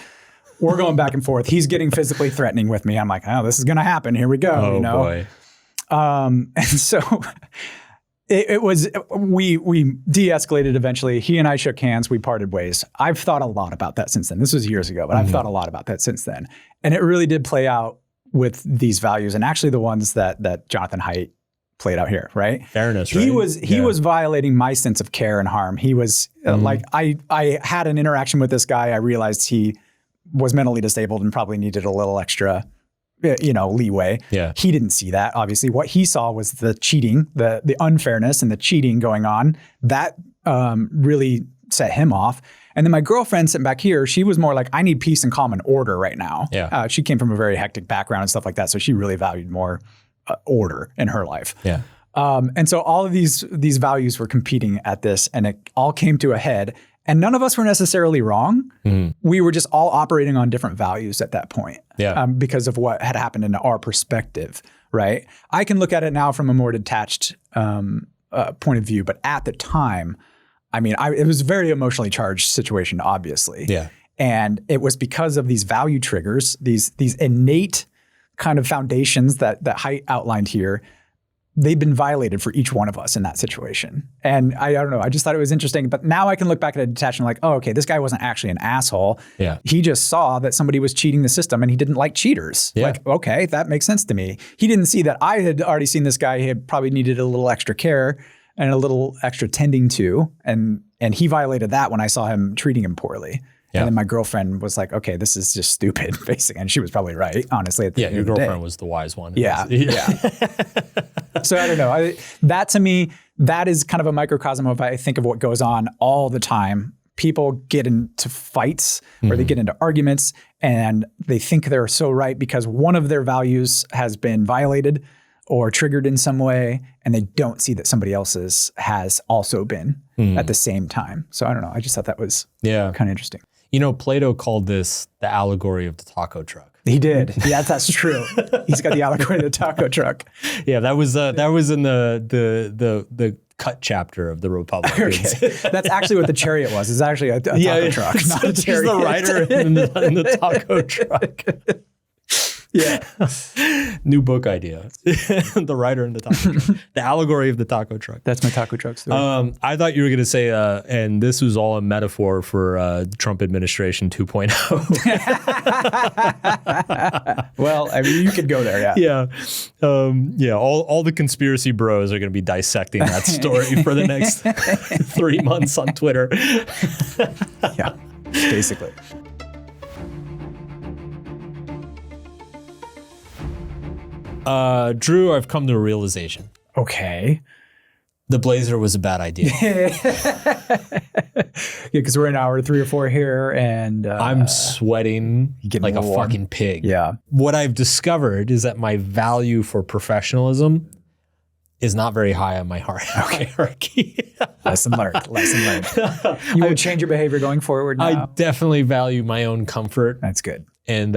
We're going back and forth. He's getting physically threatening with me. I'm like, oh, this is going to happen. Here we go. Oh, you know? Boy. And so we de-escalated eventually. He and I shook hands. We parted ways. I've thought a lot about that since then. This was years ago, but I've thought a lot about that since then. And it really did play out with these values, and actually the ones that Jonathan Haidt played out here, right? Fairness, right? He was violating my sense of care and harm. He was like, I had an interaction with this guy. I realized he was mentally disabled and probably needed a little extra, leeway. Yeah. He didn't see that. Obviously, what he saw was the cheating, the unfairness and the cheating going on. That really set him off. And then my girlfriend sitting back here, she was more like, I need peace and calm and order right now. Yeah. She came from a very hectic background and stuff like that. So she really valued more order in her life. Yeah. And so all of these values were competing at this, and it all came to a head. And none of us were necessarily wrong. We were just all operating on different values at that point because of what had happened in our perspective, right? I can look at it now from a more detached point of view, but at the time, I mean, it was a very emotionally charged situation, obviously. Yeah. And it was because of these value triggers, these innate kind of foundations that Haidt outlined here. They've been violated for each one of us in that situation. And I don't know, I just thought it was interesting. But now I can look back at it detached and like, oh, okay, this guy wasn't actually an asshole. Yeah. He just saw that somebody was cheating the system and he didn't like cheaters. Yeah. Like, okay, that makes sense to me. He didn't see that I had already seen this guy. He had probably needed a little extra care and a little extra tending to. And he violated that when I saw him treating him poorly. Yeah. And then my girlfriend was like, okay, this is just stupid, basically. And she was probably right, honestly. At the end your of the girlfriend day. was the wise one. Yeah. So I don't know. That to me, that is kind of a microcosm of, I think, of what goes on all the time. People get into fights or they get into arguments and they think they're so right because one of their values has been violated or triggered in some way, and they don't see that somebody else's has also been at the same time. So I don't know. I just thought that was kind of interesting. You know, Plato called this the allegory of the taco truck. He did. Yeah, that's true. He's got the allegory of the taco truck. Yeah, that was in the cut chapter of the Republicans. Okay. That's actually what the chariot was. It's actually a taco truck, not a chariot. She's the rider in the taco truck. Yeah. New book idea. The rider in the taco truck. The allegory of the taco truck. That's my taco truck story. I thought you were going to say, and this was all a metaphor for Trump administration 2.0. Well, I mean, you could go there, yeah. All the conspiracy bros are going to be dissecting that story for the next 3 months on Twitter. Yeah, basically. Drew, I've come to a realization. Okay. The blazer was a bad idea. Yeah, because we're in hour 3 or 4 here, and I'm sweating like a fucking pig. Yeah. What I've discovered is that my value for professionalism is not very high on my hierarchy. Lesson learned. You would change your behavior going forward now? I definitely value my own comfort. That's good. And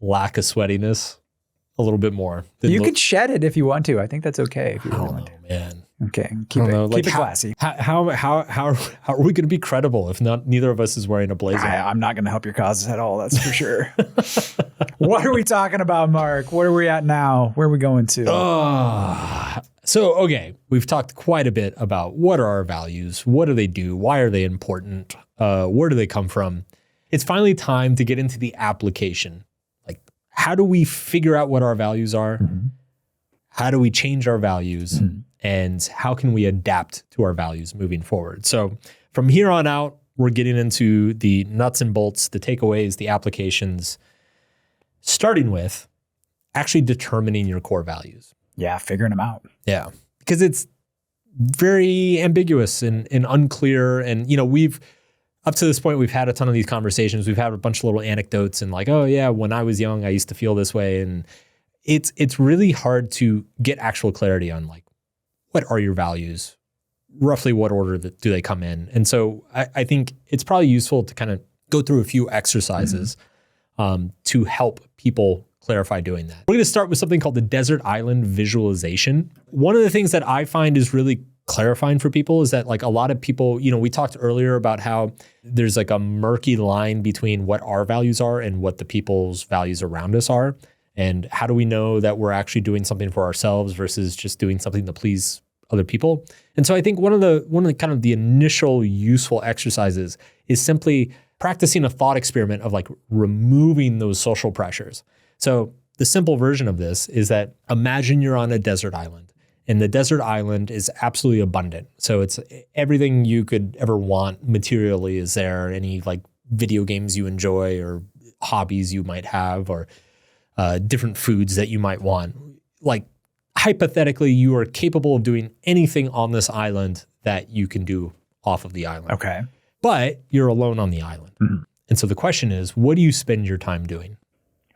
lack of sweatiness a little bit more. You could shed it if you want to. I think that's okay if you I really don't want know, to. man. Okay, keep it classy. How are we going to be credible if neither of us is wearing a blazer? I'm not going to help your cause at all. That's for sure. What are we talking about, Mark? What are we at now? Where are we going to? Okay, we've talked quite a bit about what are our values, what do they do, why are they important, where do they come from? It's finally time to get into the application. Like, how do we figure out what our values are? Mm-hmm. How do we change our values? Mm-hmm. And how can we adapt to our values moving forward? So from here on out, we're getting into the nuts and bolts, the takeaways, the applications, starting with actually determining your core values. Yeah, figuring them out. Yeah, because it's very ambiguous and unclear. And, we've, up to this point, we've had a ton of these conversations. We've had a bunch of little anecdotes and like, oh yeah, when I was young, I used to feel this way. And it's really hard to get actual clarity on like, what are your values? Roughly what order do they come in? And so I think it's probably useful to kind of go through a few exercises to help people clarify doing that. We're going to start with something called the desert island visualization. One of the things that I find is really clarifying for people is that like a lot of people, we talked earlier about how there's like a murky line between what our values are and what the people's values around us are. And how do we know that we're actually doing something for ourselves versus just doing something to please other people? And so I think one of the kind of the initial useful exercises is simply practicing a thought experiment of like removing those social pressures. So the simple version of this is that imagine you're on a desert island, and the desert island is absolutely abundant. So it's everything you could ever want materially is there. Any like video games you enjoy or hobbies you might have or different foods that you might want. Like hypothetically, you are capable of doing anything on this island that you can do off of the island. Okay. But you're alone on the island. Mm-hmm. And so the question is, what do you spend your time doing?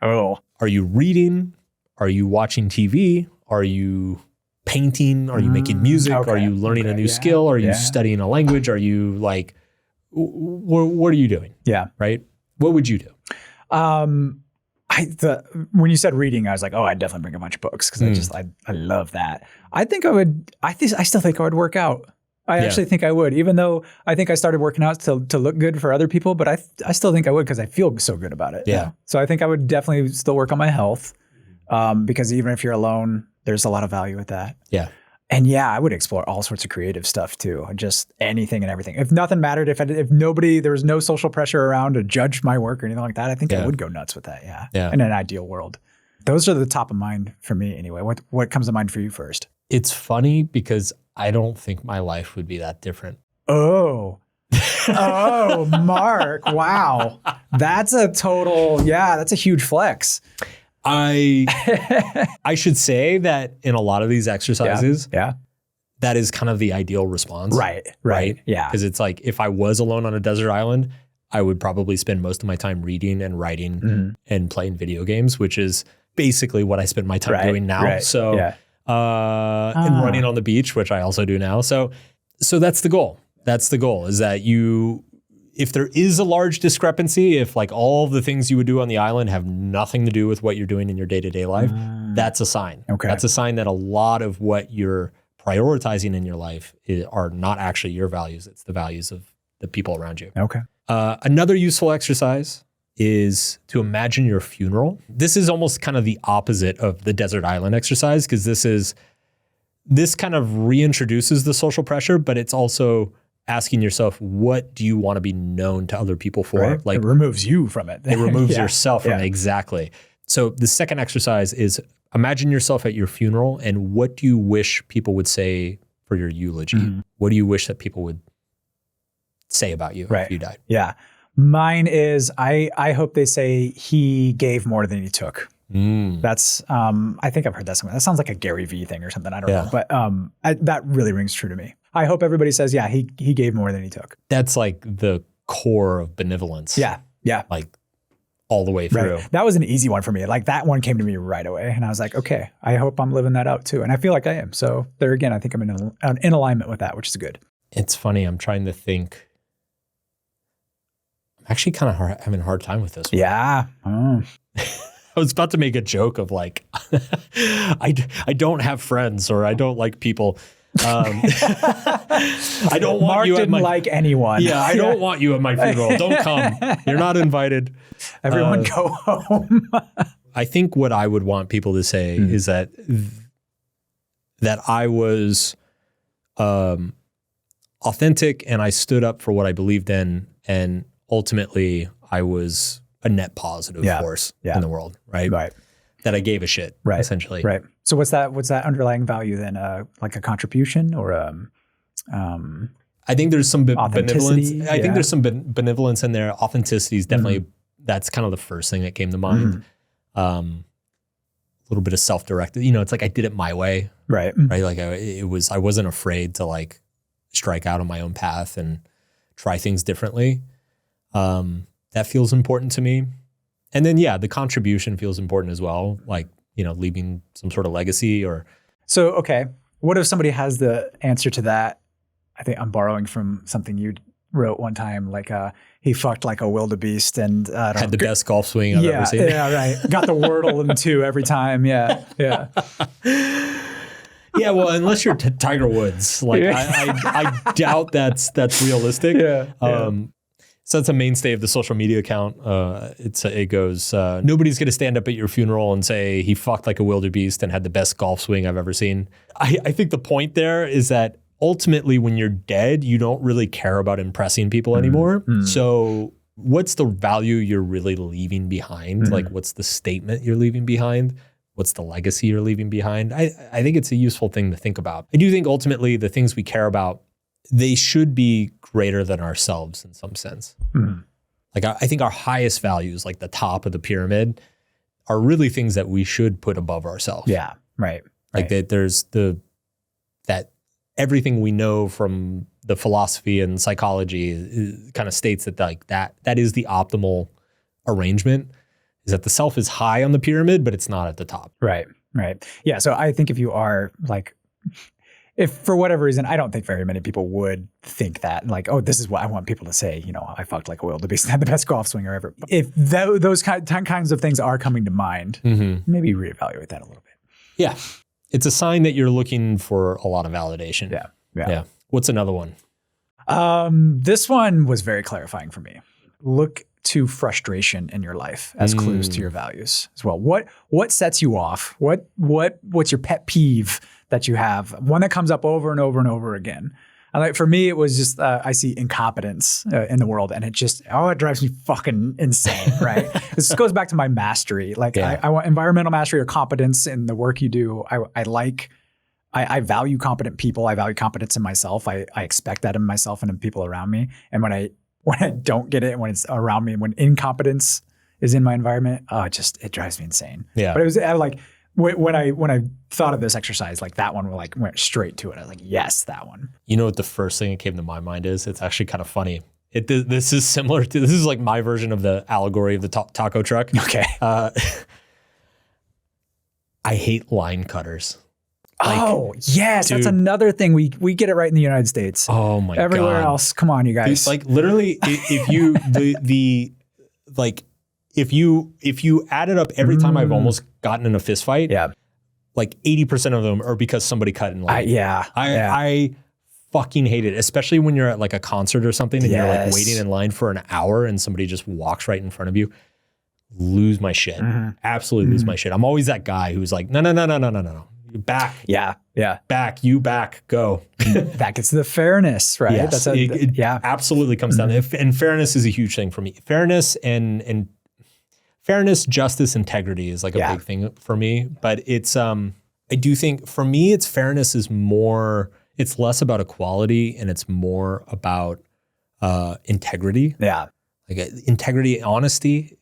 Oh. Are you reading? Are you watching TV? Are you painting? Are you making music? Okay. Are you learning a new skill? Are you studying a language? Are you like, what are you doing? Yeah. Right? What would you do? When you said reading, I was like, oh, I'd definitely bring a bunch of books because I love that. I still think I would work out. I actually think I would, even though I think I started working out to look good for other people, but I still think I would because I feel so good about it. Yeah. So I think I would definitely still work on my health because even if you're alone, there's a lot of value with that. Yeah. And I would explore all sorts of creative stuff too, just anything and everything. If nothing mattered, if there was no social pressure around to judge my work or anything like that, I think I would go nuts with that. Yeah. In an ideal world. Those are the top of mind for me anyway. What comes to mind for you first? It's funny because I don't think my life would be that different. Oh, Mark. Wow. That's that's a huge flex. I should say that in a lot of these exercises, that is kind of the ideal response. Right. Yeah. Because it's like, if I was alone on a desert island, I would probably spend most of my time reading and writing and playing video games, which is basically what I spend my time doing now. Right. So, and running on the beach, which I also do now. So that's the goal. That's the goal, is that if there is a large discrepancy, if like all the things you would do on the island have nothing to do with what you're doing in your day-to-day life, that's a sign. Okay. That's a sign that a lot of what you're prioritizing in your life are not actually your values. It's the values of the people around you. Okay. Another useful exercise is to imagine your funeral. This is almost kind of the opposite of the desert island exercise, because this kind of reintroduces the social pressure, but it's also asking yourself, what do you want to be known to other people for? Right. Like, it removes you from it. it removes yourself from it. Exactly. So the second exercise is imagine yourself at your funeral, and what do you wish people would say for your eulogy? Mm-hmm. What do you wish that people would say about you if you died? Yeah. Mine is, I hope they say he gave more than he took. That's, I think I've heard that somewhere. That sounds like a Gary Vee thing or something. I don't know. But that really rings true to me. I hope everybody says, yeah, he gave more than he took. That's like the core of benevolence. Yeah. Yeah. Like all the way through. Right. That was an easy one for me. Like that one came to me right away. And I was like, okay, I hope I'm living that out too. And I feel like I am. So there again, I think I'm in alignment with that, which is good. It's funny. I'm trying to think. I'm actually kind of having a hard time with this one. Yeah. Oh. I was about to make a joke of like, I don't have friends, or I don't like people. I don't want Mark you at didn't like anyone. Yeah, I don't want you at my funeral. Don't come. You're not invited. Everyone go home. I think what I would want people to say is that I was authentic, and I stood up for what I believed in, and ultimately I was a net positive force in the world, right? Right. That I gave a shit, essentially. Right. So what's that underlying value then? Like a contribution or I think there's some benevolence. I think there's some benevolence in there. Authenticity is definitely, that's kind of the first thing that came to mind. A little bit of self-directed, it's like I did it my way. Right. Right. Like I wasn't afraid to like strike out on my own path and try things differently. That feels important to me. And then, the contribution feels important as well. Like, leaving some sort of legacy or. So, okay. What if somebody has the answer to that? I think I'm borrowing from something you wrote one time, like he fucked like a wildebeest and had the best golf swing I've ever seen. Yeah, right. Got the wordle in two every time. Yeah, yeah. Yeah, well, unless you're Tiger Woods, like I doubt that's realistic. Yeah. So that's a mainstay of the social media account. It goes, nobody's going to stand up at your funeral and say he fucked like a wildebeest and had the best golf swing I've ever seen. I think the point there is that ultimately when you're dead, you don't really care about impressing people anymore. So what's the value you're really leaving behind? Like what's the statement you're leaving behind? What's the legacy you're leaving behind? I think it's a useful thing to think about. I do think ultimately the things we care about, they should be greater than ourselves in some sense. Like I think our highest values, like the top of the pyramid, are really things that we should put above ourselves. Yeah, right. Like there's that everything we know from the philosophy and psychology kind of states that like that is the optimal arrangement, is that the self is high on the pyramid, but it's not at the top. Right, right. Yeah, so I think if you are like, if for whatever reason, I don't think very many people would think that, like, oh, this is what I want people to say, I fucked like a wildebeest and had the best golf swinger ever. If those kinds of things are coming to mind, maybe reevaluate that a little bit. Yeah. It's a sign that you're looking for a lot of validation. Yeah. What's another one? This one was very clarifying for me. Look to frustration in your life as clues to your values as well. What sets you off? What's your pet peeve that you have? One that comes up over and over and over again. And like for me, it was just I see incompetence in the world, and it drives me fucking insane. Right? This goes back to my mastery. Like I want environmental mastery or competence in the work you do. I value competent people. I value competence in myself. I expect that in myself and in people around me. And when I don't get it, when it's around me, when incompetence is in my environment, it drives me insane. Yeah. But it was like when I thought of this exercise, like that one went straight to it. I was like, yes, that one. You know what the first thing that came to my mind is? It's actually kind of funny. This is like my version of the allegory of the taco truck. Okay. I hate line cutters. Yes, dude, that's another thing. We get it right in the United States. Oh my God. Everywhere else, come on, you guys. Dude, like literally, if you if you added up every time I've almost gotten in a fist fight, like 80% of them are because somebody cut in line. I fucking hate it, especially when you're at like a concert or something and you're like waiting in line for an hour and somebody just walks right in front of you. Lose my shit. Absolutely lose my shit. I'm always that guy who's like, no. Back. Back, go. That gets to the fairness, right? Yes, it absolutely comes down. And fairness is a huge thing for me. Fairness and fairness, justice, integrity is like a big thing for me. But it's, I do think for me, it's fairness is more, it's less about equality and it's more about integrity. Yeah. Like integrity, honesty,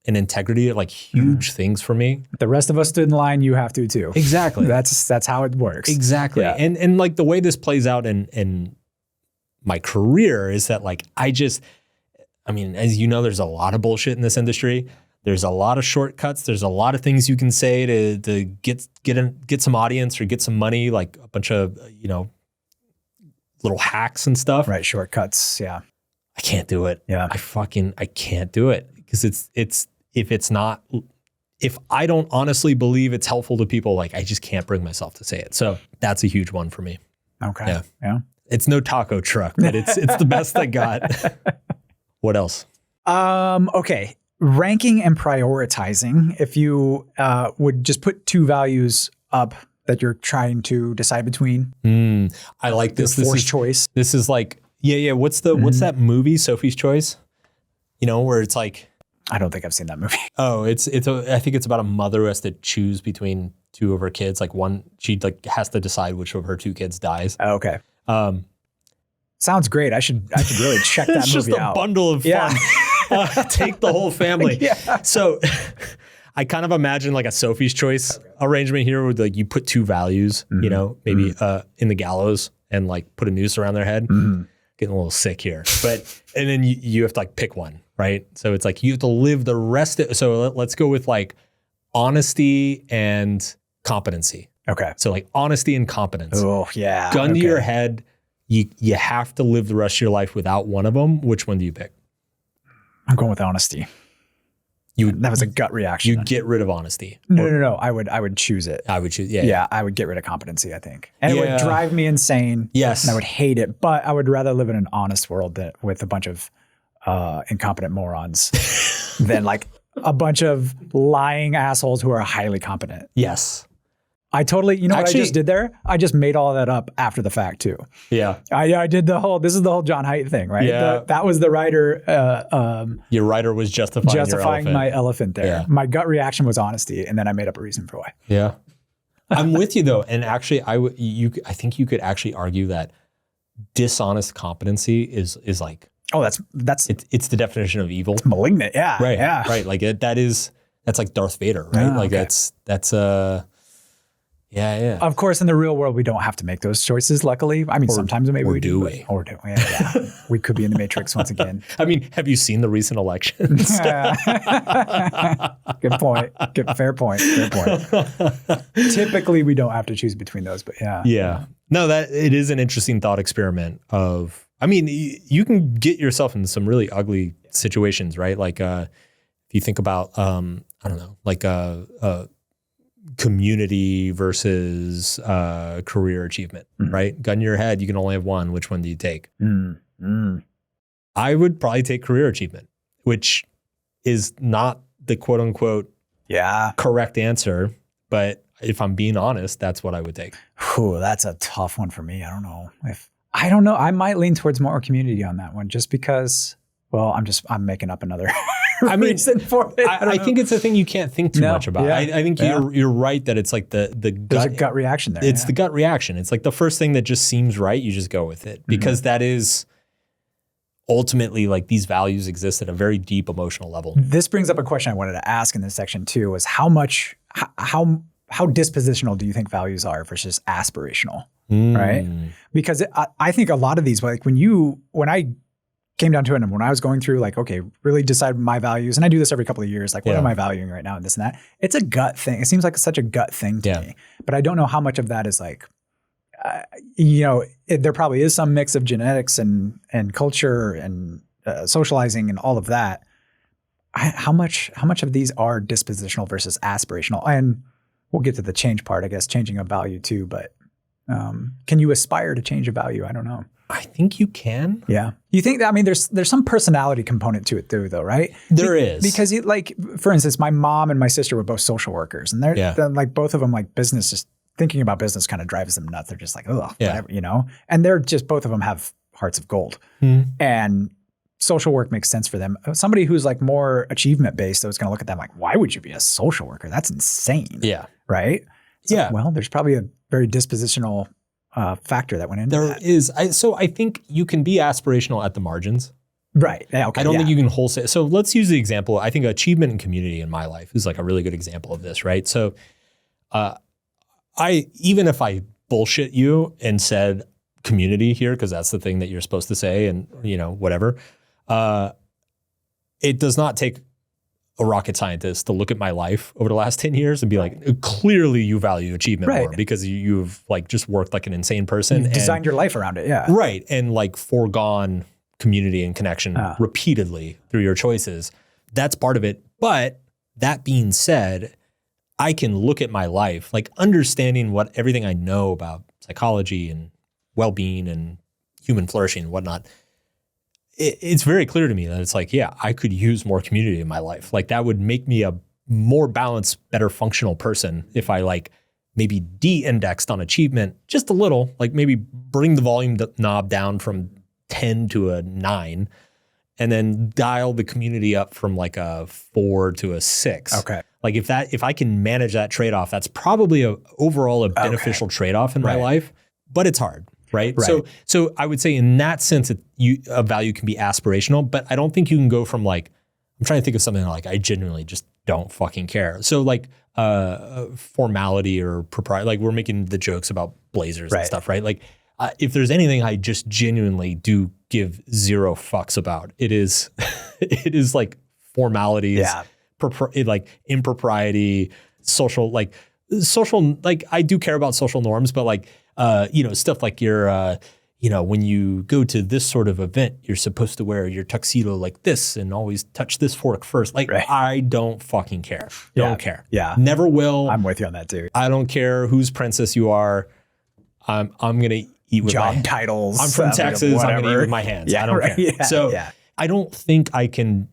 and integrity are like huge things for me. The rest of us stood in line, you have to too. Exactly. That's how it works. Exactly. Yeah. And like the way this plays out in my career is that like I mean, as you know, there's a lot of bullshit in this industry. There's a lot of shortcuts. There's a lot of things you can say to get some audience or get some money, like a bunch of, little hacks and stuff. Right. Shortcuts. Yeah. I can't do it. Yeah. I can't do it because if I don't honestly believe it's helpful to people, like I just can't bring myself to say it. So that's a huge one for me. Okay. Yeah. It's no taco truck, but it's the best I got. What else? Okay. Ranking and prioritizing. If you would just put two values up that you're trying to decide between. I like this. This is choice. This is like, what's that movie, Sophie's Choice? Where it's like, I don't think I've seen that movie. Oh, I think it's about a mother who has to choose between two of her kids. Like she like has to decide which of her two kids dies. Oh, okay. Sounds great. I should really check that movie out. It's just a bundle of fun. Take the whole family. So I kind of imagine like a Sophie's Choice arrangement here where like you put two values, maybe in the gallows and like put a noose around their head. Getting a little sick here, and then you have to like pick one, right? So it's like you have to live the rest of, so let's go with like honesty and competency. Okay. So like honesty and competence. Oh yeah. Gun to your head. You have to live the rest of your life without one of them. Which one do you pick? I'm going with honesty. That was a gut reaction. You get rid of honesty. No. I would choose it. I would choose. Yeah. I would get rid of competency, I think. And it would drive me insane. Yes. And I would hate it. But I would rather live in an honest world with a bunch of incompetent morons than like a bunch of lying assholes who are highly competent. Yes. I totally, what I just did there? I just made all that up after the fact too. Yeah. I did this is the whole John Haidt thing, right? Yeah. That was the writer. Your writer was justifying my elephant there. Yeah. My gut reaction was honesty, and then I made up a reason for why. Yeah. I'm with you though. And actually I think you could actually argue that dishonest competency is like, oh, that's it's the definition of evil. It's malignant. Yeah. Right. Yeah. Right. Like that's like Darth Vader, right? Like okay. that's Yeah. Of course, in the real world, we don't have to make those choices, luckily. I mean, sometimes maybe we do. Or do. Yeah. We could be in the Matrix once again. I mean, have you seen the recent elections? Good point. Fair point. Typically, we don't have to choose between those, but yeah. Yeah. No, that it is an interesting thought experiment of, I mean, you can get yourself in some really ugly situations, right? Like if you think about, I don't know, like community versus career achievement, right? Gun to your head, you can only have one. Which one do you take? I would probably take career achievement, which is not the quote unquote correct answer. But if I'm being honest, that's what I would take. Whew, that's a tough one for me. I don't know. I might lean towards more community on that one just because, well, I'm making up another reason for it. I think it's a thing you can't think too much about. Yeah, I think you're right that it's like the gut. There's a gut reaction there. It's the gut reaction. It's like the first thing that just seems right, you just go with it because that is ultimately like these values exist at a very deep emotional level. This brings up a question I wanted to ask in this section too, is how dispositional do you think values are versus aspirational, right? Because I think a lot of these, like when I came down to it and when I was going through like, okay, really decide my values, and I do this every couple of years, like what am I valuing right now and this and that, it's a gut thing. It seems like such a gut thing to me, but I don't know how much of that is like, there probably is some mix of genetics and culture and socializing and all of that. How much of these are dispositional versus aspirational? And we'll get to the change part, I guess, changing a value too. But can you aspire to change a value? I don't know. I think you can. Yeah. You think that, I mean, there's some personality component to it too, though, right? There is. Because like, for instance, my mom and my sister were both social workers, and they're like, both of them, like, business, just thinking about business kind of drives them nuts. They're just like, oh, whatever, you know? And they're just, both of them have hearts of gold. And social work makes sense for them. Somebody who's like more achievement based, though, is going to look at them like, why would you be a social worker? That's insane. Yeah. Right? So, well, there's probably a very dispositional factor that went into that. There is. So I think you can be aspirational at the margins. Right. Yeah, okay, I don't think you can wholesale. So let's use the example. I think achievement and community in my life is like a really good example of this, right? So even if I bullshit you and said community here, because that's the thing that you're supposed to say, and you know, whatever, it does not take a rocket scientist to look at my life over the last 10 years and be like, clearly you value achievement more because you've like just worked like an insane person. You've designed your life around it. Yeah. Right. And like foregone community and connection repeatedly through your choices. That's part of it. But that being said, I can look at my life, like understanding what everything I know about psychology and well-being and human flourishing and whatnot. It's very clear to me that it's like, yeah, I could use more community in my life. Like that would make me a more balanced, better functional person if I like maybe de-indexed on achievement just a little, like maybe bring the volume knob down from 10 to a 9 and then dial the community up from like a 4 to a 6. Okay. Like if I can manage that trade-off, that's probably overall a beneficial trade-off in my life, but it's hard. Right. So I would say in that sense, a value can be aspirational, but I don't think you can go from like, I'm trying to think of something like I genuinely just don't fucking care. So like formality or propriety, like we're making the jokes about blazers and stuff, right? Like if there's anything I just genuinely do give zero fucks about, it is like formalities, like impropriety, social, like I do care about social norms, but like, you know, stuff like your, you know, when you go to this sort of event, you're supposed to wear your tuxedo like this and always touch this fork first. Like, I don't fucking care. Don't care. Yeah. Never will. I'm with you on that too. I don't care whose princess you are. I'm going to eat with job titles. I'm from Texas. I'm going to eat with my hands. I don't care. Yeah, so I don't think I can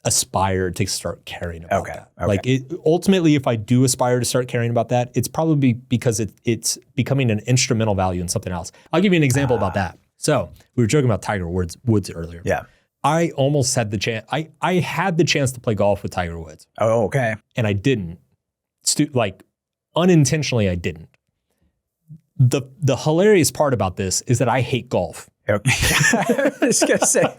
aspire to start caring about that. Like ultimately, if I do aspire to start caring about that, it's probably because it's becoming an instrumental value in something else. I'll give you an example about that. So we were joking about Tiger Woods earlier. Yeah. I almost had the chance. I had the chance to play golf with Tiger Woods. Oh, okay. And I didn't. Like unintentionally, I didn't. The hilarious part about this is that I hate golf. Okay. I was gonna say.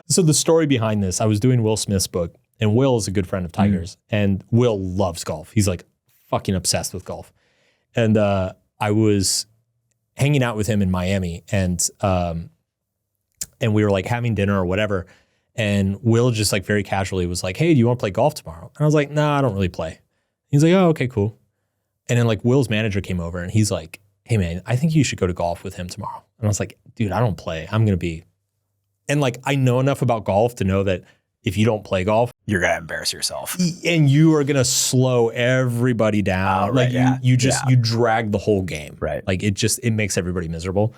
So the story behind this, I was doing Will Smith's book, and Will is a good friend of Tiger's, and Will loves golf. He's like fucking obsessed with golf. And I was hanging out with him in Miami, and we were like having dinner or whatever. And Will just like very casually was like, "Hey, do you want to play golf tomorrow?" And I was like, "Nah, I don't really play." He's like, "Oh, okay, cool." And then like Will's manager came over and he's like, "Hey man, I think you should go to golf with him tomorrow." And I was like, "Dude, I don't play. I'm going to be..." And like, I know enough about golf to know that if you don't play golf, you're going to embarrass yourself. And you are going to slow everybody down. Like you drag the whole game. Right. Like it makes everybody miserable.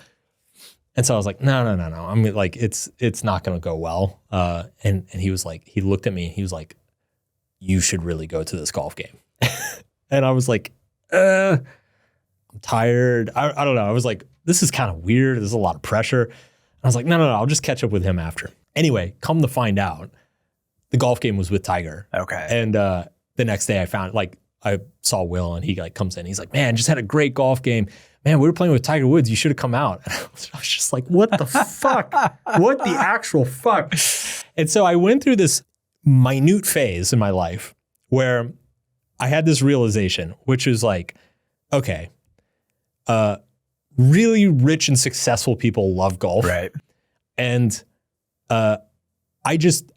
And so I was like, no. I'm like, it's not going to go well. And he was like, he looked at me, he was like, "You should really go to this golf game." And I was like, I'm tired. I don't know. I was like, this is kind of weird. There's a lot of pressure. I was like, no, I'll just catch up with him after. Anyway, come to find out, the golf game was with Tiger. Okay. And the next day I saw Will and he like comes in. He's like, "Man, just had a great golf game. Man, we were playing with Tiger Woods. You should have come out." And I was just like, what the fuck? What the actual fuck? And so I went through this minute phase in my life where I had this realization, which was like, okay, really rich and successful people love golf. Right. And I just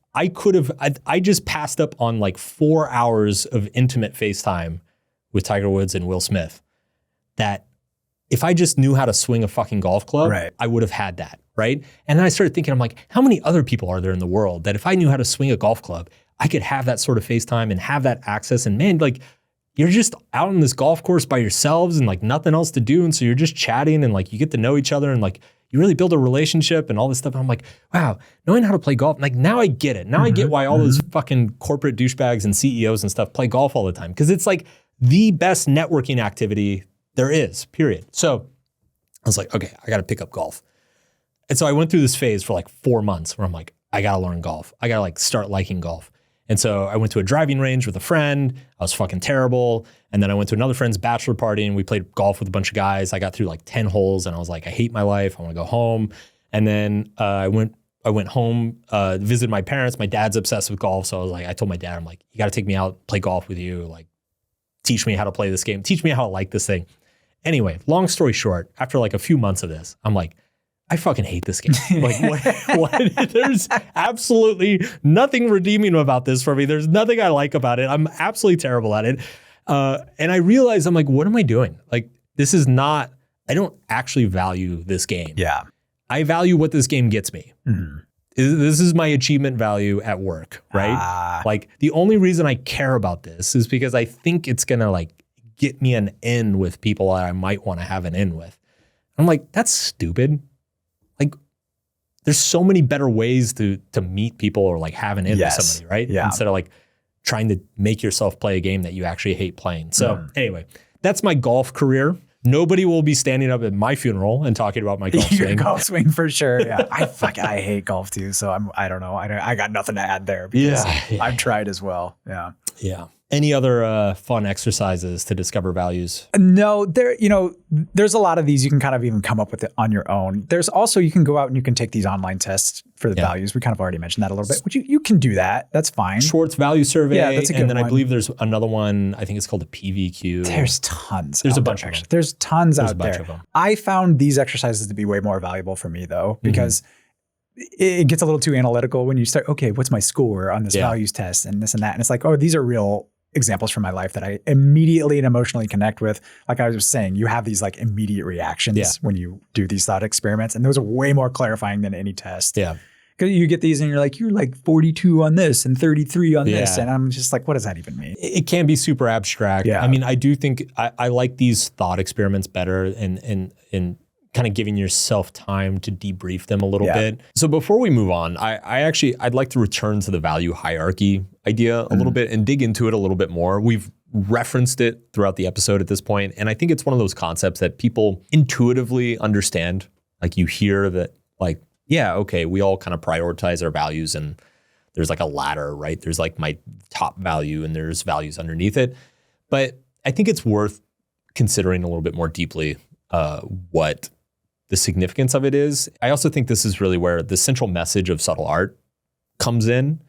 passed up on like 4 hours of intimate FaceTime with Tiger Woods and Will Smith that if I just knew how to swing a fucking golf club, I would have had that, right? And then I started thinking, I'm like, how many other people are there in the world that if I knew how to swing a golf club, I could have that sort of FaceTime and have that access? And man, like you're just out on this golf course by yourselves and like nothing else to do. And so you're just chatting and like you get to know each other and like you really build a relationship and all this stuff. And I'm like, wow, knowing how to play golf, like now I get it. Now I get why all those fucking corporate douchebags and CEOs and stuff play golf all the time. Because it's like the best networking activity there is, period. So I was like, okay, I got to pick up golf. And so I went through this phase for like 4 months where I'm like, I got to learn golf. I got to like start liking golf. And so I went to a driving range with a friend. I was fucking terrible. And then I went to another friend's bachelor party and we played golf with a bunch of guys. I got through like 10 holes and I was like, I hate my life. I want to go home. And then I went home, visited my parents. My dad's obsessed with golf. So I was like, I told my dad, I'm like, you got to take me out, play golf with you. Like, teach me how to play this game. Teach me how to like this thing. Anyway, long story short, after like a few months of this, I'm like, I fucking hate this game. Like, what? There's absolutely nothing redeeming about this for me. There's nothing I like about it. I'm absolutely terrible at it. And I realized, I'm like, what am I doing? Like, this is not, I don't actually value this game. Yeah. I value what this game gets me. Mm-hmm. This is my achievement value at work, right? Like, the only reason I care about this is because I think it's going to like get me an in with people that I might want to have an in with. I'm like, that's stupid. Like, there's so many better ways to meet people or like have an in with somebody, right? Yeah. Instead of like trying to make yourself play a game that you actually hate playing. So anyway, that's my golf career. Nobody will be standing up at my funeral and talking about my golf swing. Your golf swing for sure. Yeah. I hate golf too. So I don't know. I got nothing to add there because I've tried as well. Yeah. Yeah. Any other fun exercises to discover values? No, there's a lot of these you can kind of even come up with it on your own. There's also, you can go out and you can take these online tests for the values. We kind of already mentioned that a little bit, which you can do that. That's fine. Schwartz value survey. Yeah, that's a good and then one. I believe there's another one. I think it's called the PVQ. There's tons. There's a bunch of them. There's tons out There's a bunch there. of them. I found these exercises to be way more valuable for me though, because it gets a little too analytical when you start, okay, what's my score on this values test and this and that? And it's like, oh, these are real examples from my life that I immediately and emotionally connect with. Like I was saying, you have these like immediate reactions when you do these thought experiments. And those are way more clarifying than any test. Yeah. Because you get these and you're like 42 on this and 33 on this. And I'm just like, what does that even mean? It can be super abstract. Yeah. I mean, I do think I like these thought experiments better and kind of giving yourself time to debrief them a little bit. So before we move on, I'd like to return to the value hierarchy idea a little bit and dig into it a little bit more. We've referenced it throughout the episode at this point, and I think it's one of those concepts that people intuitively understand. Like you hear that, like, yeah, okay, we all kind of prioritize our values and there's like a ladder, right? There's like my top value and there's values underneath it. But I think it's worth considering a little bit more deeply what the significance of it is. I also think this is really where the central message of subtle art comes in.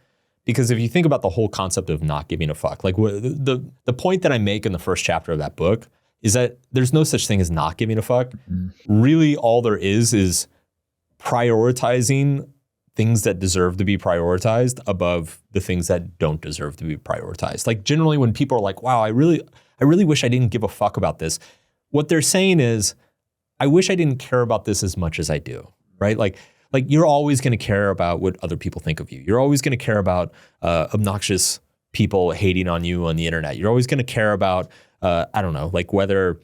Because if you think about the whole concept of not giving a fuck, like the point that I make in the first chapter of that book is that there's no such thing as not giving a fuck. Mm-hmm. Really all there is prioritizing things that deserve to be prioritized above the things that don't deserve to be prioritized. Like generally when people are like, wow, I really wish I didn't give a fuck about this. What they're saying is, I wish I didn't care about this as much as I do, right? Like you're always going to care about what other people think of you. You're always going to care about obnoxious people hating on you on the internet. You're always going to care about, I don't know, like whether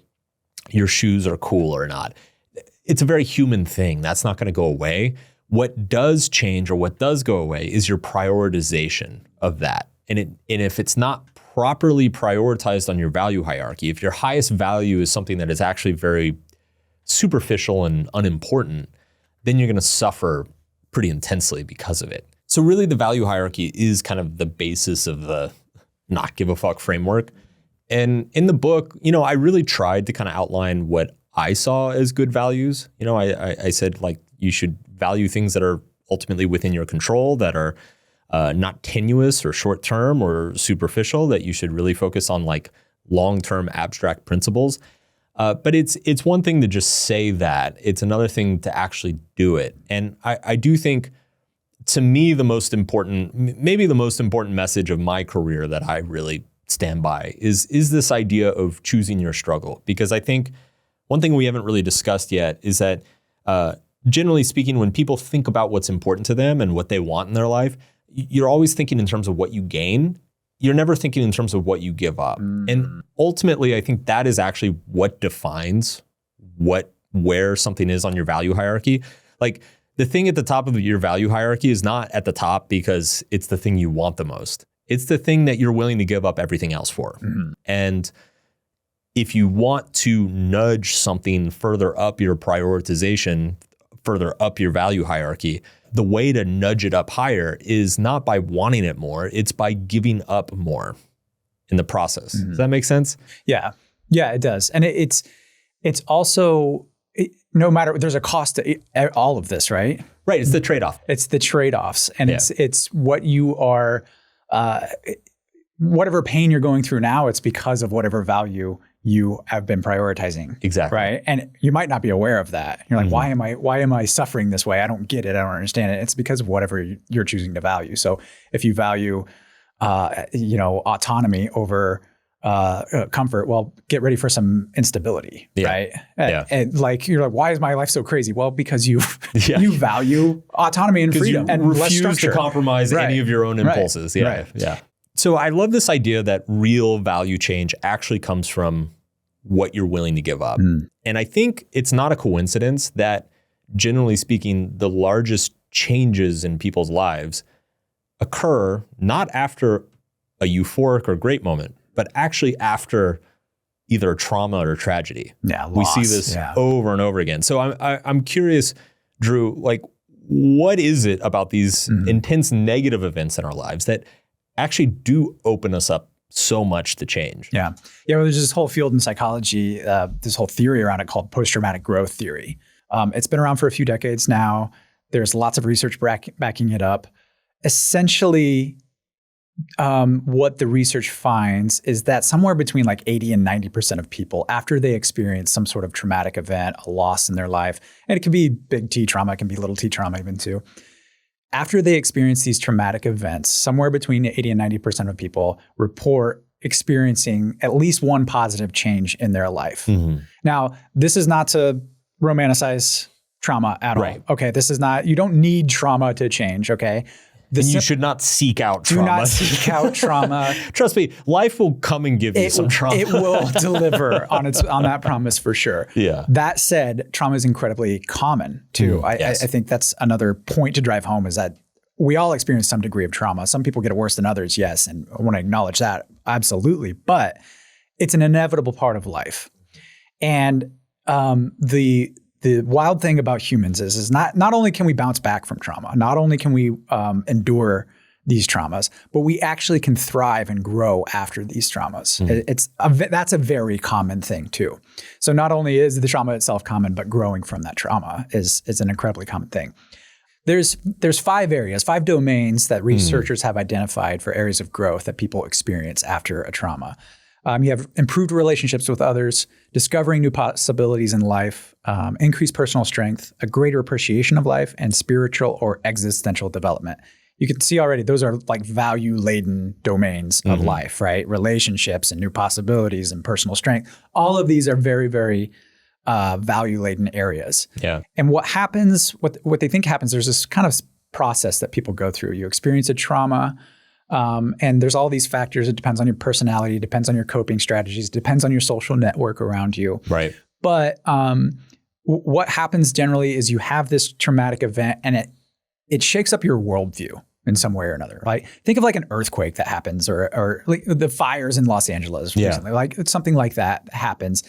your shoes are cool or not. It's a very human thing. That's not going to go away. What does change or what does go away is your prioritization of that. And if it's not properly prioritized on your value hierarchy, if your highest value is something that is actually very superficial and unimportant, then you're going to suffer pretty intensely because of it. So really the value hierarchy is kind of the basis of the not give a fuck framework. And in the book, I really tried to kind of outline what I saw as good values. I said like you should value things that are ultimately within your control, that are not tenuous or short-term or superficial, that you should really focus on like long-term abstract principles. But it's one thing to just say that. It's another thing to actually do it. And I do think, to me, maybe the most important message of my career that I really stand by is this idea of choosing your struggle. Because I think one thing we haven't really discussed yet is that generally speaking, when people think about what's important to them and what they want in their life, you're always thinking in terms of what you gain you're never thinking in terms of what you give up. And ultimately, I think that is actually what defines where something is on your value hierarchy. Like the thing at the top of your value hierarchy is not at the top because it's the thing you want the most. It's the thing that you're willing to give up everything else for. And if you want to nudge something further up your prioritization, further up your value hierarchy, the way to nudge it up higher is not by wanting it more, it's by giving up more in the process. Does that make sense? Yeah. Yeah, it does. And it's also, no matter, there's a cost to all of this, right? Right. It's the trade-off. It's the trade-offs. And it's what you are, whatever pain you're going through now, it's because of whatever value you have been prioritizing. Exactly. Right. And you might not be aware of that. You're like, why am I suffering this way? I don't get it. I don't understand it. It's because of whatever you're choosing to value. So if you value, autonomy over comfort, well, get ready for some instability. Right. And like, you're like, why is my life so crazy? Well, because you value autonomy and freedom and refuse to compromise any of your own impulses. Yeah. So I love this idea that real value change actually comes from what you're willing to give up. And I think it's not a coincidence that, generally speaking, the largest changes in people's lives occur not after a euphoric or great moment, but actually after either trauma or tragedy. Loss. We see this over and over again. So I'm curious, Drew, like, what is it about these intense negative events in our lives that actually do open us up so much to change? Well, there's this whole field in psychology, this whole theory around it called post-traumatic growth theory. It's been around for a few decades now. There's lots of research backing it up. Essentially, what the research finds is that somewhere between like 80 and 90% of people, after they experience some sort of traumatic event, a loss in their life, and it can be big T trauma, it can be little t trauma even too, after they experience these traumatic events, somewhere between 80 and 90% of people report experiencing at least one positive change in their life. Now, this is not to romanticize trauma at all. Okay, this is not, you don't need trauma to change, okay? And you should not seek out trauma. Do not seek out trauma. Trust me, life will come and give you some trauma. It will deliver on that promise for sure. That said, trauma is incredibly common too. I think that's another point to drive home, is that we all experience some degree of trauma. Some people get it worse than others, yes, and I want to acknowledge that, absolutely. But it's an inevitable part of life. And the wild thing about humans is not only can we bounce back from trauma, not only can we endure these traumas, but we actually can thrive and grow after these traumas. That's a very common thing too. So not only is the trauma itself common, but growing from that trauma is an incredibly common thing. There's 5 domains that researchers have identified for areas of growth that people experience after a trauma. You have improved relationships with others, discovering new possibilities in life, increased personal strength, a greater appreciation of life, and spiritual or existential development. You can see already those are like value-laden domains of life, right? Relationships and new possibilities and personal strength. All of these are very, very value-laden areas. And what happens, what they think happens, there's this kind of process that people go through. You experience a trauma, and there's all these factors. It depends on your personality, it depends on your coping strategies, depends on your social network around you. But what happens generally is you have this traumatic event and it shakes up your worldview in some way or another. Like think of like an earthquake that happens or like the fires in Los Angeles recently. Like something like that happens.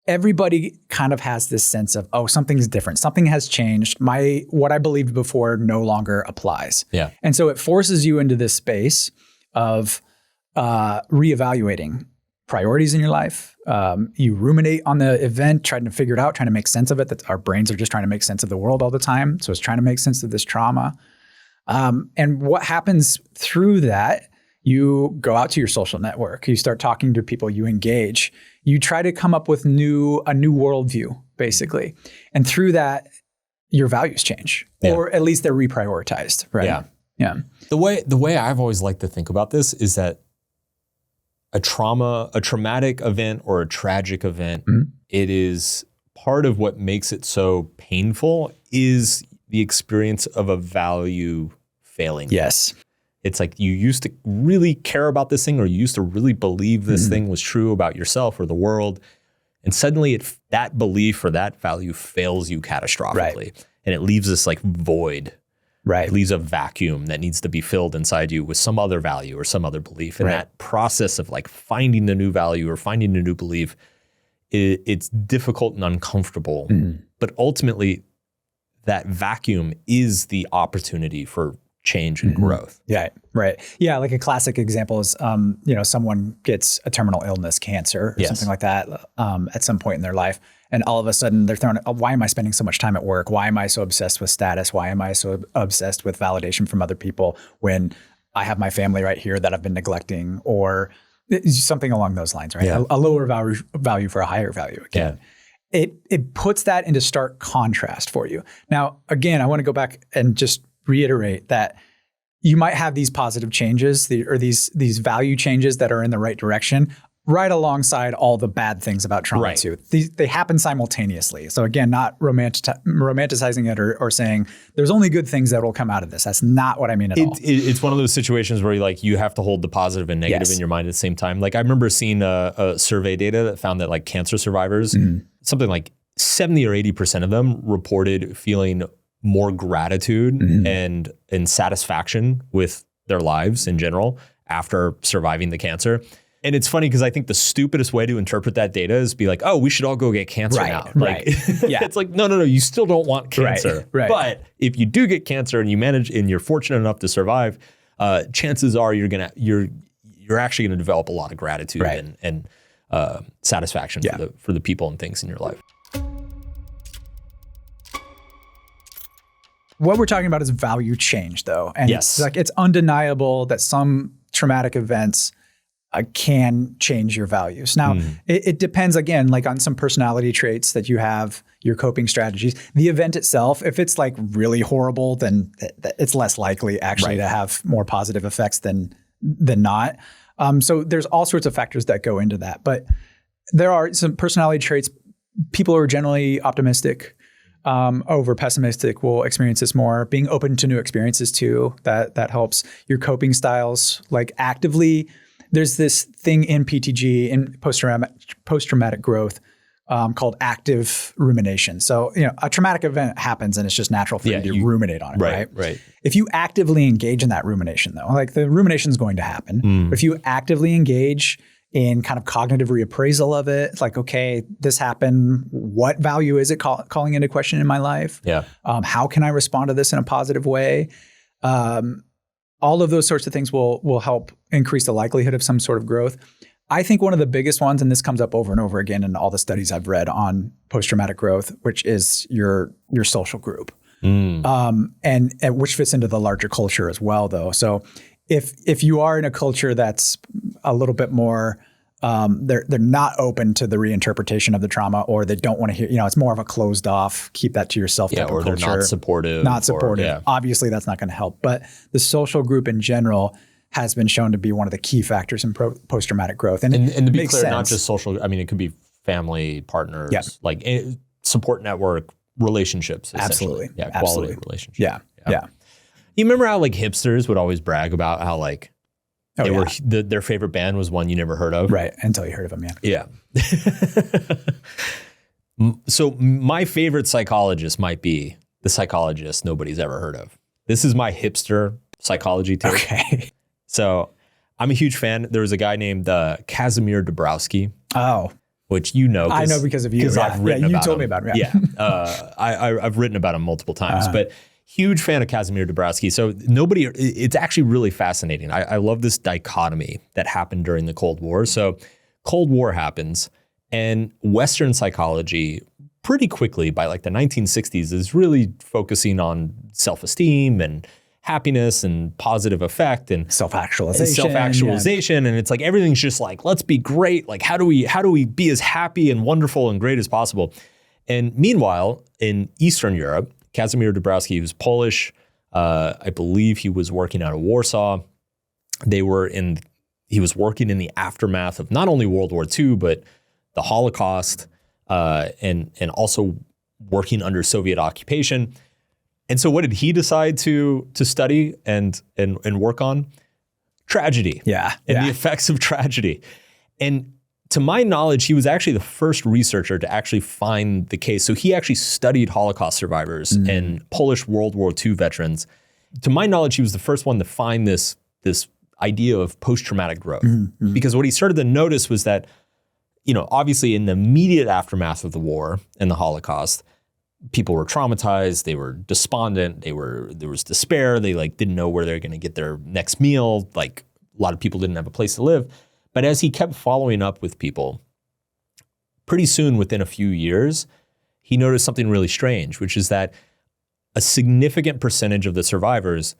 Everybody kind of has this sense of, oh, something's different. Something has changed. What I believed before no longer applies. And so it forces you into this space of reevaluating priorities in your life. You ruminate on the event, trying to figure it out, trying to make sense of it. That our brains are just trying to make sense of the world all the time. So it's trying to make sense of this trauma. And what happens through that, you go out to your social network, you start talking to people, you engage, you try to come up with a new worldview, basically. And through that, your values change, or at least they're reprioritized, right? The way I've always liked to think about this is that a traumatic event or a tragic event, it is part of what makes it so painful is the experience of a value failing. It's like you used to really care about this thing, or you used to really believe this thing was true about yourself or the world. And suddenly that belief or that value fails you catastrophically. And it leaves this like void. It leaves a vacuum that needs to be filled inside you with some other value or some other belief. And that process of like finding the new value or finding a new belief, it's difficult and uncomfortable. But ultimately, that vacuum is the opportunity for change and growth. Yeah, right. Yeah, like a classic example is, someone gets a terminal illness, cancer, or something like that at some point in their life. And all of a sudden they're thrown, why am I spending so much time at work? Why am I so obsessed with status? Why am I so obsessed with validation from other people when I have my family right here that I've been neglecting, or something along those lines, right? Yeah. A lower value for a higher value again. Yeah. It puts that into stark contrast for you. Now, again, I want to go back and just reiterate that you might have these positive changes or these value changes that are in the right direction, right alongside all the bad things about trauma too. They happen simultaneously. So again, not romanticizing it or saying there's only good things that will come out of this. That's not what I mean at all. It's one of those situations where you have to hold the positive and negative in your mind at the same time. Like I remember seeing a survey data that found that like cancer survivors, something like 70 or 80% of them reported feeling more gratitude and satisfaction with their lives in general after surviving the cancer. And it's funny because I think the stupidest way to interpret that data is be like, oh, we should all go get cancer now. Like, it's like, no, you still don't want cancer. But if you do get cancer and you manage and you're fortunate enough to survive, chances are you're actually gonna develop a lot of gratitude and satisfaction for the people and things in your life. What we're talking about is value change, though. And it's undeniable that some traumatic events can change your values. Now, it depends, again, like on some personality traits that you have, your coping strategies. The event itself, if it's like really horrible, then it's less likely actually to have more positive effects than not. So there's all sorts of factors that go into that. But there are some personality traits. People who are generally optimistic over pessimistic will experience this more. Being open to new experiences too, that helps. Your coping styles, like actively, there's this thing in PTG, in post-traumatic growth, called active rumination. So, a traumatic event happens and it's just natural for you to ruminate on it, right? If you actively engage in that rumination though, like the rumination is going to happen, but if you actively engage in kind of cognitive reappraisal of it, it's like, okay, this happened. What value is it calling into question in my life? How can I respond to this in a positive way? All of those sorts of things will help increase the likelihood of some sort of growth. I think one of the biggest ones, and this comes up over and over again in all the studies I've read on post-traumatic growth, which is your social group, and which fits into the larger culture as well, though. So if you are in a culture that's a little bit more, they're not open to the reinterpretation of the trauma, or they don't want to hear, it's more of a closed off, keep that to yourself type or of culture. They're not supportive. Obviously that's not going to help, but the social group in general has been shown to be one of the key factors in post-traumatic growth. And to be clear, not just social, I mean, it could be family, partners, like support network, relationships. Absolutely. Yeah, quality relationships. Yeah. You remember how like hipsters would always brag about how like were their favorite band was one you never heard of? Right, until you heard of them, Yeah. So my favorite psychologist might be the psychologist nobody's ever heard of. This is my hipster psychology take. Okay. So I'm a huge fan. There was a guy named Kazimierz Dabrowski. Oh. Which I know because of you. Because I've written about him. You told me about him. I've written about him multiple times, but huge fan of Kazimierz Dabrowski. So it's actually really fascinating. I love this dichotomy that happened during the Cold War. So Cold War happens and Western psychology pretty quickly by like the 1960s is really focusing on self-esteem and happiness and positive effect and self-actualization. And it's like, everything's just like, let's be great. Like, how do we be as happy and wonderful and great as possible? And meanwhile, in Eastern Europe, Kazimierz Dabrowski was Polish. I believe he was working out of Warsaw. He was working in the aftermath of not only World War II, but the Holocaust, and also working under Soviet occupation. And so what did he decide to study and work on? Tragedy. Yeah. And the effects of tragedy. And to my knowledge, he was actually the first researcher to actually find the case. So he actually studied Holocaust survivors and Polish World War II veterans. To my knowledge, he was the first one to find this idea of post-traumatic growth. Because what he started to notice was that, obviously in the immediate aftermath of the war and the Holocaust, people were traumatized, they were despondent, there was despair, they didn't know where they're going to get their next meal. A lot of people didn't have a place to live. But as he kept following up with people, pretty soon within a few years, he noticed something really strange, which is that a significant percentage of the survivors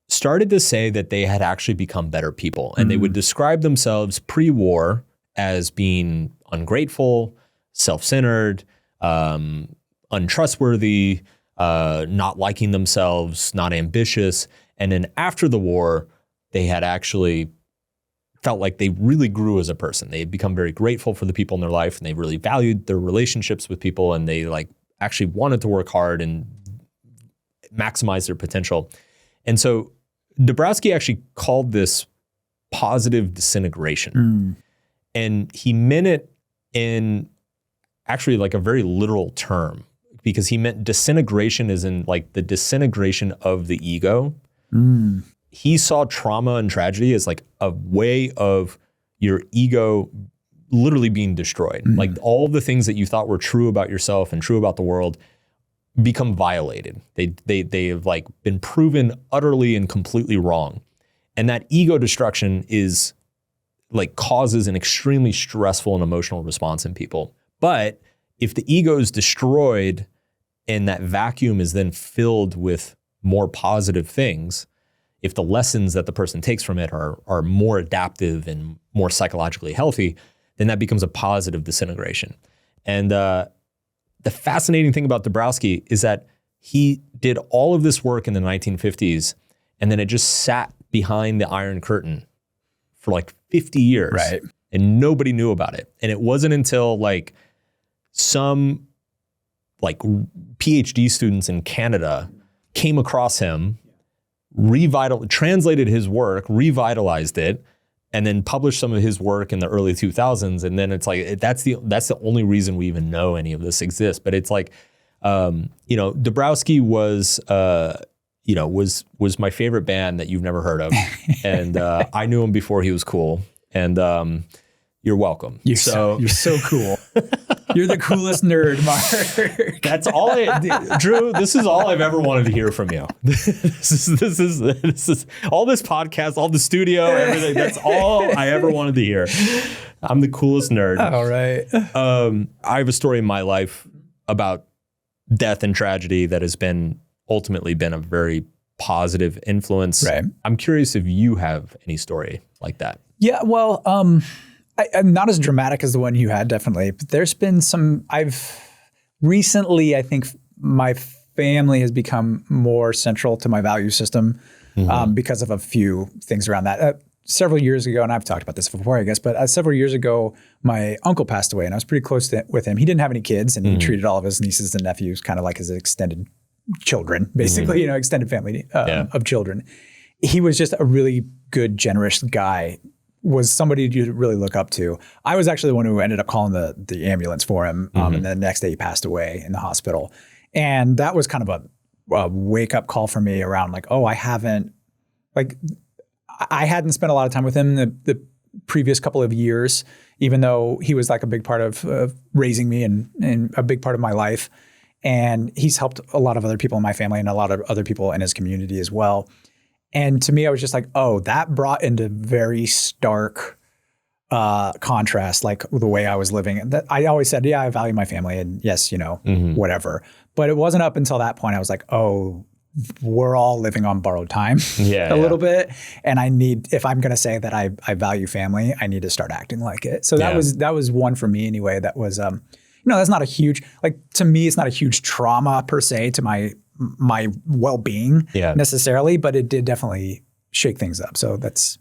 started to say that they had actually become better people. And they would describe themselves pre-war as being ungrateful, self-centered, untrustworthy, not liking themselves, not ambitious. And then after the war, they had actually felt like they really grew as a person. They had become very grateful for the people in their life, and they really valued their relationships with people, and they actually wanted to work hard and maximize their potential. And so Dabrowski actually called this positive disintegration. And he meant it in actually a very literal term, because he meant disintegration is in the disintegration of the ego. He saw trauma and tragedy as a way of your ego literally being destroyed. All the things that you thought were true about yourself and true about the world become violated. They have been proven utterly and completely wrong. And that ego destruction is causes an extremely stressful and emotional response in people. But if the ego is destroyed and that vacuum is then filled with more positive things, if the lessons that the person takes from it are more adaptive and more psychologically healthy, then that becomes a positive disintegration. And the fascinating thing about Dabrowski is that he did all of this work in the 1950s, and then it just sat behind the Iron Curtain for 50 years. Right. And nobody knew about it. And it wasn't until some PhD students in Canada came across him, translated his work, revitalized it, and then published some of his work in the early 2000s. And then it's that's the only reason we even know any of this exists. But it's Dabrowski was my favorite band that you've never heard of. And I knew him before he was cool. And you're welcome. You're so cool. You're the coolest nerd, Mark. That's all Drew, this is all I've ever wanted to hear from you. This is all this podcast, all the studio, everything. That's all I ever wanted to hear. I'm the coolest nerd. All right. I have a story in my life about death and tragedy that has ultimately been a very positive influence. Right. I'm curious if you have any story like that. Yeah, well, I'm not as dramatic as the one you had, definitely. But there's been recently, I think my family has become more central to my value system because of a few things around that. Several years ago, and I've talked about this before, I guess, but several years ago, my uncle passed away, and I was pretty close with him. He didn't have any kids, and he treated all of his nieces and nephews kind of like his extended children, basically, extended family of children. He was just a really good, generous guy. Was somebody to really look up to. I was actually the one who ended up calling the ambulance for him. And then the next day he passed away in the hospital. And that was kind of a wake up call for me around I hadn't spent a lot of time with him the previous couple of years, even though he was a big part of raising me and a big part of my life. And he's helped a lot of other people in my family and a lot of other people in his community as well. And to me, I was just that brought into very stark contrast, the way I was living. And I always said, yeah, I value my family and yes, whatever. But it wasn't up until that point I was we're all living on borrowed time a little bit. And if I'm going to say that I value family, I need to start acting like it. So that was one for me anyway. That was, that's not a huge, to me, it's not a huge trauma per se to my well-being necessarily, but it did definitely shake things up. So that's,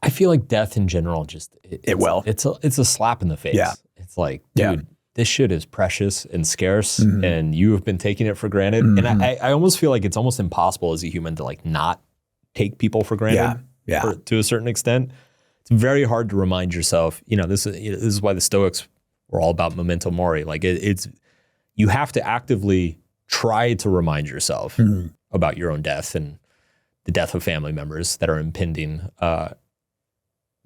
I feel like death in general, just it's a slap in the face. Yeah. It's dude, this shit is precious and scarce and you have been taking it for granted. And I almost feel like it's almost impossible as a human to like not take people for granted to a certain extent. It's very hard to remind yourself, this is why the Stoics were all about memento mori. Like it's, you have to actively try to remind yourself about your own death and the death of family members that are impending,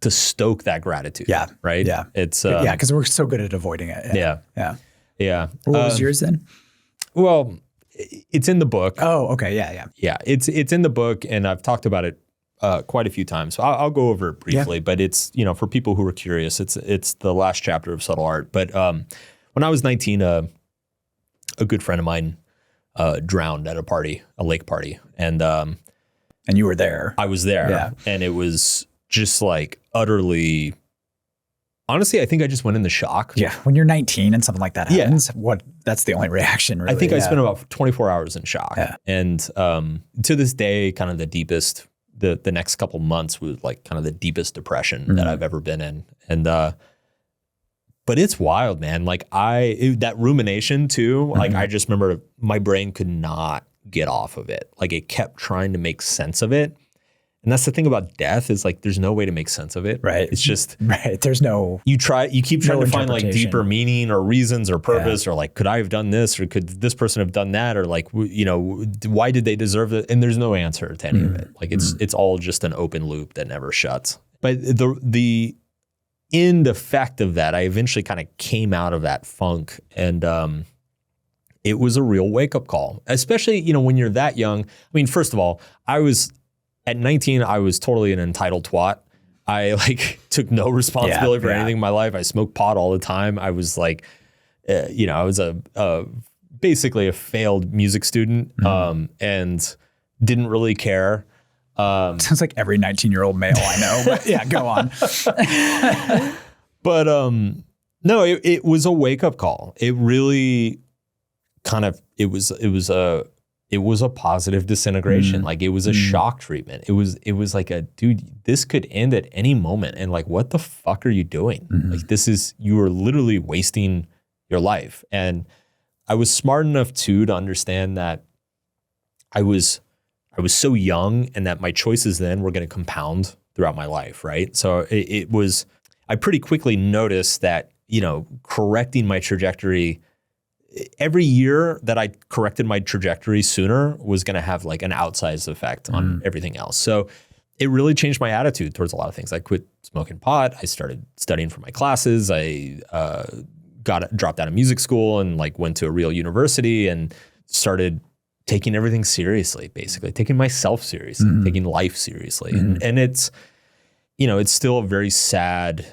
to stoke that gratitude. Yeah. Right. Yeah. It's because we're so good at avoiding it. Yeah. What was yours then? Well, it's in the book. Oh, okay. Yeah. It's in the book, and I've talked about it quite a few times. So I'll go over it briefly, but it's, for people who are curious, it's the last chapter of Subtle Art. But when I was 19, a good friend of mine drowned at a lake party, and you were there. I was there, and it was just like utterly. Honestly, I think I just went into shock. Yeah, when you're 19 and something like that happens, that's the only reaction, really. I think I spent about 24 hours in shock. Yeah. And to this day, kind of the deepest, the next couple months was like kind of the deepest depression that I've ever been in. And but it's wild, man. Like that rumination too, like I just remember my brain could not get off of it. Like it kept trying to make sense of it. And that's the thing about death is like, there's no way to make sense of it. Right. It's just, There's no, you keep trying to find like deeper meaning or reasons or purpose or like, could I have done this or could this person have done that? Or like, why did they deserve it? And there's no answer to any of it. Like it's all just an open loop that never shuts. But the end effect of that, I eventually kind of came out of that funk, and it was a real wake up call, especially, when you're that young. I mean, first of all, at 19, I was totally an entitled twat. I took no responsibility for anything in my life. I smoked pot all the time. I was like, I was basically a failed music student, and didn't really care. Sounds like every 19-year-old male I know, but yeah, go on. But no, it was a wake up call. It really it was a positive disintegration. Like it was a shock treatment. It was like dude, this could end at any moment. And like, what the fuck are you doing? Like you are literally wasting your life. And I was smart enough to understand that I was so young and that my choices then were going to compound throughout my life. Right. So I pretty quickly noticed that, correcting my trajectory, every year that I corrected my trajectory sooner was going to have like an outsized effect on everything else. So it really changed my attitude towards a lot of things. I quit smoking pot. I started studying for my classes. I dropped out of music school and like went to a real university and started taking everything seriously, basically taking myself seriously, taking life seriously. And it's, it's still a very sad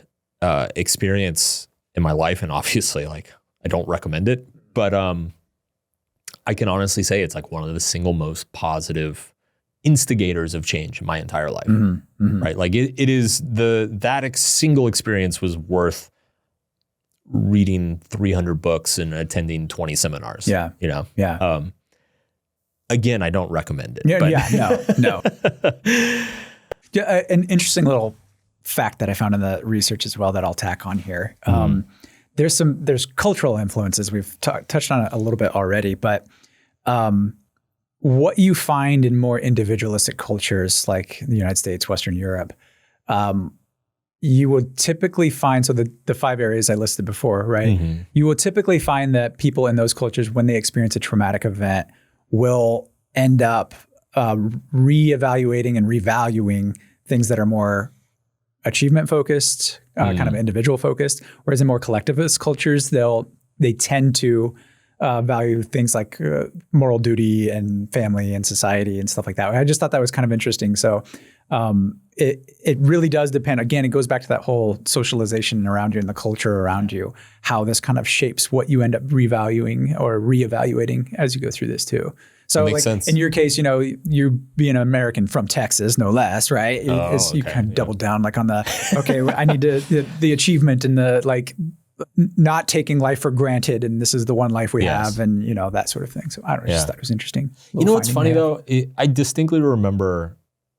experience in my life. And obviously like, I don't recommend it. But I can honestly say it's like one of the single most positive instigators of change in my entire life, right? Like it is that single experience was worth reading 300 books and attending 20 seminars. Yeah. Again, I don't recommend it. No. An interesting little fact that I found in the research as well that I'll tack on here. There's cultural influences. We've touched on it a little bit already, but what you find in more individualistic cultures like the United States, Western Europe, you would typically find, so the 5 areas I listed before, right? You will typically find that people in those cultures, when they experience a traumatic event, will end up reevaluating and revaluing things that are more achievement focused, kind of individual focused, whereas in more collectivist cultures, they tend to value things like moral duty and family and society and stuff like that. I just thought that was kind of interesting. So it really does depend. Again, it goes back to that whole socialization around you and the culture around you, how this kind of shapes what you end up revaluing or reevaluating as you go through this too. So like sense. In your case, you being an American from Texas, no less, right? You kind of doubled down like on the, I need the achievement and the like not taking life for granted. And this is the one life we have and, that sort of thing. So I don't know, just thought it was interesting. What's funny though? I distinctly remember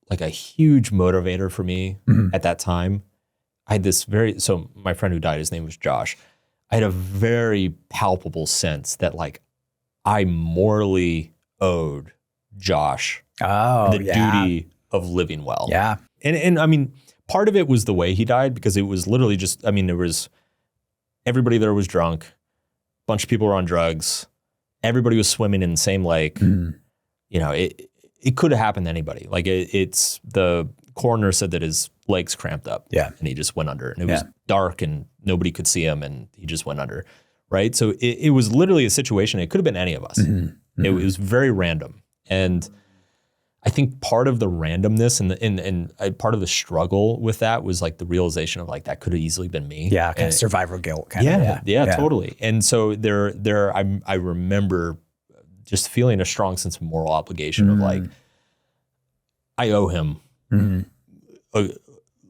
like a huge motivator for me at that time. I had this so my friend who died, his name was Josh. I had a very palpable sense that like I morally owed Josh the duty of living well. Yeah. And I mean, part of it was the way he died, because it was literally just, I mean, there was, everybody there was drunk, a bunch of people were on drugs, everybody was swimming in the same lake. You know, it could have happened to anybody. Like it's the coroner said that his legs cramped up. Yeah. And he just went under. And it was dark and nobody could see him and he just went under. Right. So it was literally a situation. It could have been any of us. It was very random. And I think part of the randomness and part of the struggle with that was like the realization of like, that could have easily been me. Yeah. Kind of survivor guilt. Yeah, totally. And so I remember just feeling a strong sense of moral obligation of like, I owe him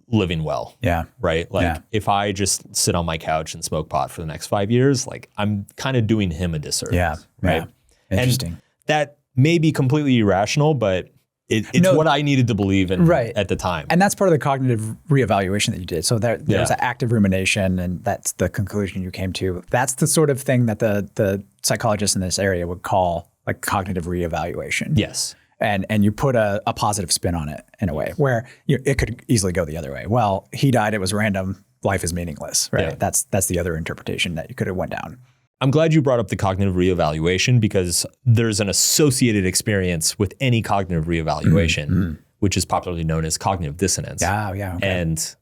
living well. Yeah. Right. Like if I just sit on my couch and smoke pot for the next 5 years, like I'm kind of doing him a disservice. Yeah. Right. Yeah. Interesting. And that may be completely irrational, but it's what I needed to believe in at the time. And that's part of the cognitive reevaluation that you did. So there was an active rumination, and that's the conclusion you came to. That's the sort of thing that the psychologists in this area would call like cognitive reevaluation. Yes. And you put a positive spin on it in a way where it could easily go the other way. Well, he died, it was random, life is meaningless, right? Yeah. That's the other interpretation that you could have went down. I'm glad you brought up the cognitive reevaluation, because there's an associated experience with any cognitive reevaluation, which is popularly known as cognitive dissonance. Okay. And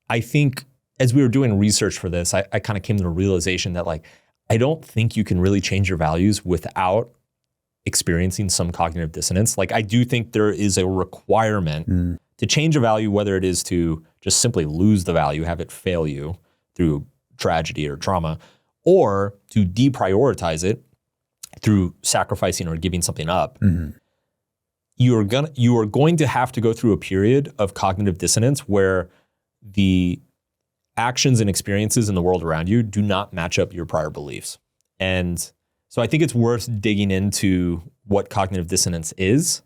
I think as we were doing research for this, I kind of came to the realization that like, I don't think you can really change your values without experiencing some cognitive dissonance. Like I do think there is a requirement to change a value, whether it is to just simply lose the value, have it fail you through tragedy or trauma, or to deprioritize it through sacrificing or giving something up. You are going to have to go through a period of cognitive dissonance where the actions and experiences in the world around you do not match up your prior beliefs. And so I think it's worth digging into what cognitive dissonance is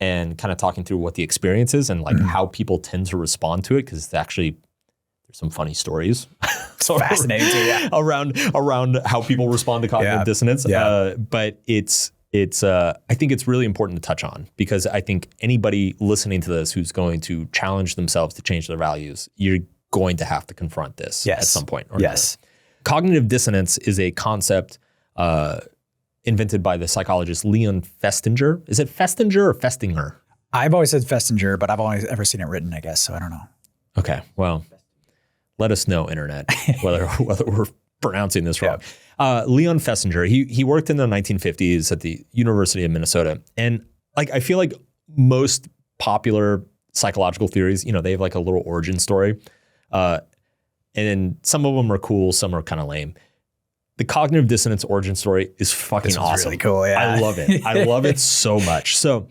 and kind of talking through what the experience is and like how people tend to respond to it, because it's actually, there's some funny stories. It's fascinating too, around how people respond to cognitive dissonance. But I think it's really important to touch on, because I think anybody listening to this who's going to challenge themselves to change their values, you're going to have to confront this at some point. Yes. Cognitive dissonance is a concept invented by the psychologist Leon Festinger. Is it Festinger or Festinger? I've always said Festinger, but I've only ever seen it written, I guess. So I don't know. Okay. Well, let us know, internet, whether we're pronouncing this wrong. Leon Festinger, he worked in the 1950s at the University of Minnesota. And like, I feel like most popular psychological theories, you know, they have like a little origin story. And some of them are cool, some are kind of lame. The cognitive dissonance origin story is fucking awesome. Really cool, yeah. I love it. I love it so much. So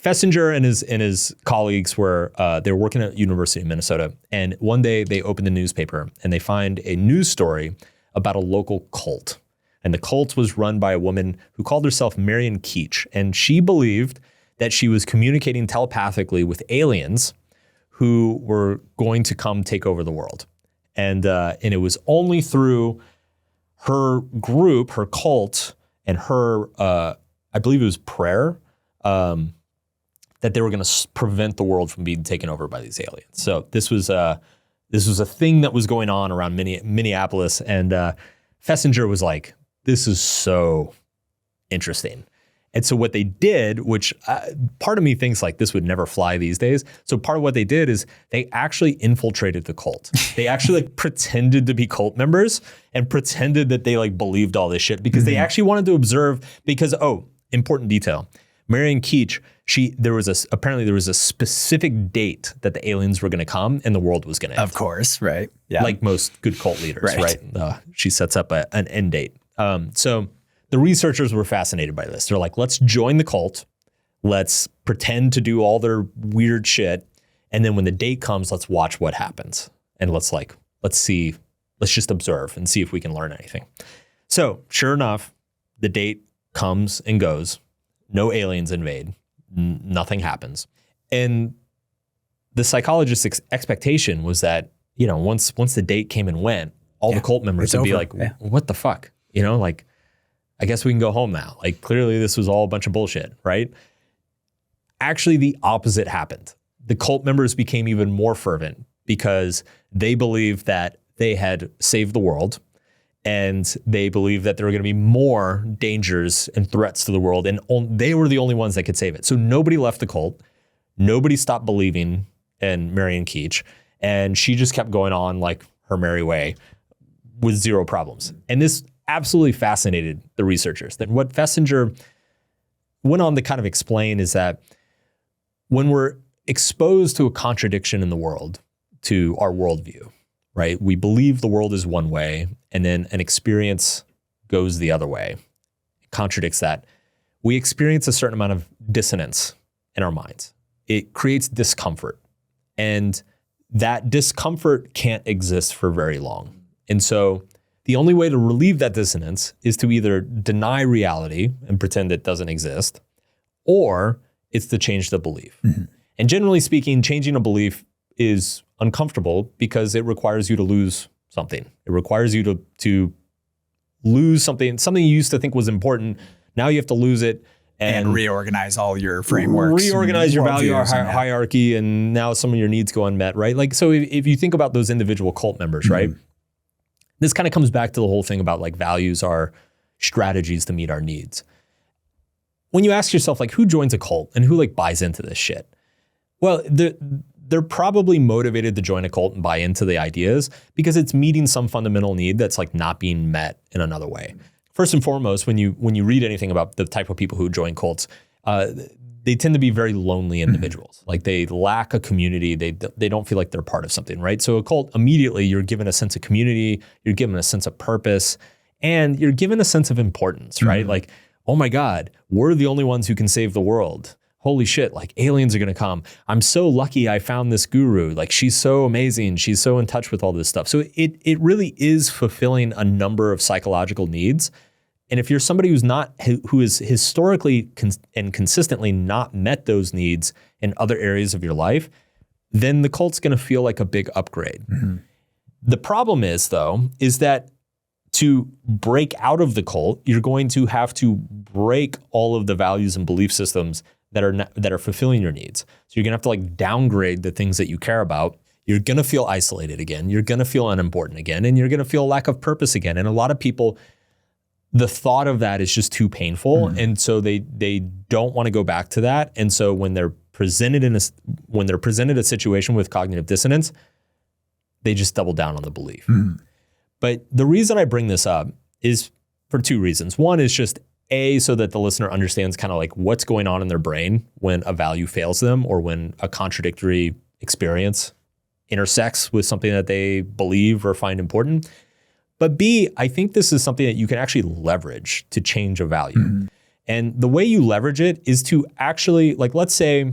Festinger and his colleagues were they were working at University of Minnesota, and one day they opened the newspaper and they find a news story about a local cult. And the cult was run by a woman who called herself Marian Keech, and she believed that she was communicating telepathically with aliens who were going to come take over the world. And it was only through her group, her cult, and her, I believe it was prayer, that they were going to prevent the world from being taken over by these aliens. So this was a thing that was going on around Minneapolis, and Festinger was like, "This is so interesting." And so what they did, which part of me thinks like this would never fly these days. So part of what they did is they actually infiltrated the cult. They actually like pretended to be cult members and pretended that they like believed all this shit, because they actually wanted to observe, because, important detail. Marian Keech, apparently there was a specific date that the aliens were going to come and the world was going to end. Of course, right. Yeah. Like most good cult leaders, right? She sets up an end date. So the researchers were fascinated by this. They're like, let's join the cult. Let's pretend to do all their weird shit. And then when the date comes, let's watch what happens. And let's just observe and see if we can learn anything. So sure enough, the date comes and goes. No aliens invade. Nothing happens. And the psychologist's expectation was that, you know, once the date came and went, all the cult members It's would be over. like, Yeah. what the fuck? You know, like, I guess we can go home now. Like, clearly this was all a bunch of bullshit, right? Actually, the opposite happened. The cult members became even more fervent because they believed that they had saved the world, and they believed that there were going to be more dangers and threats to the world, and they were the only ones that could save it. So nobody left the cult. Nobody stopped believing in Marion Keech, and she just kept going on like her merry way with zero problems. And this absolutely fascinated the researchers. That what Fessinger went on to kind of explain is that when we're exposed to a contradiction in the world, to our worldview, right? We believe the world is one way, and then an experience goes the other way. It contradicts that. We experience a certain amount of dissonance in our minds. It creates discomfort, and that discomfort can't exist for very long. And so the only way to relieve that dissonance is to either deny reality and pretend it doesn't exist, or it's to change the belief. Mm-hmm. And generally speaking, changing a belief is uncomfortable because it requires you to lose something. It requires you to lose something you used to think was important. Now you have to lose it and reorganize all your frameworks. Reorganize your value hierarchy, and now some of your needs go unmet, right? Like, so if you think about those individual cult members, right? This kind of comes back to the whole thing about like values are strategies to meet our needs. When you ask yourself, like, who joins a cult and who like buys into this shit? Well, they're probably motivated to join a cult and buy into the ideas because it's meeting some fundamental need that's like not being met in another way. First and foremost, when you read anything about the type of people who join cults, they tend to be very lonely individuals. Like they lack a community. They don't feel like they're part of something, right? So a cult, immediately you're given a sense of community, you're given a sense of purpose, and you're given a sense of importance, right? Like, oh my God, we're the only ones who can save the world. Holy shit, like aliens are gonna come. I'm so lucky I found this guru. Like she's so amazing. She's so in touch with all this stuff. So it really is fulfilling a number of psychological needs. And if you're somebody who is historically and consistently not met those needs in other areas of your life, then the cult's gonna feel like a big upgrade. The problem is though, is that to break out of the cult, you're going to have to break all of the values and belief systems that are fulfilling your needs. So you're gonna have to like downgrade the things that you care about. You're gonna feel isolated again. You're gonna feel unimportant again, and you're gonna feel a lack of purpose again. And a lot of people, the thought of that is just too painful, and so they don't want to go back to that. And so when they're presented a situation with cognitive dissonance, they just double down on the belief. But the reason I bring this up is for two reasons. One is just so that the listener understands kind of like what's going on in their brain when a value fails them or when a contradictory experience intersects with something that they believe or find important. But B, I think this is something that you can actually leverage to change a value. And the way you leverage it is to actually, like, let's say,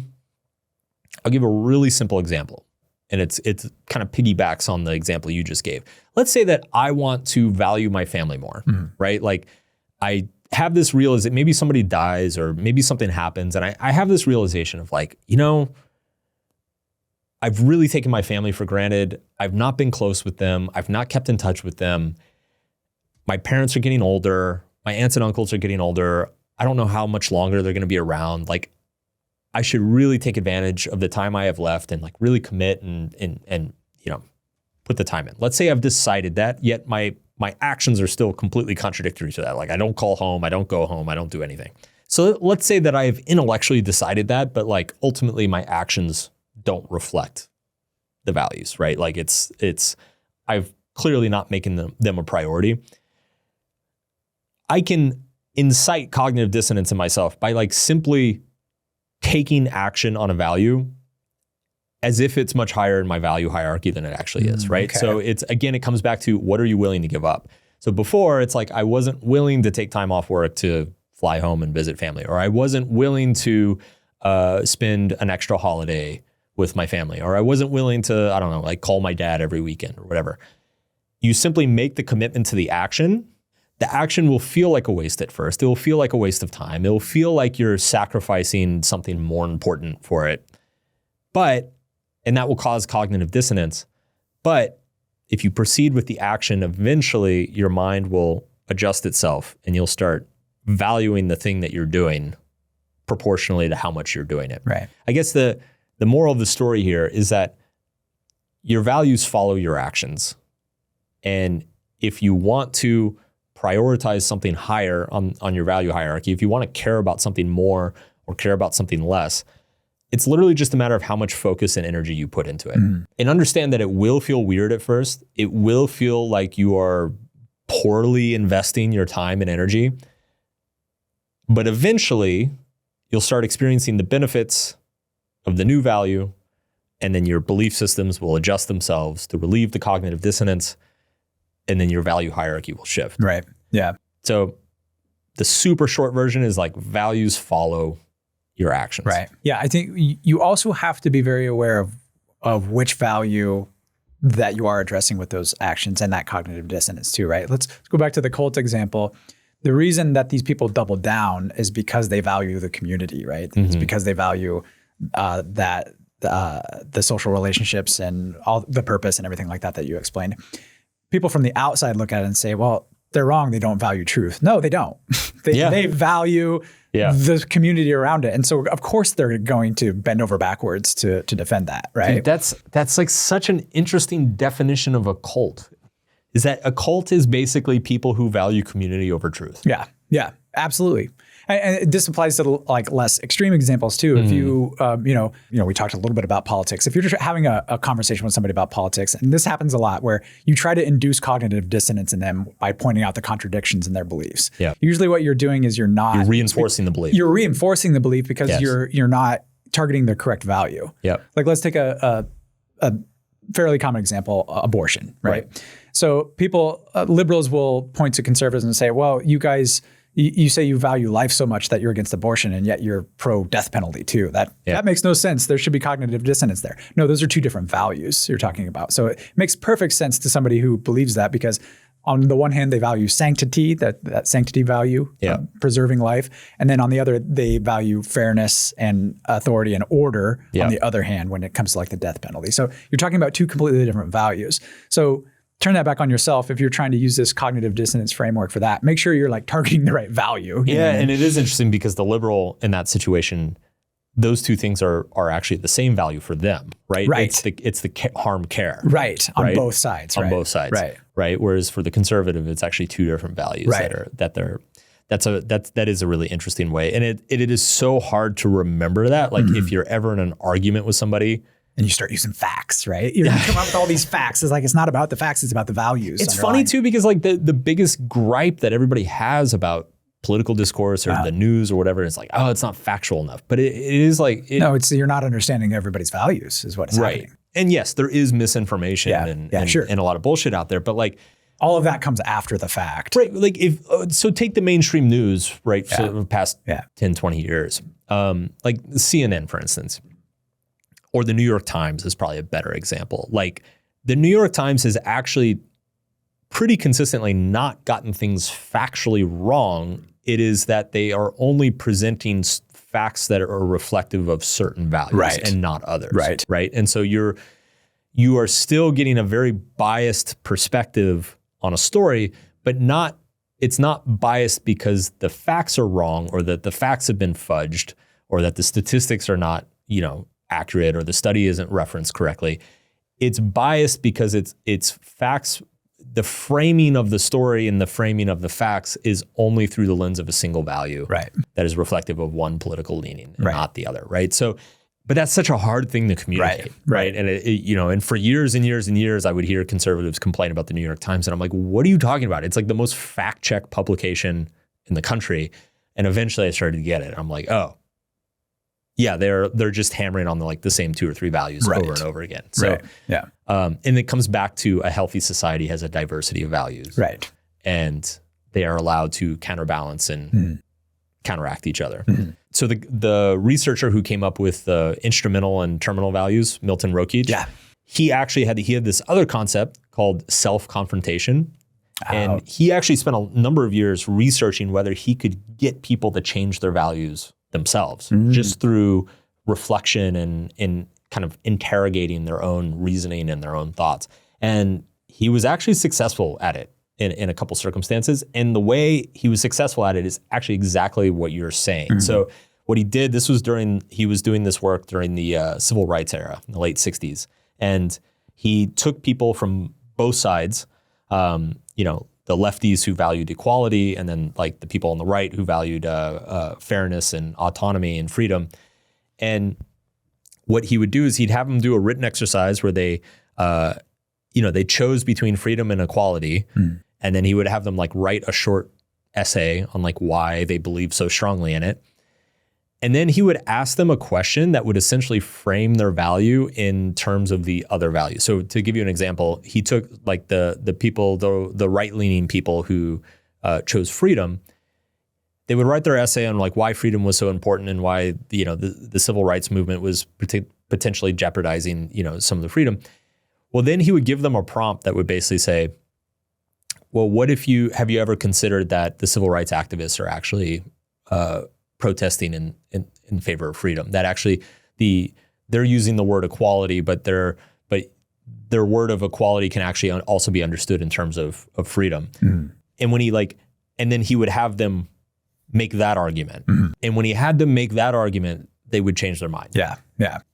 I'll give a really simple example. And it's kind of piggybacks on the example you just gave. Let's say that I want to value my family more, right? Like I have this realization, maybe somebody dies or maybe something happens, and I have this realization of like, you know, I've really taken my family for granted. I've not been close with them. I've not kept in touch with them. My parents are getting older. My aunts and uncles are getting older. I don't know how much longer they're going to be around. Like, I should really take advantage of the time I have left and like really commit and you know, put the time in. Let's say I've decided that, yet my actions are still completely contradictory to that. Like I don't call home, I don't go home, I don't do anything. So let's say that I've intellectually decided that, but like ultimately my actions don't reflect the values, right? Like I've clearly not making them a priority. I can incite cognitive dissonance in myself by like simply taking action on a value as if it's much higher in my value hierarchy than it actually is, right? Okay. So it comes back to what are you willing to give up? So before it's like I wasn't willing to take time off work to fly home and visit family, or I wasn't willing to spend an extra holiday with my family, or I wasn't willing to, I don't know, like call my dad every weekend or whatever. You simply make the commitment to the action. The action will feel like a waste at first. It will feel like a waste of time. It will feel like you're sacrificing something more important for it. And that will cause cognitive dissonance. But if you proceed with the action, eventually your mind will adjust itself and you'll start valuing the thing that you're doing proportionally to how much you're doing it. Right. I guess the moral of the story here is that your values follow your actions. And if you want to prioritize something higher on your value hierarchy, if you want to care about something more or care about something less, it's literally just a matter of how much focus and energy you put into it. And understand that it will feel weird at first. It will feel like you are poorly investing your time and energy. But eventually, you'll start experiencing the benefits of the new value, and then your belief systems will adjust themselves to relieve the cognitive dissonance, and then your value hierarchy will shift. Right. Yeah. So the super short version is like values follow your actions. Right. Yeah. I think you also have to be very aware of which value that you are addressing with those actions and that cognitive dissonance too, right? Let's go back to the cult example. The reason that these people double down is because they value the community, right? It's because they value the social relationships and all the purpose and everything like that you explained. People from the outside look at it and say, well, they're wrong. They don't value truth. No, they don't. They value the community around it. And so of course they're going to bend over backwards to defend that, right? Dude, that's like such an interesting definition of a cult. Is that a cult is basically people who value community over truth. Yeah. Yeah, absolutely. And this applies to like less extreme examples too. If you, we talked a little bit about politics. If you're just having a conversation with somebody about politics, and this happens a lot where you try to induce cognitive dissonance in them by pointing out the contradictions in their beliefs. Yeah. Usually what you're doing is you're reinforcing the belief. You're reinforcing the belief because you're not targeting the correct value. Yeah. Like let's take a fairly common example, abortion, right? So people, liberals will point to conservatives and say, well, you guys, you say you value life so much that you're against abortion and yet you're pro death penalty too. That makes no sense. There should be cognitive dissonance there. No, those are two different values you're talking about. So it makes perfect sense to somebody who believes that because on the one hand, they value sanctity, that sanctity value, preserving life. And then on the other, they value fairness and authority and order on the other hand when it comes to like the death penalty. So you're talking about two completely different values. So turn that back on yourself if you're trying to use this cognitive dissonance framework for that. Make sure you're like targeting the right value. Yeah, and it is interesting because the liberal in that situation, those two things are actually the same value for them, right? Right. It's the harm care. Right. On both sides. On both sides. Right. Right. Whereas for the conservative, it's actually two different values that is a really interesting way. And it is so hard to remember that. Like if you're ever in an argument with somebody, and you start using facts, right? You come up with all these facts. It's like, it's not about the facts, it's about the values. It's funny too, because like the biggest gripe that everybody has about political discourse or the news or whatever, is like, oh, it's not factual enough. But it is like... No, you're not understanding everybody's values is what is happening. And yes, there is misinformation and a lot of bullshit out there, but like... all of that comes after the fact. Right. Like so take the mainstream news, right? So for the past 10, 20 years, like CNN, for instance. Or the New York Times is probably a better example. Like the New York Times has actually pretty consistently not gotten things factually wrong. It is that they are only presenting facts that are reflective of certain values and not others. Right. And so you are still getting a very biased perspective on a story, but it's not biased because the facts are wrong or that the facts have been fudged or that the statistics are not, accurate or the study isn't referenced correctly. It's biased because it's facts. The framing of the story and the framing of the facts is only through the lens of a single value that is reflective of one political leaning and not the other, right? So, but that's such a hard thing to communicate, right? And and for years and years and years, I would hear conservatives complain about the New York Times, and I'm like, what are you talking about? It's like the most fact-checked publication in the country, and eventually I started to get it. I'm like, oh. Yeah, they're just hammering on the same two or three values over and over again. So, and it comes back to a healthy society has a diversity of values, and they are allowed to counterbalance and counteract each other. So the researcher who came up with the instrumental and terminal values, Milton Rokeach, he actually had this other concept called self-confrontation. And he actually spent a number of years researching whether he could get people to change their values themselves just through reflection and kind of interrogating their own reasoning and their own thoughts. And he was actually successful at it in a couple circumstances. And the way he was successful at it is actually exactly what you're saying. So what he did, he was doing this work during the civil rights era in the late 60s. And he took people from both sides, the lefties who valued equality, and then like the people on the right who valued fairness and autonomy and freedom. And what he would do is he'd have them do a written exercise where they chose between freedom and equality. And then he would have them like write a short essay on like why they believe so strongly in it. And then he would ask them a question that would essentially frame their value in terms of the other value. So to give you an example, he took like the people, the right-leaning people who chose freedom. They would write their essay on like why freedom was so important and why the civil rights movement was potentially jeopardizing some of the freedom. Well, then he would give them a prompt that would basically say, well, what if have you ever considered that the civil rights activists are actually protesting in favor of freedom? That actually they're using the word equality, but their word of equality can actually also be understood in terms of freedom. And when and then he would have them make that argument. And when he had them make that argument, they would change their mind. Yeah.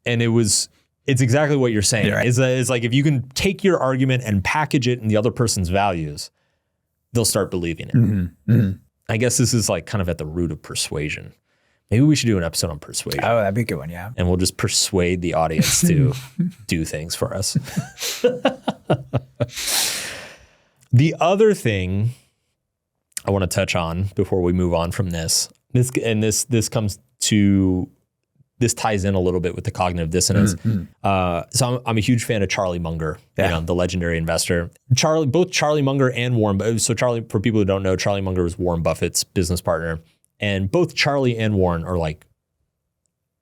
And it's exactly what you're saying. Right. It's like if you can take your argument and package it in the other person's values, they'll start believing it. I guess this is like kind of at the root of persuasion. Maybe we should do an episode on persuasion. Oh, that'd be a good one, yeah. And we'll just persuade the audience to do things for us. The other thing I want to touch on before we move on from this ties in a little bit with the cognitive dissonance. So I'm a huge fan of Charlie Munger, the legendary investor. Both Charlie Munger and Warren. So Charlie, for people who don't know, Charlie Munger was Warren Buffett's business partner, and both Charlie and Warren are like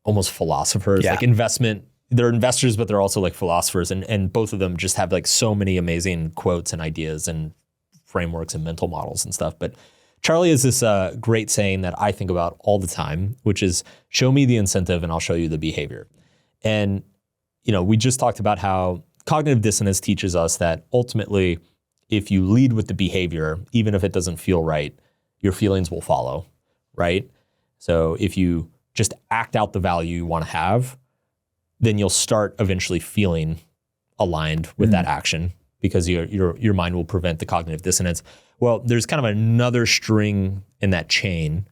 almost philosophers, like investment. They're investors, but they're also like philosophers, and both of them just have like so many amazing quotes and ideas and frameworks and mental models and stuff. But Charlie has this great saying that I think about all the time, which is, show me the incentive and I'll show you the behavior. And, we just talked about how cognitive dissonance teaches us that ultimately, if you lead with the behavior, even if it doesn't feel right, your feelings will follow, right? So if you just act out the value you want to have, then you'll start eventually feeling aligned with that action, because your mind will prevent the cognitive dissonance. Well, there's kind of another string in that chain,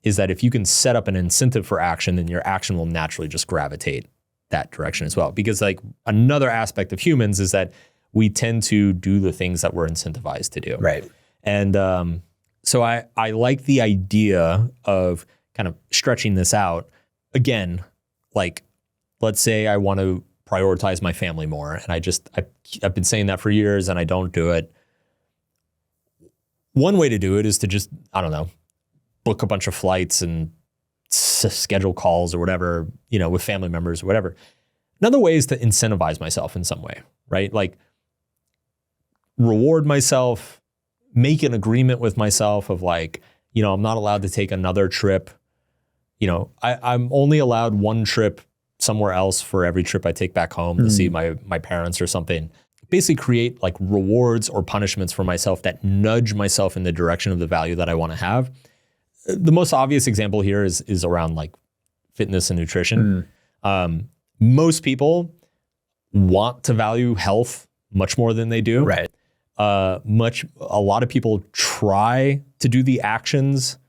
is that if you can set up an incentive for action, then your action will naturally just gravitate that direction as well. Because like another aspect of humans is that we tend to do the things that we're incentivized to do. Right. And so I like the idea of kind of stretching this out. Again, like let's say I want to prioritize my family more, and I've been saying that for years and I don't do it. One way to do it is to just, I don't know, book a bunch of flights and schedule calls or whatever, with family members or whatever. Another way is to incentivize myself in some way, right? Like reward myself, make an agreement with myself of like, I'm not allowed to take another trip. I'm only allowed one trip somewhere else for every trip I take back home to see my parents or something. Basically create like rewards or punishments for myself that nudge myself in the direction of the value that I want to have. The most obvious example here is around like fitness and nutrition. Most people want to value health much more than they do. Right. A lot of people try to do the actions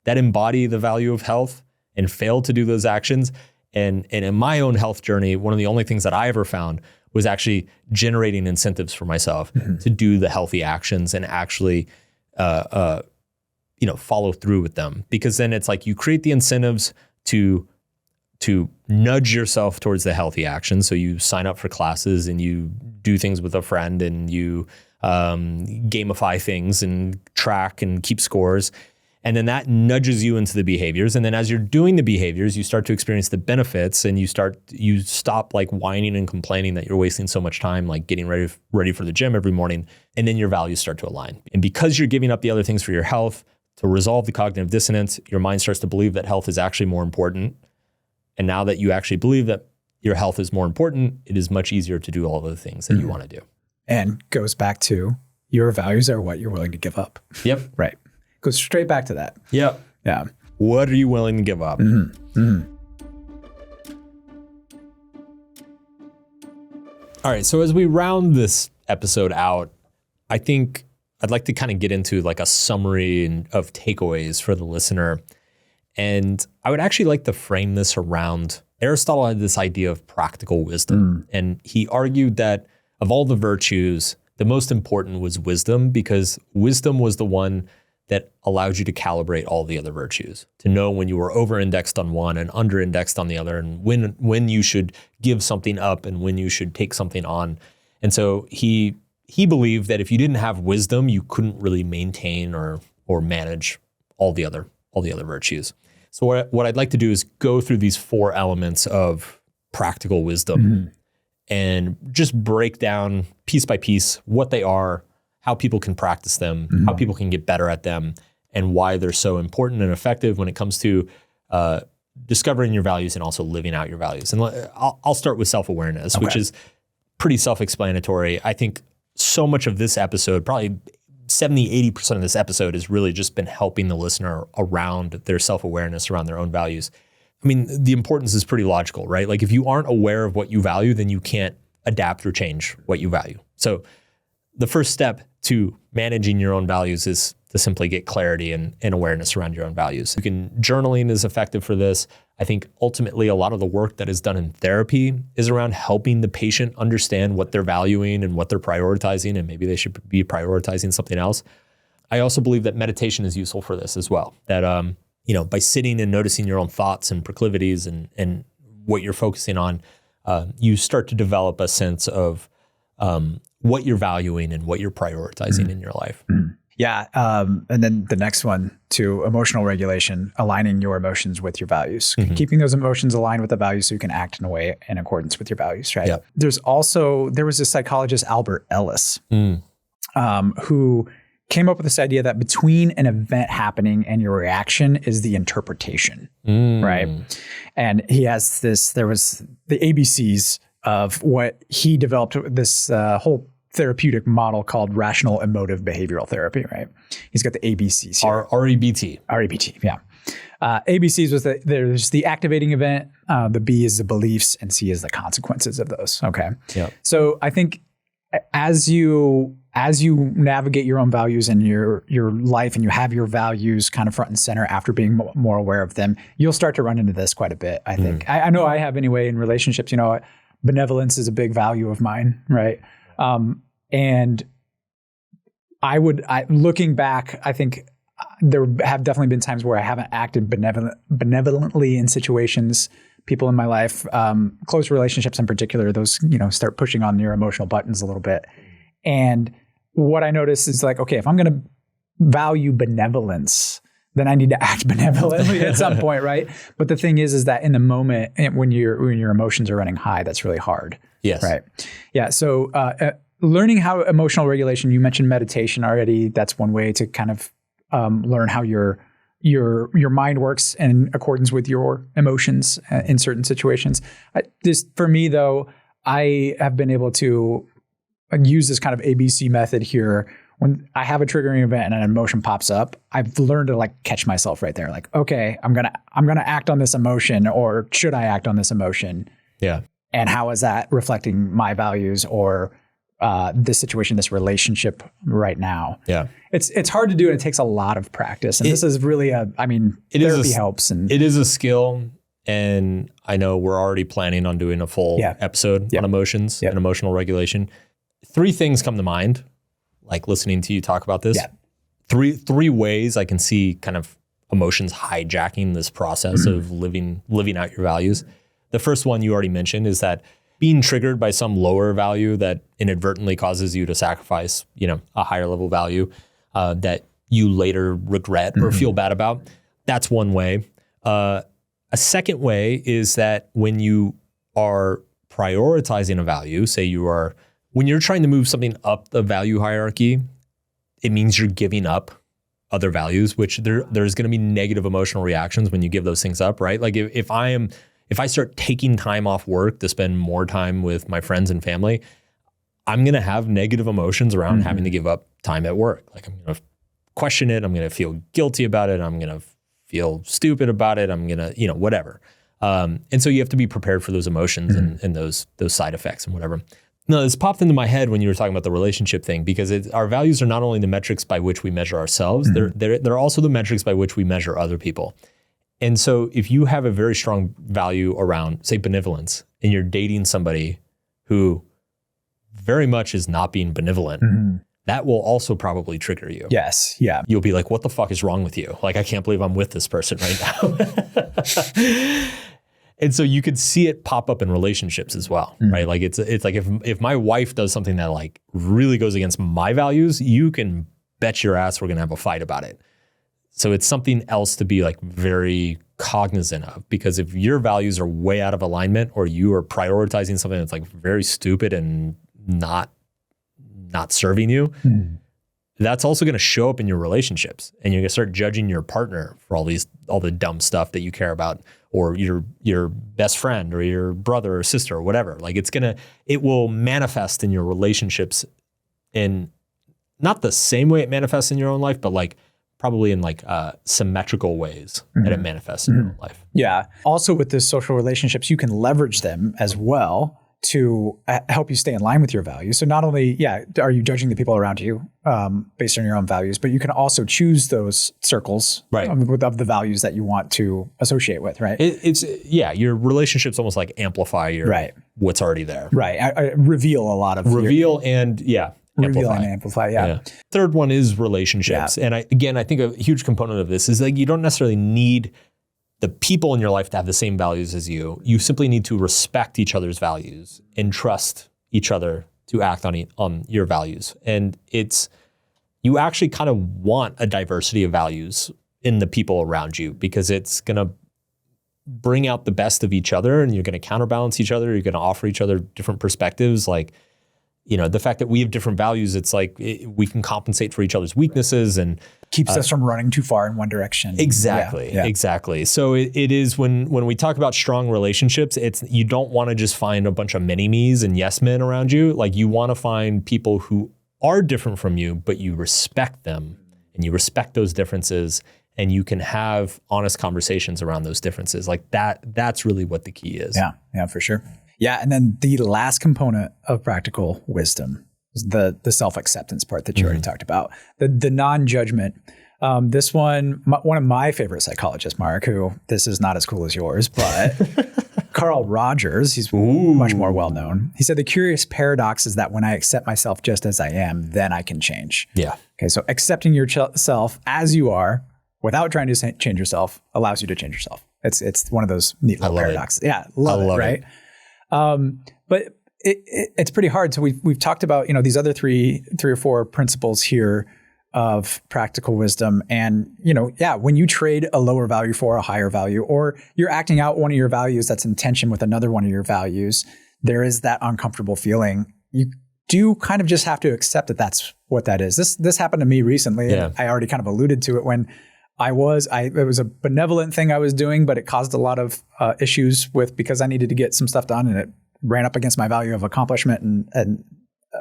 that embody the value of health and fail to do those actions. And in my own health journey, one of the only things that I ever found was actually generating incentives for myself to do the healthy actions and actually, follow through with them. Because then it's like you create the incentives to nudge yourself towards the healthy actions. So you sign up for classes and you do things with a friend and you gamify things and track and keep scores. And then that nudges you into the behaviors. And then as you're doing the behaviors, you start to experience the benefits, and you stop like whining and complaining that you're wasting so much time, like getting ready for the gym every morning. And then your values start to align. And because you're giving up the other things for your health to resolve the cognitive dissonance, your mind starts to believe that health is actually more important. And now that you actually believe that your health is more important, it is much easier to do all of the things that you want to do. And goes back to your values are what you're willing to give up. Yep. Right. Goes straight back to that. Yep. Yeah. What are you willing to give up? All right. So as we round this episode out, I think I'd like to kind of get into like a summary of takeaways for the listener. And I would actually like to frame this around Aristotle had this idea of practical wisdom. And he argued that of all the virtues, the most important was wisdom, because wisdom was the one that allowed you to calibrate all the other virtues, to know when you were over-indexed on one and under-indexed on the other, and when you should give something up and when you should take something on. And so he believed that if you didn't have wisdom, you couldn't really maintain or manage all the other virtues. So what I'd like to do is go through these 4 elements of practical wisdom and just break down piece by piece what they are, how people can practice them, how people can get better at them, and why they're so important and effective when it comes to discovering your values and also living out your values. And I'll start with self-awareness, which is pretty self-explanatory. I think so much of this episode, probably 70-80% of this episode, has really just been helping the listener around their self-awareness, around their own values. I mean, the importance is pretty logical, right? Like if you aren't aware of what you value, then you can't adapt or change what you value. So the first step to managing your own values is to simply get clarity and awareness around your own values. Journaling is effective for this. I think ultimately a lot of the work that is done in therapy is around helping the patient understand what they're valuing and what they're prioritizing, and maybe they should be prioritizing something else. I also believe that meditation is useful for this as well. That by sitting and noticing your own thoughts and proclivities and what you're focusing on, you start to develop a sense of what you're valuing and what you're prioritizing in your life. Yeah. And then the next one, to emotional regulation, aligning your emotions with your values, keeping those emotions aligned with the values so you can act in a way in accordance with your values, right? Yep. There was a psychologist, Albert Ellis, who came up with this idea that between an event happening and your reaction is the interpretation, right? And he has there was the ABCs of what he developed, this whole therapeutic model called rational emotive behavioral therapy, right? He's got the ABCs here. REBT. REBT, yeah. ABCs was there's the activating event, the B is the beliefs, and C is the consequences of those, okay? Yeah. So I think as you navigate your own values in your life and you have your values kind of front and center after being more aware of them, you'll start to run into this quite a bit, I think. I know I have anyway in relationships. Benevolence is a big value of mine, right? And looking back, I think there have definitely been times where I haven't acted benevolently in situations, people in my life, close relationships in particular, those, start pushing on your emotional buttons a little bit. And what I notice is like, okay, if I'm going to value benevolence, then I need to act benevolently at some point, right? But the thing is that in the moment, when your emotions are running high, that's really hard. Yes. Right. Yeah. So learning how emotional regulation, you mentioned meditation already. That's one way to kind of learn how your mind works in accordance with your emotions in certain situations. For me though, I have been able to use this kind of ABC method here. When I have a triggering event and an emotion pops up, I've learned to catch myself right there. Like, okay, I'm gonna act on this emotion, or should I act on this emotion? Yeah. And how is that reflecting my values or this situation, this relationship right now? Yeah. It's hard to do, and it takes a lot of practice. And this is really therapy helps. And it is a skill. And I know we're already planning on doing a full episode on emotions and emotional regulation. 3 things come to mind, like listening to you talk about this. Yeah. Three ways I can see kind of emotions hijacking this process of living out your values. The first one you already mentioned is that being triggered by some lower value that inadvertently causes you to sacrifice, a higher level value that you later regret or feel bad about. That's one way. A second way is that when you are prioritizing a value, when you're trying to move something up the value hierarchy, it means you're giving up other values, which there's going to be negative emotional reactions when you give those things up, right? Like if I start taking time off work to spend more time with my friends and family, I'm going to have negative emotions around having to give up time at work. Like I'm going to question it. I'm going to feel guilty about it. I'm going to feel stupid about it. I'm going to, whatever. And so you have to be prepared for those emotions and those side effects and whatever. No, this popped into my head when you were talking about the relationship thing, because our values are not only the metrics by which we measure ourselves, they're also the metrics by which we measure other people. And so if you have a very strong value around, say, benevolence, and you're dating somebody who very much is not being benevolent, that will also probably trigger you. Yes. Yeah. You'll be like, what the fuck is wrong with you? Like, I can't believe I'm with this person right now. And so you could see it pop up in relationships as well, right? Like it's like if my wife does something that like really goes against my values, you can bet your ass we're gonna have a fight about it. So it's something else to be like very cognizant of, because if your values are way out of alignment, or you are prioritizing something that's like very stupid and not serving you, that's also going to show up in your relationships, and you're going to start judging your partner for all the dumb stuff that you care about, or your best friend or your brother or sister or whatever. Like it will manifest in your relationships in not the same way it manifests in your own life, but like probably in like symmetrical ways that it manifests in your own life. Yeah. Also with the social relationships, you can leverage them as well to help you stay in line with your values. So not only, are you judging the people around you based on your own values, but you can also choose those circles of the values that you want to associate with, right? Your relationships almost like amplify what's already there. Right. I reveal a lot of reveal and reveal and amplify. Yeah. Third one is relationships. And I think a huge component of this is like, you don't necessarily need the people in your life to have the same values as you. You simply need to respect each other's values and trust each other to act on your values. And you actually kind of want a diversity of values in the people around you, because it's going to bring out the best of each other, and you're going to counterbalance each other. You're going to offer each other different perspectives. Like, the fact that we have different values, it's like we can compensate for each other's weaknesses and keeps us from running too far in one direction. Exactly. Exactly. So it is when we talk about strong relationships, you don't want to just find a bunch of mini-me's and yes men around you. Like, you want to find people who are different from you, but you respect them and you respect those differences, and you can have honest conversations around those differences. Like that's really what the key is. Yeah, for sure. Yeah. And then the last component of practical wisdom is the self-acceptance part that you already talked about, the non-judgment. This one of my favorite psychologists, Mark, who this is not as cool as yours, but Carl Rogers, he's much more well-known. He said, the curious paradox is that when I accept myself just as I am, then I can change. Yeah. Okay. So accepting yourself as you are without trying to change yourself allows you to change yourself. It's one of those neat little paradoxes. Yeah. Love it, right? But it's pretty hard. So we've talked about, these other three or four principles here of practical wisdom. And, when you trade a lower value for a higher value, or you're acting out one of your values that's in tension with another one of your values, there is that uncomfortable feeling. You do kind of just have to accept that that's what that is. This happened to me recently. Yeah. And I already kind of alluded to it when it was a benevolent thing I was doing, but it caused a lot of issues because I needed to get some stuff done, and it ran up against my value of accomplishment and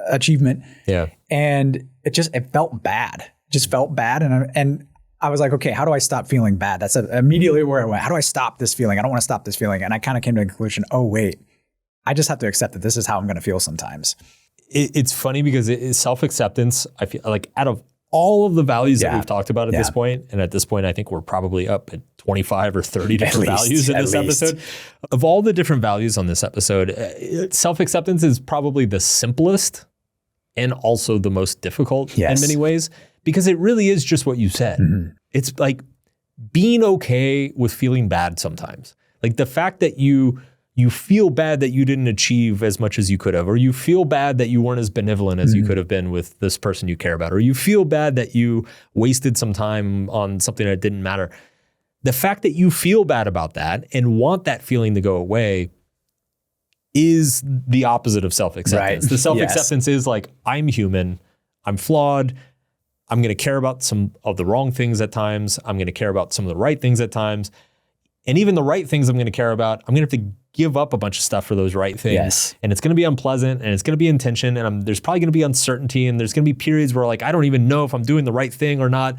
achievement. Yeah. And it felt bad. Just felt bad. And I was like, okay, how do I stop feeling bad? That's immediately where I went. How do I stop this feeling? I don't want to stop this feeling. And I kind of came to the conclusion, oh, wait, I just have to accept that this is how I'm going to feel sometimes. It's funny because self-acceptance, I feel like out of all of the values that we've talked about at this point, and at this point, I think we're probably up at 25 or 30 different values in this episode. Of all the different values on this episode, self-acceptance is probably the simplest and also the most difficult in many ways, because it really is just what you said. It's like being okay with feeling bad sometimes. Like the fact that you feel bad that you didn't achieve as much as you could have, or you feel bad that you weren't as benevolent as you could have been with this person you care about, or you feel bad that you wasted some time on something that didn't matter. The fact that you feel bad about that and want that feeling to go away is the opposite of self-acceptance. Right. The self-acceptance is like, I'm human, I'm flawed, I'm going to care about some of the wrong things at times, I'm going to care about some of the right things at times, and even the right things I'm going to care about, I'm going to have to give up a bunch of stuff for those right things. Yes. And it's going to be unpleasant and it's going to be in tension and there's probably going to be uncertainty and there's going to be periods where like, I don't even know if I'm doing the right thing or not.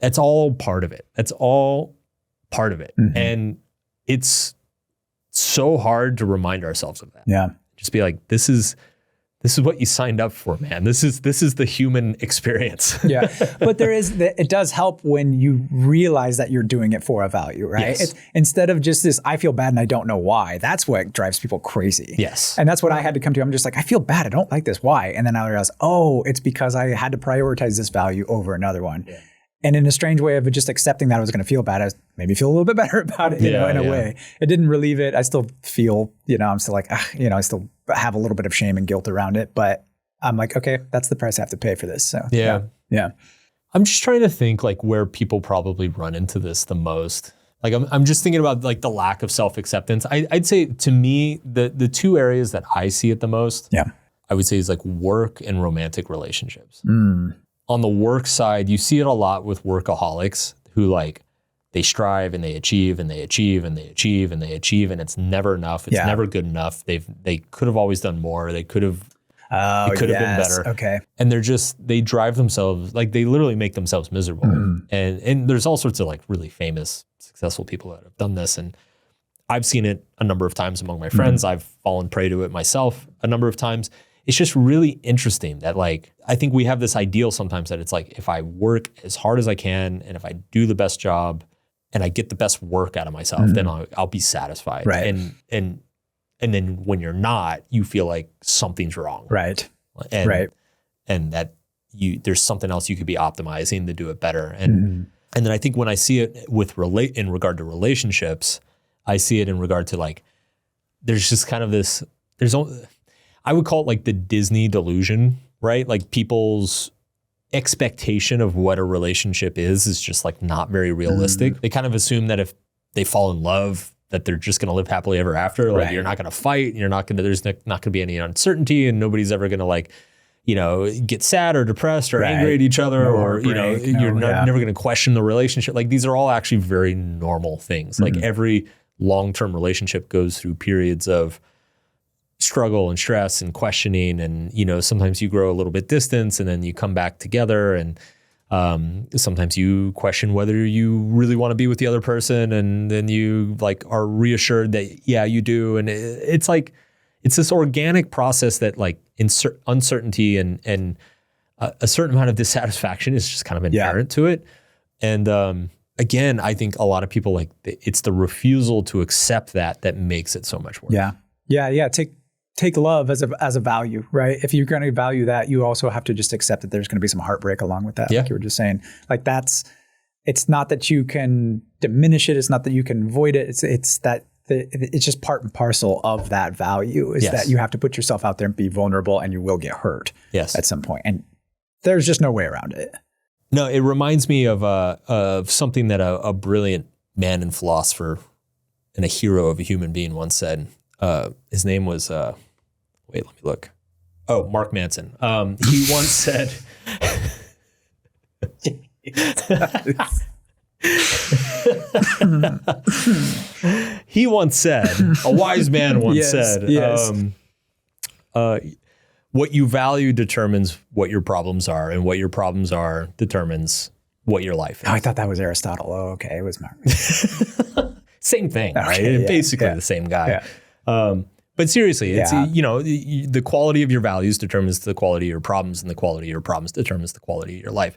That's all part of it. That's all part of it. Mm-hmm. And it's so hard to remind ourselves of that. Yeah. Just be like, this is what you signed up for, man. This is the human experience. Yeah. But it does help when you realize that you're doing it for a value, right? Yes. It's, instead of just this, I feel bad and I don't know why. That's what drives people crazy. Yes. And that's what I had to come to. I'm just like, I feel bad. I don't like this. Why? And then I realized, oh, it's because I had to prioritize this value over another one. Yeah. And in a strange way of just accepting that I was going to feel bad, I made me feel a little bit better about it, you know, in a way. It didn't relieve it. I still feel, I'm still like, I still have a little bit of shame and guilt around it. But I'm like, okay, that's the price I have to pay for this. So yeah. I'm just trying to think like where people probably run into this the most. Like I'm just thinking about like the lack of self-acceptance. I'd say to me, the two areas that I see it the most, I would say is like work and romantic relationships. On the work side, you see it a lot with workaholics who like, they strive and they achieve and they achieve and they achieve and they achieve and it's never enough. It's never good enough. They could have always done more. They could have been better. Okay. And they drive themselves, like they literally make themselves miserable. And there's all sorts of like really famous, successful people that have done this. And I've seen it a number of times among my friends. I've fallen prey to it myself a number of times. It's just really interesting that like, I think we have this ideal sometimes that it's like, if I work as hard as I can and if I do the best job and I get the best work out of myself, then I'll be satisfied. Right. And then when you're not, you feel like something's wrong. Right. And that there's something else you could be optimizing to do it better. And then I think when I see it in regard to relationships, I see it in regard to like, there's just kind of this, I would call it like the Disney delusion, right? Like people's expectation of what a relationship is just like not very realistic. They kind of assume that if they fall in love, that they're just going to live happily ever after. Like you're not going to fight. There's not going to be any uncertainty and nobody's ever going to like, get sad or depressed or angry at each other you're never going to question the relationship. Like these are all actually very normal things. Like every long-term relationship goes through periods of struggle and stress and questioning. And, sometimes you grow a little bit distance and then you come back together and sometimes you question whether you really want to be with the other person. And then you like are reassured that, yeah, you do. And it's like, it's this organic process that like uncertainty and a certain amount of dissatisfaction is just kind of inherent to it. And again, I think a lot of people like it's the refusal to accept that makes it so much worse. Yeah. Take love as a value, right? If you're going to value that, you also have to just accept that there's going to be some heartbreak along with that. Like you were just saying, like it's not that you can diminish it. It's not that you can avoid it. It's that it's just part and parcel of that value is that you have to put yourself out there and be vulnerable and you will get hurt at some point. And there's just no way around it. No, it reminds me of something that a brilliant man and philosopher and a hero of a human being once said. His name was, wait, let me look. Oh, Mark Manson. He once said, a wise man once said, what you value determines what your problems are, and what your problems are determines what your life is. Oh, I thought that was Aristotle. Oh, okay. It was Margaret. Same thing, right? Basically the same guy. But seriously, it's, the quality of your values determines the quality of your problems, and the quality of your problems determines the quality of your life.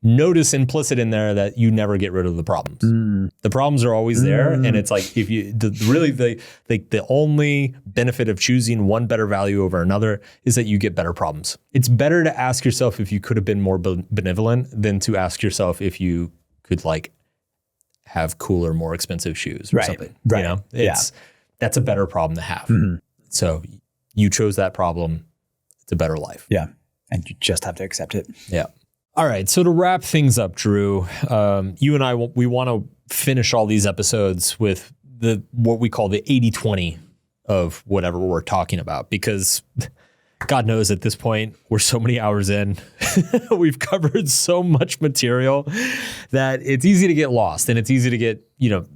Notice implicit in there that you never get rid of the problems. The problems are always there. And it's like, if you the only benefit of choosing one better value over another is that you get better problems. It's better to ask yourself if you could have been more benevolent than to ask yourself if you could like have cooler, more expensive shoes or something. Right. That's a better problem to have. So you chose that problem. It's a better life. Yeah. And you just have to accept it. Yeah. All right. So to wrap things up, Drew, you and I, we want to finish all these episodes with what we call the 80-20 of whatever we're talking about, because God knows at this point, we're so many hours in. We've covered so much material that it's easy to get lost and it's easy to get,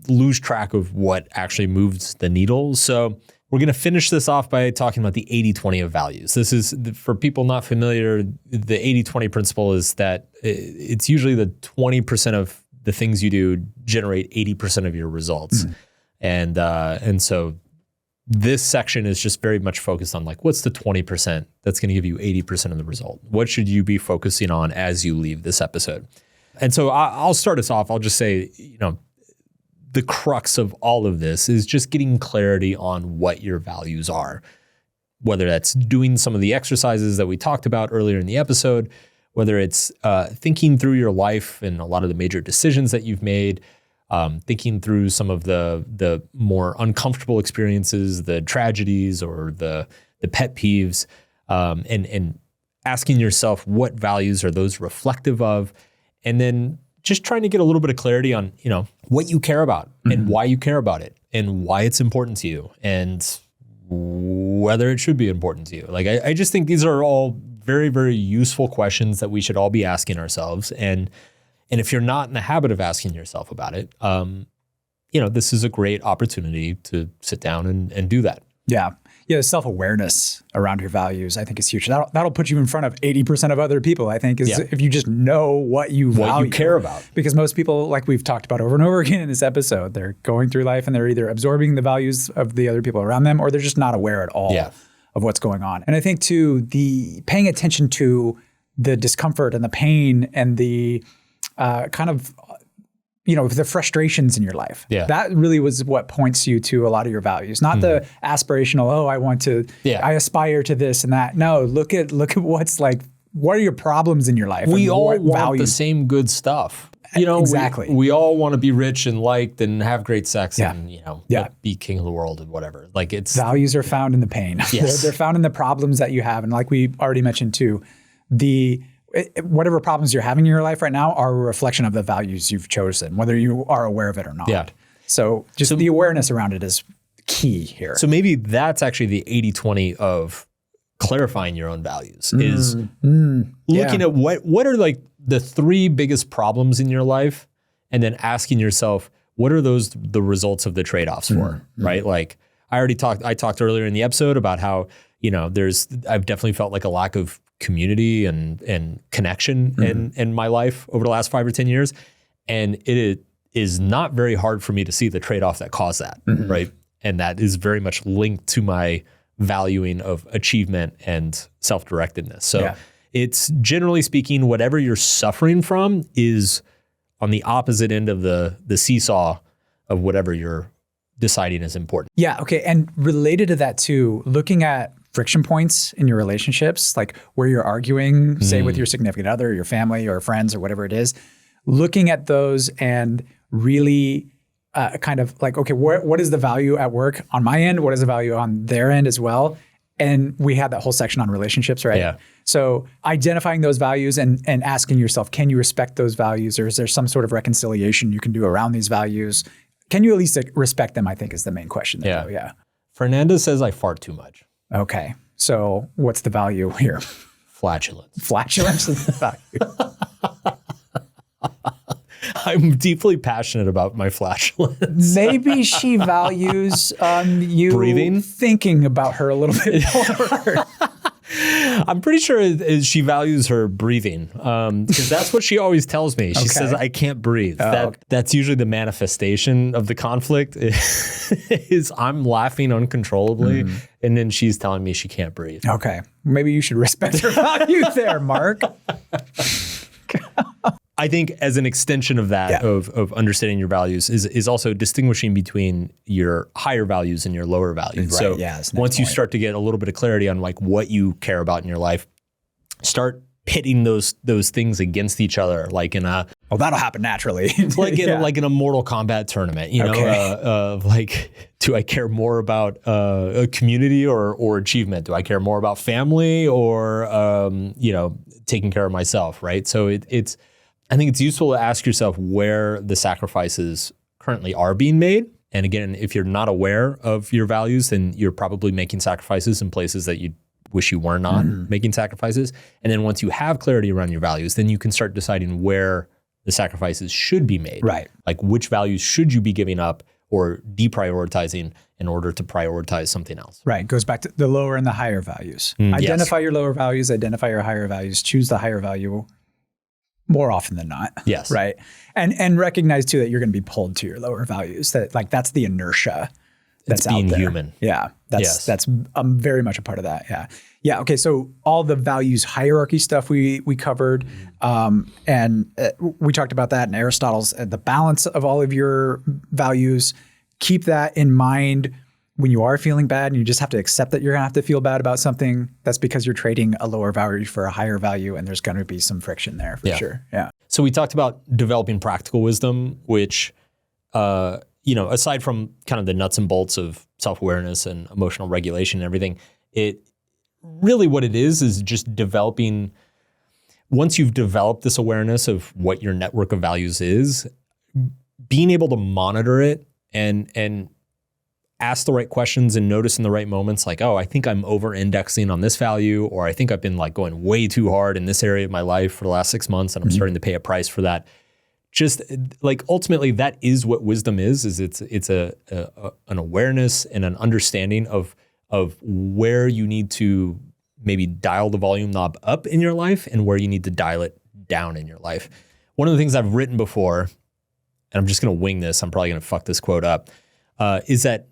lose track of what actually moves the needle. So we're going to finish this off by talking about the 80-20 of values. This is, for people not familiar, the 80-20 principle is that it's usually the 20% of the things you do generate 80% of your results. And so this section is just very much focused on like, what's the 20% that's going to give you 80% of the result? What should you be focusing on as you leave this episode? And so I'll start us off. I'll just say, the crux of all of this is just getting clarity on what your values are, whether that's doing some of the exercises that we talked about earlier in the episode, whether it's thinking through your life and a lot of the major decisions that you've made, thinking through some of the more uncomfortable experiences, the tragedies or the pet peeves, and asking yourself what values are those reflective of, and then just trying to get a little bit of clarity on, what you care about and why you care about it and why it's important to you and whether it should be important to you. Like, I just think these are all very, very useful questions that we should all be asking ourselves. And if you're not in the habit of asking yourself about it, this is a great opportunity to sit down and do that. Yeah. Yeah. Self-awareness around your values, I think, is huge. That'll put you in front of 80% of other people, I think, is if you just know what you value. What you care about. Because most people, like we've talked about over and over again in this episode, they're going through life and they're either absorbing the values of the other people around them or they're just not aware at all of what's going on. And I think too, the paying attention to the discomfort and the pain and the the frustrations in your life. Yeah. That really was what points you to a lot of your values, not the aspirational, I aspire to this and that. No, look at what's like, what are your problems in your life? We all want the same good stuff. Exactly. We all want to be rich and liked and have great sex and, be king of the world and whatever. Like, it's values are found in the pain. Yes. They're found in the problems that you have. And like we already mentioned too, whatever problems you're having in your life right now are a reflection of the values you've chosen, whether you are aware of it or not. Yeah. So the awareness around it is key here. So maybe that's actually the 80-20 of clarifying your own values is looking at what are like the three biggest problems in your life and then asking yourself, what are the results of the trade-offs for, right? Like I talked earlier in the episode about how, I've definitely felt like a lack of community and connection in my life over the last 5 or 10 years. And it is not very hard for me to see the trade-off that caused that, right? And that is very much linked to my valuing of achievement and self-directedness. So it's generally speaking, whatever you're suffering from is on the opposite end of the seesaw of whatever you're deciding is important. Yeah. Okay. And related to that too, looking at friction points in your relationships, like where you're arguing, say with your significant other, your family or friends or whatever it is, looking at those and really kind of like, okay, what is the value at work on my end? What is the value on their end as well? And we had that whole section on relationships, right? Yeah. So identifying those values and asking yourself, can you respect those values? Or is there some sort of reconciliation you can do around these values? Can you at least respect them, I think, is the main question there, though. Yeah. Fernanda says I fart too much. Okay. So what's the value here? Flatulence. Flatulence is the value. I'm deeply passionate about my flatulence. Maybe she values you breathing, thinking about her a little bit more. I'm pretty sure she values her breathing because that's what she always tells me. She says, I can't breathe. That's usually the manifestation of the conflict is I'm laughing uncontrollably and then she's telling me she can't breathe. Okay. Maybe you should respect her value there, Mark. I think as an extension of that, of understanding your values is also distinguishing between your higher values and your lower values. Right. So once you start to get a little bit of clarity on like what you care about in your life, start pitting those things against each other, like in a that'll happen naturally, like in a Mortal Kombat tournament. Like, do I care more about a community or achievement? Do I care more about family or taking care of myself? Right. So I think it's useful to ask yourself where the sacrifices currently are being made. And again, if you're not aware of your values, then you're probably making sacrifices in places that you wish you were not making sacrifices. And then once you have clarity around your values, then you can start deciding where the sacrifices should be made. Right. Like which values should you be giving up or deprioritizing in order to prioritize something else. Right. It goes back to the lower and the higher values. Yes. Identify your lower values, identify your higher values, choose the higher value more often than not. Yes. Right. And recognize too that you're going to be pulled to your lower values. That like that's the inertia that's It's being out there. human. Yeah. That's very much a part of that. Yeah. Yeah. Okay. So all the values hierarchy stuff we covered, and we talked about that in Aristotle's the balance of all of your values. Keep that in mind when you are feeling bad, and you just have to accept that you're going to have to feel bad about something. That's because you're trading a lower value for a higher value, and there's going to be some friction there for sure. Yeah. So we talked about developing practical wisdom, which, aside from kind of the nuts and bolts of self-awareness and emotional regulation and everything, it really what it is just developing. Once you've developed this awareness of what your network of values is, being able to monitor it and ask the right questions and notice in the right moments, like, oh, I think I'm over-indexing on this value, or I think I've been like going way too hard in this area of my life for the last 6 months, and I'm starting to pay a price for that. Just like ultimately, that is what wisdom is it's an awareness and an understanding of where you need to maybe dial the volume knob up in your life and where you need to dial it down in your life. One of the things I've written before, and I'm just going to wing this, I'm probably going to fuck this quote up, is that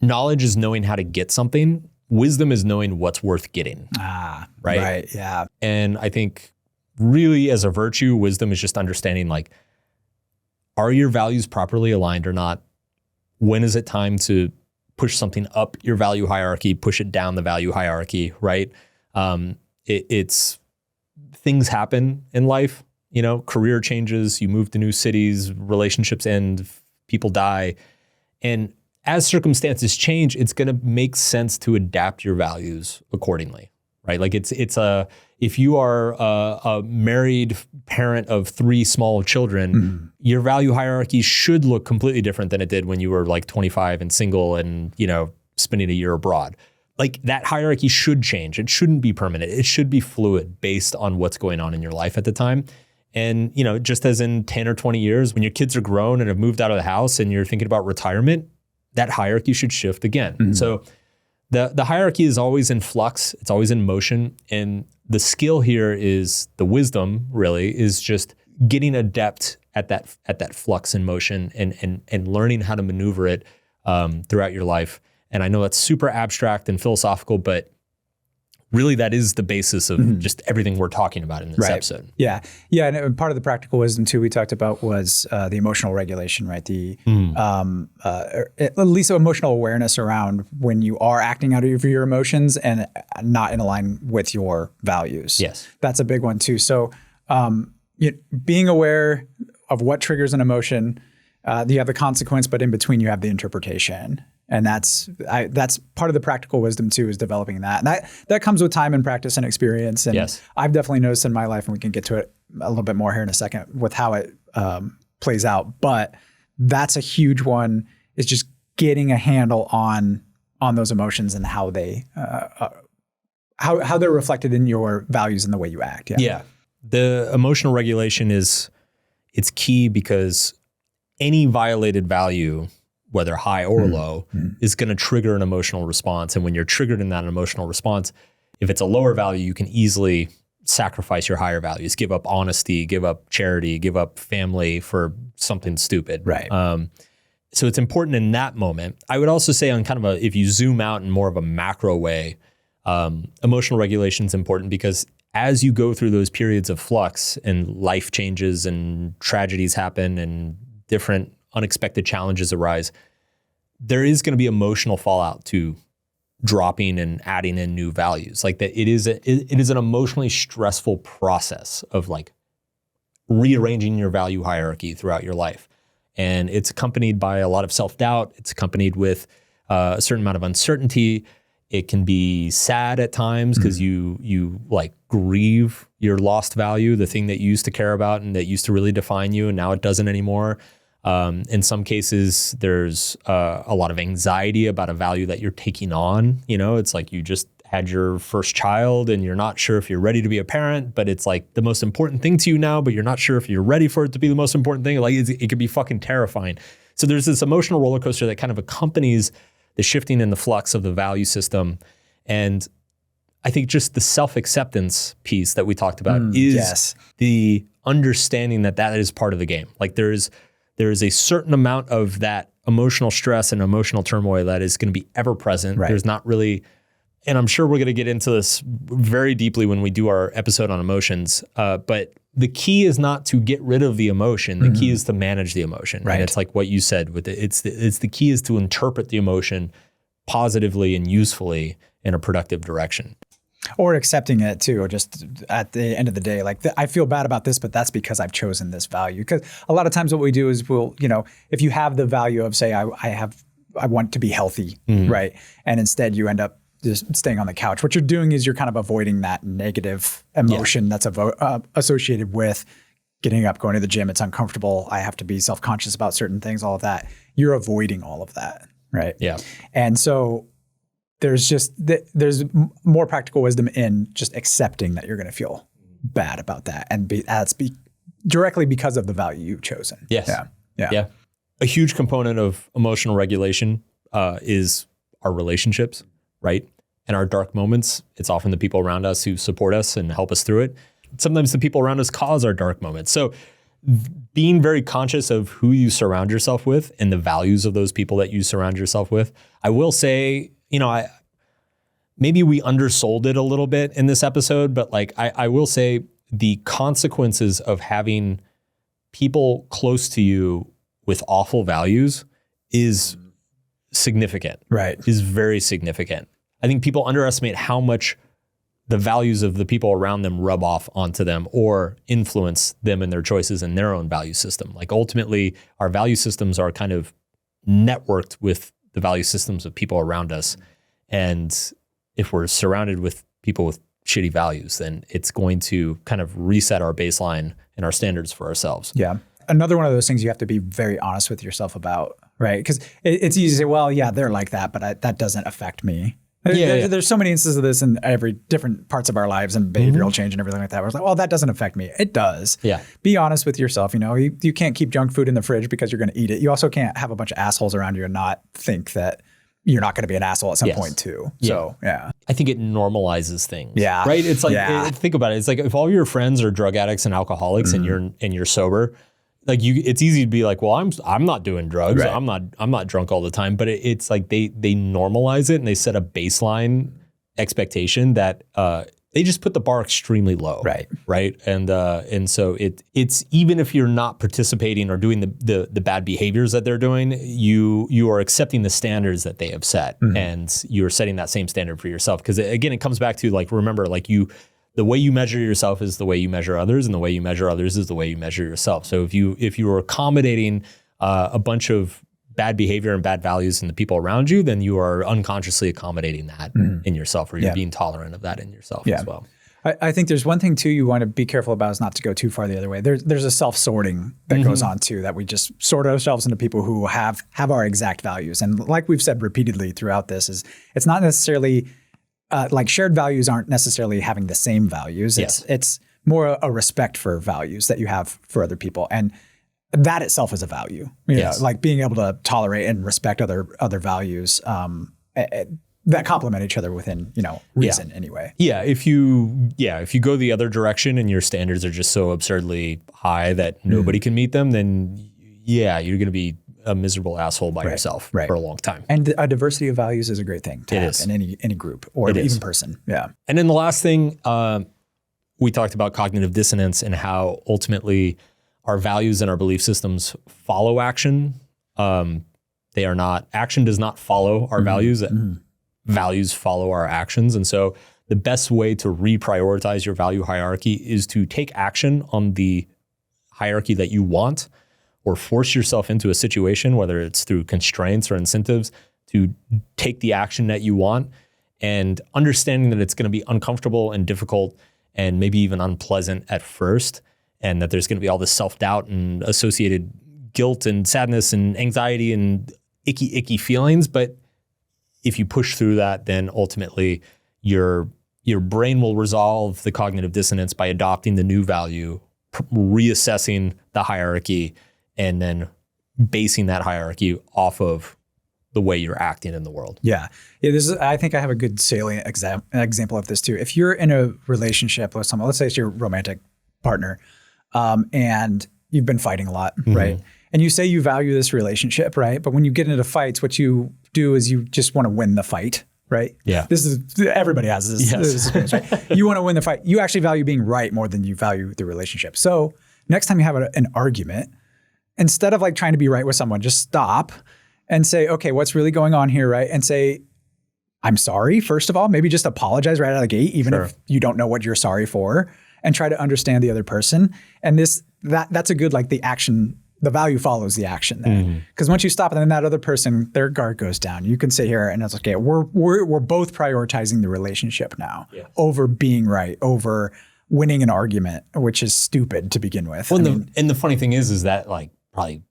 knowledge is knowing how to get something. Wisdom is knowing what's worth getting. Right? Yeah. And I think really as a virtue, wisdom is just understanding like, are your values properly aligned or not? When is it time to push something up your value hierarchy, push it down the value hierarchy, right? It's things happen in life, career changes, you move to new cities, relationships end, people die. And as circumstances change, it's going to make sense to adapt your values accordingly, right? Like if you are a married parent of 3 small children, your value hierarchy should look completely different than it did when you were like 25 and single and, spending a year abroad. Like that hierarchy should change. It shouldn't be permanent. It should be fluid based on what's going on in your life at the time. And, just as in 10 or 20 years, when your kids are grown and have moved out of the house and you're thinking about retirement, that hierarchy should shift again. So the hierarchy is always in flux. It's always in motion. And the skill here is the wisdom really is just getting adept at that flux in motion and learning how to maneuver it throughout your life. And I know that's super abstract and philosophical, but really that is the basis of just everything we're talking about in this episode. Yeah. Yeah. And part of the practical wisdom too we talked about was the emotional regulation, right? The at least emotional awareness around when you are acting out of your emotions and not in line with your values. Yes. That's a big one too. So being aware of what triggers an emotion, you have the consequence, but in between you have the interpretation. And that's part of the practical wisdom too, is developing that. And that comes with time and practice and experience. And I've definitely noticed in my life, and we can get to it a little bit more here in a second with how it plays out. But that's a huge one, is just getting a handle on those emotions and how they how they're reflected in your values and the way you act. Yeah. The emotional regulation it's key, because any violated value, whether high or low, is going to trigger an emotional response. And when you're triggered in that emotional response, if it's a lower value, you can easily sacrifice your higher values, give up honesty, give up charity, give up family for something stupid. Right. So it's important in that moment. I would also say on kind of if you zoom out in more of a macro way, emotional regulation is important, because as you go through those periods of flux and life changes and tragedies happen and different unexpected challenges arise, there is going to be emotional fallout to dropping and adding in new values. Like that, it is an emotionally stressful process of like rearranging your value hierarchy throughout your life, and it's accompanied by a lot of self-doubt. It's accompanied with a certain amount of uncertainty. It can be sad at times because you like grieve your lost value, the thing that you used to care about and that used to really define you, and now it doesn't anymore. In some cases, there's a lot of anxiety about a value that you're taking on. It's like you just had your first child and you're not sure if you're ready to be a parent, but it's like the most important thing to you now, but you're not sure if you're ready for it to be the most important thing. Like it could be fucking terrifying. So there's this emotional roller coaster that kind of accompanies the shifting and the flux of the value system. And I think just the self-acceptance piece that we talked about is the understanding that that is part of the game. Like there is a certain amount of that emotional stress and emotional turmoil that is going to be ever present. Right. There's not really, and I'm sure we're going to get into this very deeply when we do our episode on emotions, but the key is not to get rid of the emotion. The key is to manage the emotion. Right. And it's like what you said with it. It's the key is to interpret the emotion positively and usefully in a productive direction. Or accepting it too, or just at the end of the day, like I feel bad about this, but that's because I've chosen this value. Because a lot of times what we do is if you have the value of say, I want to be healthy, right? And instead you end up just staying on the couch. What you're doing is you're kind of avoiding that negative emotion that's associated with getting up, going to the gym. It's uncomfortable. I have to be self-conscious about certain things, all of that. You're avoiding all of that, right? Yeah. And so there's more practical wisdom in just accepting that you're going to feel bad about that, and that's directly because of the value you've chosen. Yes. Yeah. A huge component of emotional regulation is our relationships, right? And our dark moments. It's often the people around us who support us and help us through it. Sometimes the people around us cause our dark moments. So being very conscious of who you surround yourself with and the values of those people that you surround yourself with. I will say, maybe we undersold it a little bit in this episode, but like I will say the consequences of having people close to you with awful values is significant. Right. Is very significant. I think people underestimate how much the values of the people around them rub off onto them or influence them in their choices in their own value system. Like ultimately, our value systems are kind of networked with the value systems of people around us. And if we're surrounded with people with shitty values, then it's going to kind of reset our baseline and our standards for ourselves. Yeah. Another one of those things you have to be very honest with yourself about, right? Because it's easy to say, well, yeah, they're like that, but that doesn't affect me. There's so many instances of this in every different parts of our lives and behavioral change and everything like that. Where it's like, well, that doesn't affect me. It does. Yeah. Be honest with yourself. You can't keep junk food in the fridge because you're going to eat it. You also can't have a bunch of assholes around you and not think that you're not going to be an asshole at some point too. Yeah. So, yeah. I think it normalizes things. Yeah. Right? It's like, think about it. It's like if all your friends are drug addicts and alcoholics and you're sober, like it's easy to be like, well, I'm not doing drugs. Right. I'm not drunk all the time. But it's like they normalize it and they set a baseline expectation that they just put the bar extremely low. Right. Right. And so it's even if you're not participating or doing the bad behaviors that they're doing, you are accepting the standards that they have set, and you're setting that same standard for yourself. Because again, it comes back to like, remember, like the way you measure yourself is the way you measure others, and the way you measure others is the way you measure yourself. So if you are accommodating a bunch of bad behavior and bad values in the people around you, then you are unconsciously accommodating that in yourself, or you're being tolerant of that in yourself as well. I think there's one thing too you want to be careful about is not to go too far the other way. There's a self-sorting that goes on too, that we just sort ourselves into people who have our exact values. And like we've said repeatedly throughout this, is it's not necessarily like shared values aren't necessarily having the same values. It's more a respect for values that you have for other people. And that itself is a value, like being able to tolerate and respect other values that complement each other within, reason anyway. Yeah. If you go the other direction and your standards are just so absurdly high that nobody can meet them, then you're going to be a miserable asshole by yourself for a long time. And a diversity of values is a great thing to have in any group or even person. Yeah. And then the last thing, we talked about cognitive dissonance and how ultimately our values and our belief systems follow action. They are not, action does not follow our values. Values follow our actions. And so the best way to reprioritize your value hierarchy is to take action on the hierarchy that you want, or force yourself into a situation, whether it's through constraints or incentives, to take the action that you want, and understanding that it's going to be uncomfortable and difficult and maybe even unpleasant at first, and that there's going to be all this self-doubt and associated guilt and sadness and anxiety and icky feelings. But if you push through that, then ultimately your brain will resolve the cognitive dissonance by adopting the new value, reassessing the hierarchy, and then basing that hierarchy off of the way you're acting in the world. Yeah. I think I have a good salient example of this too. If you're in a relationship with someone, let's say it's your romantic partner, and you've been fighting a lot, right? And you say you value this relationship, right? But when you get into fights, what you do is you just want to win the fight, right? Yeah. Everybody has this. Yes. This experience, right? You want to win the fight. You actually value being right more than you value the relationship. So next time you have an argument, instead of like trying to be right with someone, just stop and say, okay, what's really going on here, right? And say, I'm sorry, first of all. Maybe just apologize right out of the gate, even if you don't know what you're sorry for, and try to understand the other person. And that's a good, like the action, the value follows the action there. Because once you stop, and then that other person, their guard goes down. You can sit here and it's okay, we're both prioritizing the relationship now over being right, over winning an argument, which is stupid to begin with. Well, and the funny thing is that like probably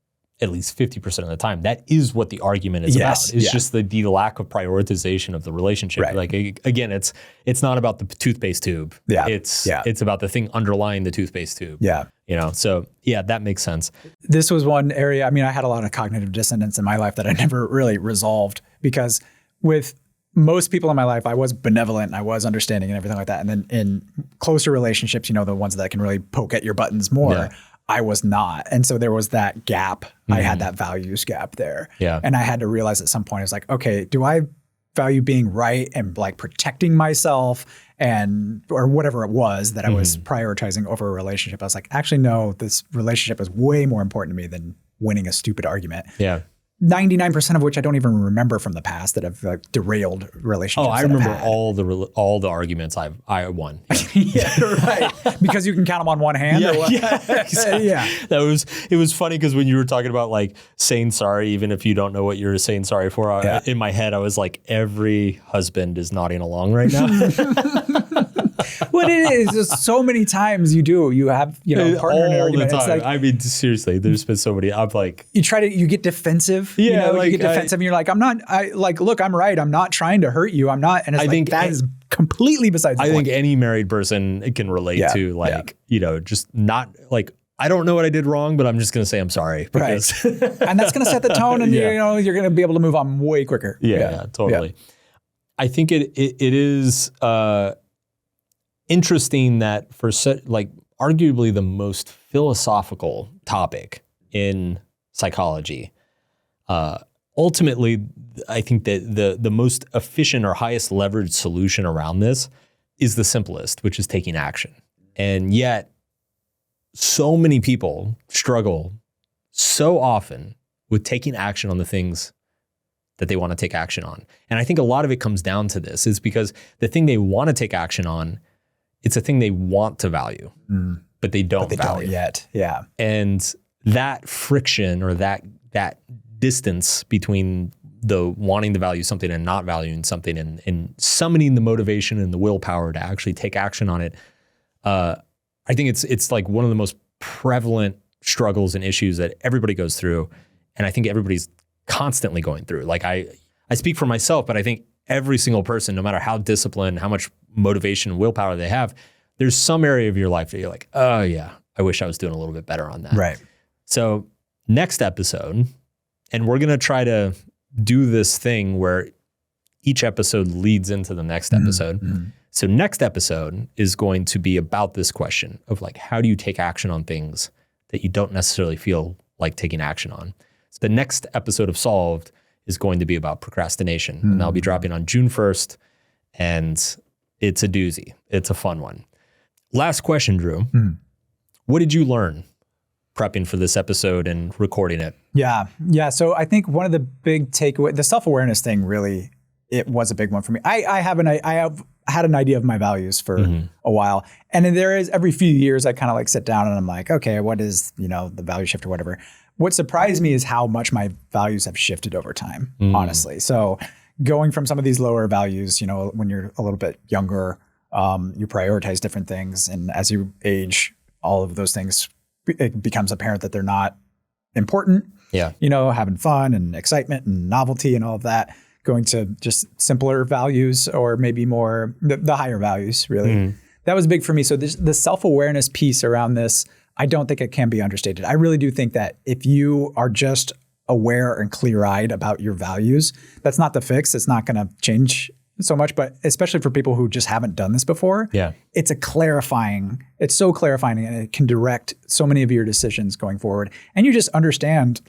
at least 50% of the time, that is what the argument is about. It's just the lack of prioritization of the relationship. Right. Like again, it's not about the toothpaste tube. It's about the thing underlying the toothpaste tube. So that makes sense. This was one area, I mean, I had a lot of cognitive dissonance in my life that I never really resolved, because with most people in my life, I was benevolent and I was understanding and everything like that. And then in closer relationships, the ones that can really poke at your buttons more, I was not. And so there was that gap. I had that values gap there. And I had to realize at some point, I was like, okay, do I value being right and like protecting myself or whatever it was that I was prioritizing over a relationship? I was like, actually, no, this relationship is way more important to me than winning a stupid argument. 99% of which I don't even remember from the past that have like derailed relationships. Oh, I remember all the arguments I won. Right. Because you can count them on one hand. Exactly. It was funny because when you were talking about like saying sorry, even if you don't know what you're saying sorry for, in my head I was like, every husband is nodding along right now. What it is just so many times you have partner in an argument. The time. It's like, I mean, seriously, there's been so many. I'm like, you get defensive. You get defensive, and you're like, look, I'm right. I'm not trying to hurt you. I'm not. And I think that is completely besides the point. I think any married person can relate to just not like, I don't know what I did wrong, but I'm just going to say I'm sorry. Because and that's going to set the tone, and you're going to be able to move on way quicker. Yeah, totally. I think it is interesting that for arguably the most philosophical topic in psychology, ultimately, I think that the most efficient or highest leveraged solution around this is the simplest, which is taking action. And yet, so many people struggle so often with taking action on the things that they want to take action on. And I think a lot of it comes down to this, is because the thing they want to take action on, it's a thing they want to value, but they don't value yet. And that friction or that distance between the wanting to value something and not valuing something and summoning the motivation and the willpower to actually take action on it, I think it's like one of the most prevalent struggles and issues that everybody goes through. And I think everybody's constantly going through. Like I speak for myself, but I think every single person, no matter how disciplined, how much motivation and willpower they have, there's some area of your life that you're like, oh yeah, I wish I was doing a little bit better on that. Right. So next episode, and we're going to try to do this thing where each episode leads into the next episode. So next episode is going to be about this question of like, how do you take action on things that you don't necessarily feel like taking action on? So the next episode of Solved is going to be about procrastination. And that'll be dropping on June 1st. And it's a doozy. It's a fun one. Last question, Drew. What did you learn prepping for this episode and recording it? Yeah. So I think one of the big takeaway, the self-awareness thing, really, it was a big one for me. I have had an idea of my values for a while. And then there is, every few years, I kind of like sit down and I'm like, okay, what is, the value shift or whatever. What surprised me is how much my values have shifted over time, honestly. So going from some of these lower values, when you're a little bit younger, you prioritize different things. And as you age, all of those things, it becomes apparent that they're not important. Having fun and excitement and novelty and all of that going to just simpler values or maybe more the higher values, really. That was big for me. So the self-awareness piece around this, I don't think it can be understated. I really do think that if you are just aware and clear-eyed about your values, that's not the fix. It's not going to change so much, but especially for people who just haven't done this before, it's so clarifying and it can direct so many of your decisions going forward. And you just understand,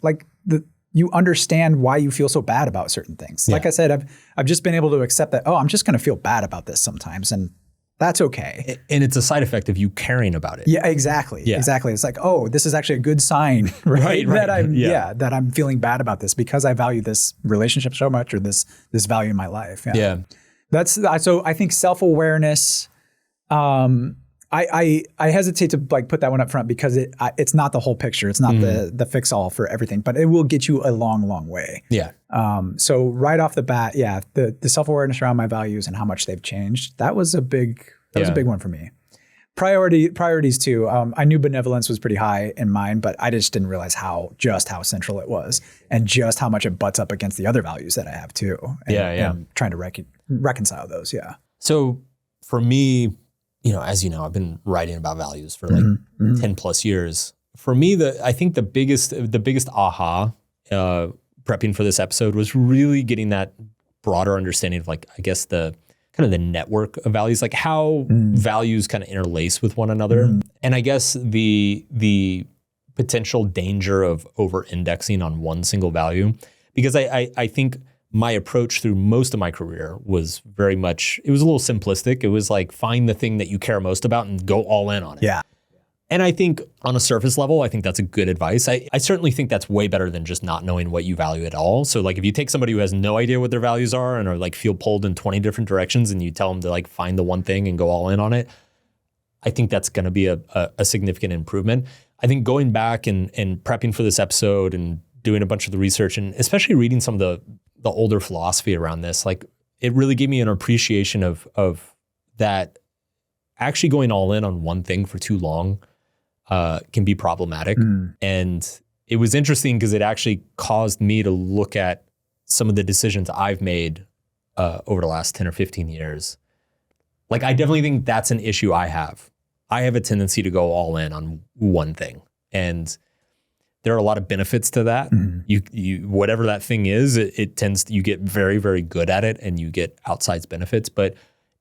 you understand why you feel so bad about certain things. Like I said, I've just been able to accept that, I'm just going to feel bad about this sometimes. And that's okay. And it's a side effect of you caring about it. Yeah, exactly. Yeah. Exactly. It's like, this is actually a good sign, right? That I'm feeling bad about this because I value this relationship so much or this value in my life. Yeah. So I think self-awareness, I hesitate to put that one up front because it's not the whole picture. It's not the fix all for everything, but it will get you a long, long way. Yeah. So right off the bat, the self-awareness around my values and how much they've changed, that was a big one for me. Priorities too. I knew benevolence was pretty high in mine, but I just didn't realize how central it was and just how much it butts up against the other values that I have too. And trying to reconcile those. Yeah. So for me, as you know, I've been writing about values for 10 plus years. For me, I think the biggest aha prepping for this episode was really getting that broader understanding of I guess the kind of the network of values, how values kind of interlace with one another. And I guess the potential danger of over-indexing on one single value, because I think my approach through most of my career was very much, it was a little simplistic. It was find the thing that you care most about and go all in on it. Yeah. And I think on a surface level, I think that's a good advice. I certainly think that's way better than just not knowing what you value at all. So if you take somebody who has no idea what their values are and are feel pulled in 20 different directions and you tell them to find the one thing and go all in on it, I think that's going to be a significant improvement. I think going back and prepping for this episode and doing a bunch of the research and especially reading some of the older philosophy around this, it really gave me an appreciation of that actually going all in on one thing for too long can be problematic. And it was interesting because it actually caused me to look at some of the decisions I've made over the last 10 or 15 years. I definitely think that's an issue I have. I have a tendency to go all in on one thing. And there are a lot of benefits to that. You whatever that thing is, it tends to, you get very, very good at it and you get outsized benefits, but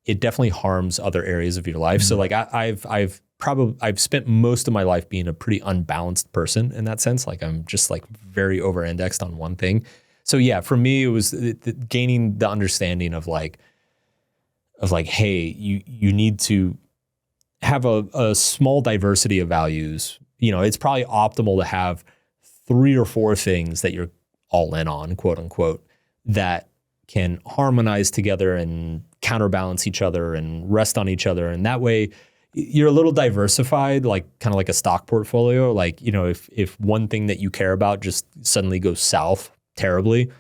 it definitely harms other areas of your life. So I've spent most of my life being a pretty unbalanced person in that sense. I'm just very over-indexed on one thing. So yeah, for me, it was gaining the understanding of hey, you need to have a small diversity of values. It's probably optimal to have 3 or 4 things that you're all in on, quote unquote, that can harmonize together and counterbalance each other and rest on each other. And that way you're a little diversified, kind of like a stock portfolio. If one thing that you care about just suddenly goes south terribly,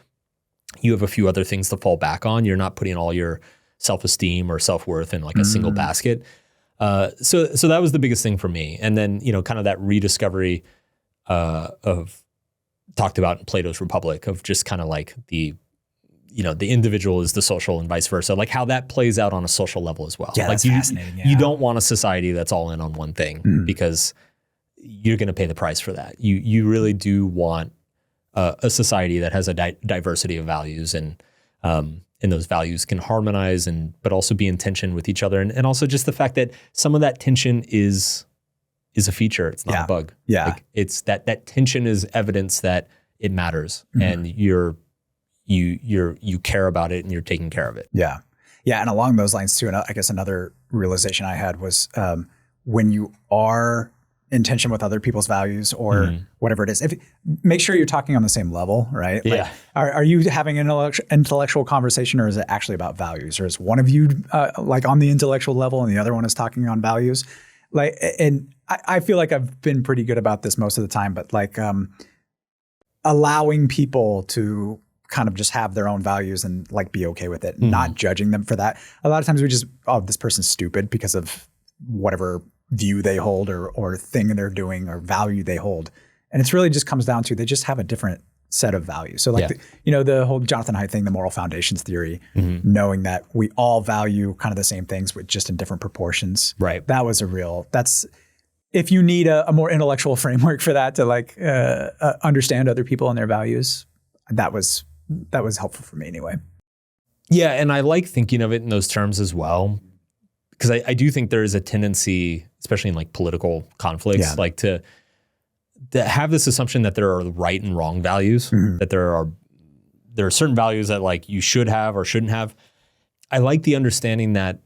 you have a few other things to fall back on. You're not putting all your self-esteem or self-worth in a single basket. So that was the biggest thing for me. And then, kind of that rediscovery of talked about in Plato's Republic of just kind of the individual is the social and vice versa, how that plays out on a social level as well. Yeah, that's fascinating. Yeah. You don't want a society that's all in on one thing because you're going to pay the price for that. You really do want a society that has a diversity of values and those values can harmonize but also be in tension with each other. And also just the fact that some of that tension is a feature. It's not a bug. Yeah. It's that tension is evidence that it matters and you care about it and you're taking care of it. Yeah. Yeah. And along those lines too, and I guess another realization I had was when you are in tension with other people's values or whatever it is, make sure you're talking on the same level, right? Yeah. Are you having an intellectual conversation or is it actually about values? Or is one of you on the intellectual level and the other one is talking on values? And I feel like I've been pretty good about this most of the time, but allowing people to kind of just have their own values and be okay with it, not judging them for that. A lot of times we just, this person's stupid because of whatever view they hold or thing they're doing or value they hold. And it's really just comes down to, they just have a different set of values. So like, the whole Jonathan Haidt thing, the moral foundations theory, knowing that we all value kind of the same things, but just in different proportions. Right. That was if you need a more intellectual framework for that to like understand other people and their values, that was helpful for me anyway. Yeah. And I like thinking of it in those terms as well, because I do think there is a tendency, especially in like political conflicts, like to have this assumption that there are right and wrong values, that there are certain values that like you should have or shouldn't have. I like the understanding that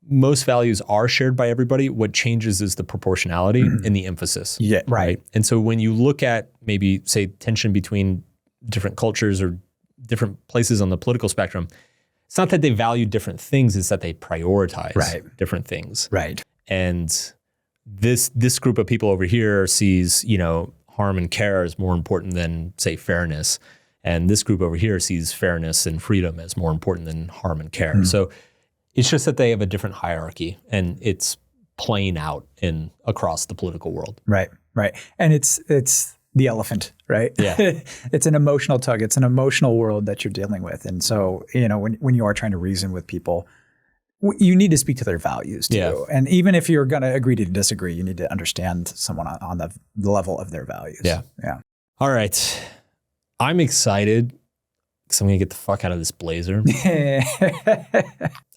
most values are shared by everybody. What changes is the proportionality and the emphasis. Yeah, right. And so when you look at maybe say tension between different cultures or different places on the political spectrum, it's not that they value different things, it's that they prioritize different things. Right. And this group of people over here sees, harm and care as more important than say fairness. And this group over here sees fairness and freedom as more important than harm and care. So it's just that they have a different hierarchy and it's playing out across the political world. Right. Right. And it's the elephant, right? Yeah. It's an emotional tug. It's an emotional world that you're dealing with. And so, when you are trying to reason with people, you need to speak to their values too. Yeah. And even if you're going to agree to disagree, you need to understand someone on the level of their values. Yeah. Yeah. All right. I'm excited because I'm going to get the fuck out of this blazer.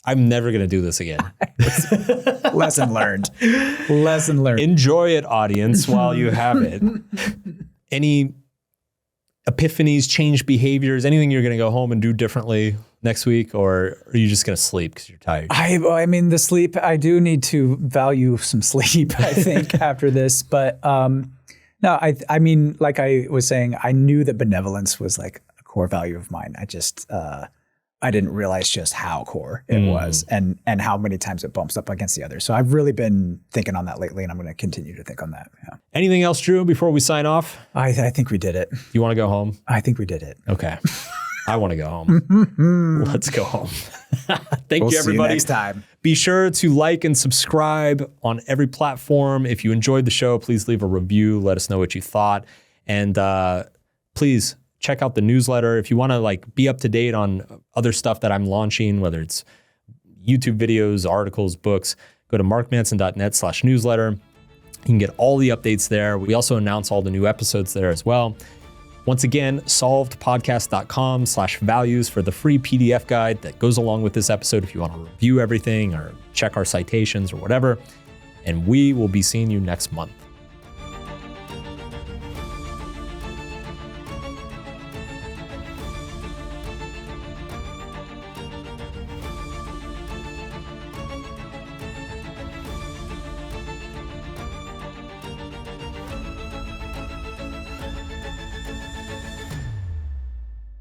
I'm never going to do this again. Lesson learned. Lesson learned. Enjoy it, audience, while you have it. Any epiphanies, changed behaviors, anything you're going to go home and do differently next week, or are you just going to sleep because you're tired? I mean, the sleep, I do need to value some sleep, I think, after this. But no, I mean, like I was saying, I knew that benevolence was like a core value of mine. I just, I didn't realize just how core it was and how many times it bumps up against the other. So I've really been thinking on that lately, and I'm going to continue to think on that. Yeah. Anything else, Drew, before we sign off? I think we did it. You want to go home? I think we did it. Okay. I want to go home. Let's go home. Thank you, everybody. See you next time. Be sure to like and subscribe on every platform. If you enjoyed the show, please leave a review. Let us know what you thought. And please check out the newsletter. If you want to like be up to date on other stuff that I'm launching, whether it's YouTube videos, articles, books, go to markmanson.net/newsletter. You can get all the updates there. We also announce all the new episodes there as well. Once again, solvedpodcast.com/values for the free PDF guide that goes along with this episode if you want to review everything or check our citations or whatever. And we will be seeing you next month.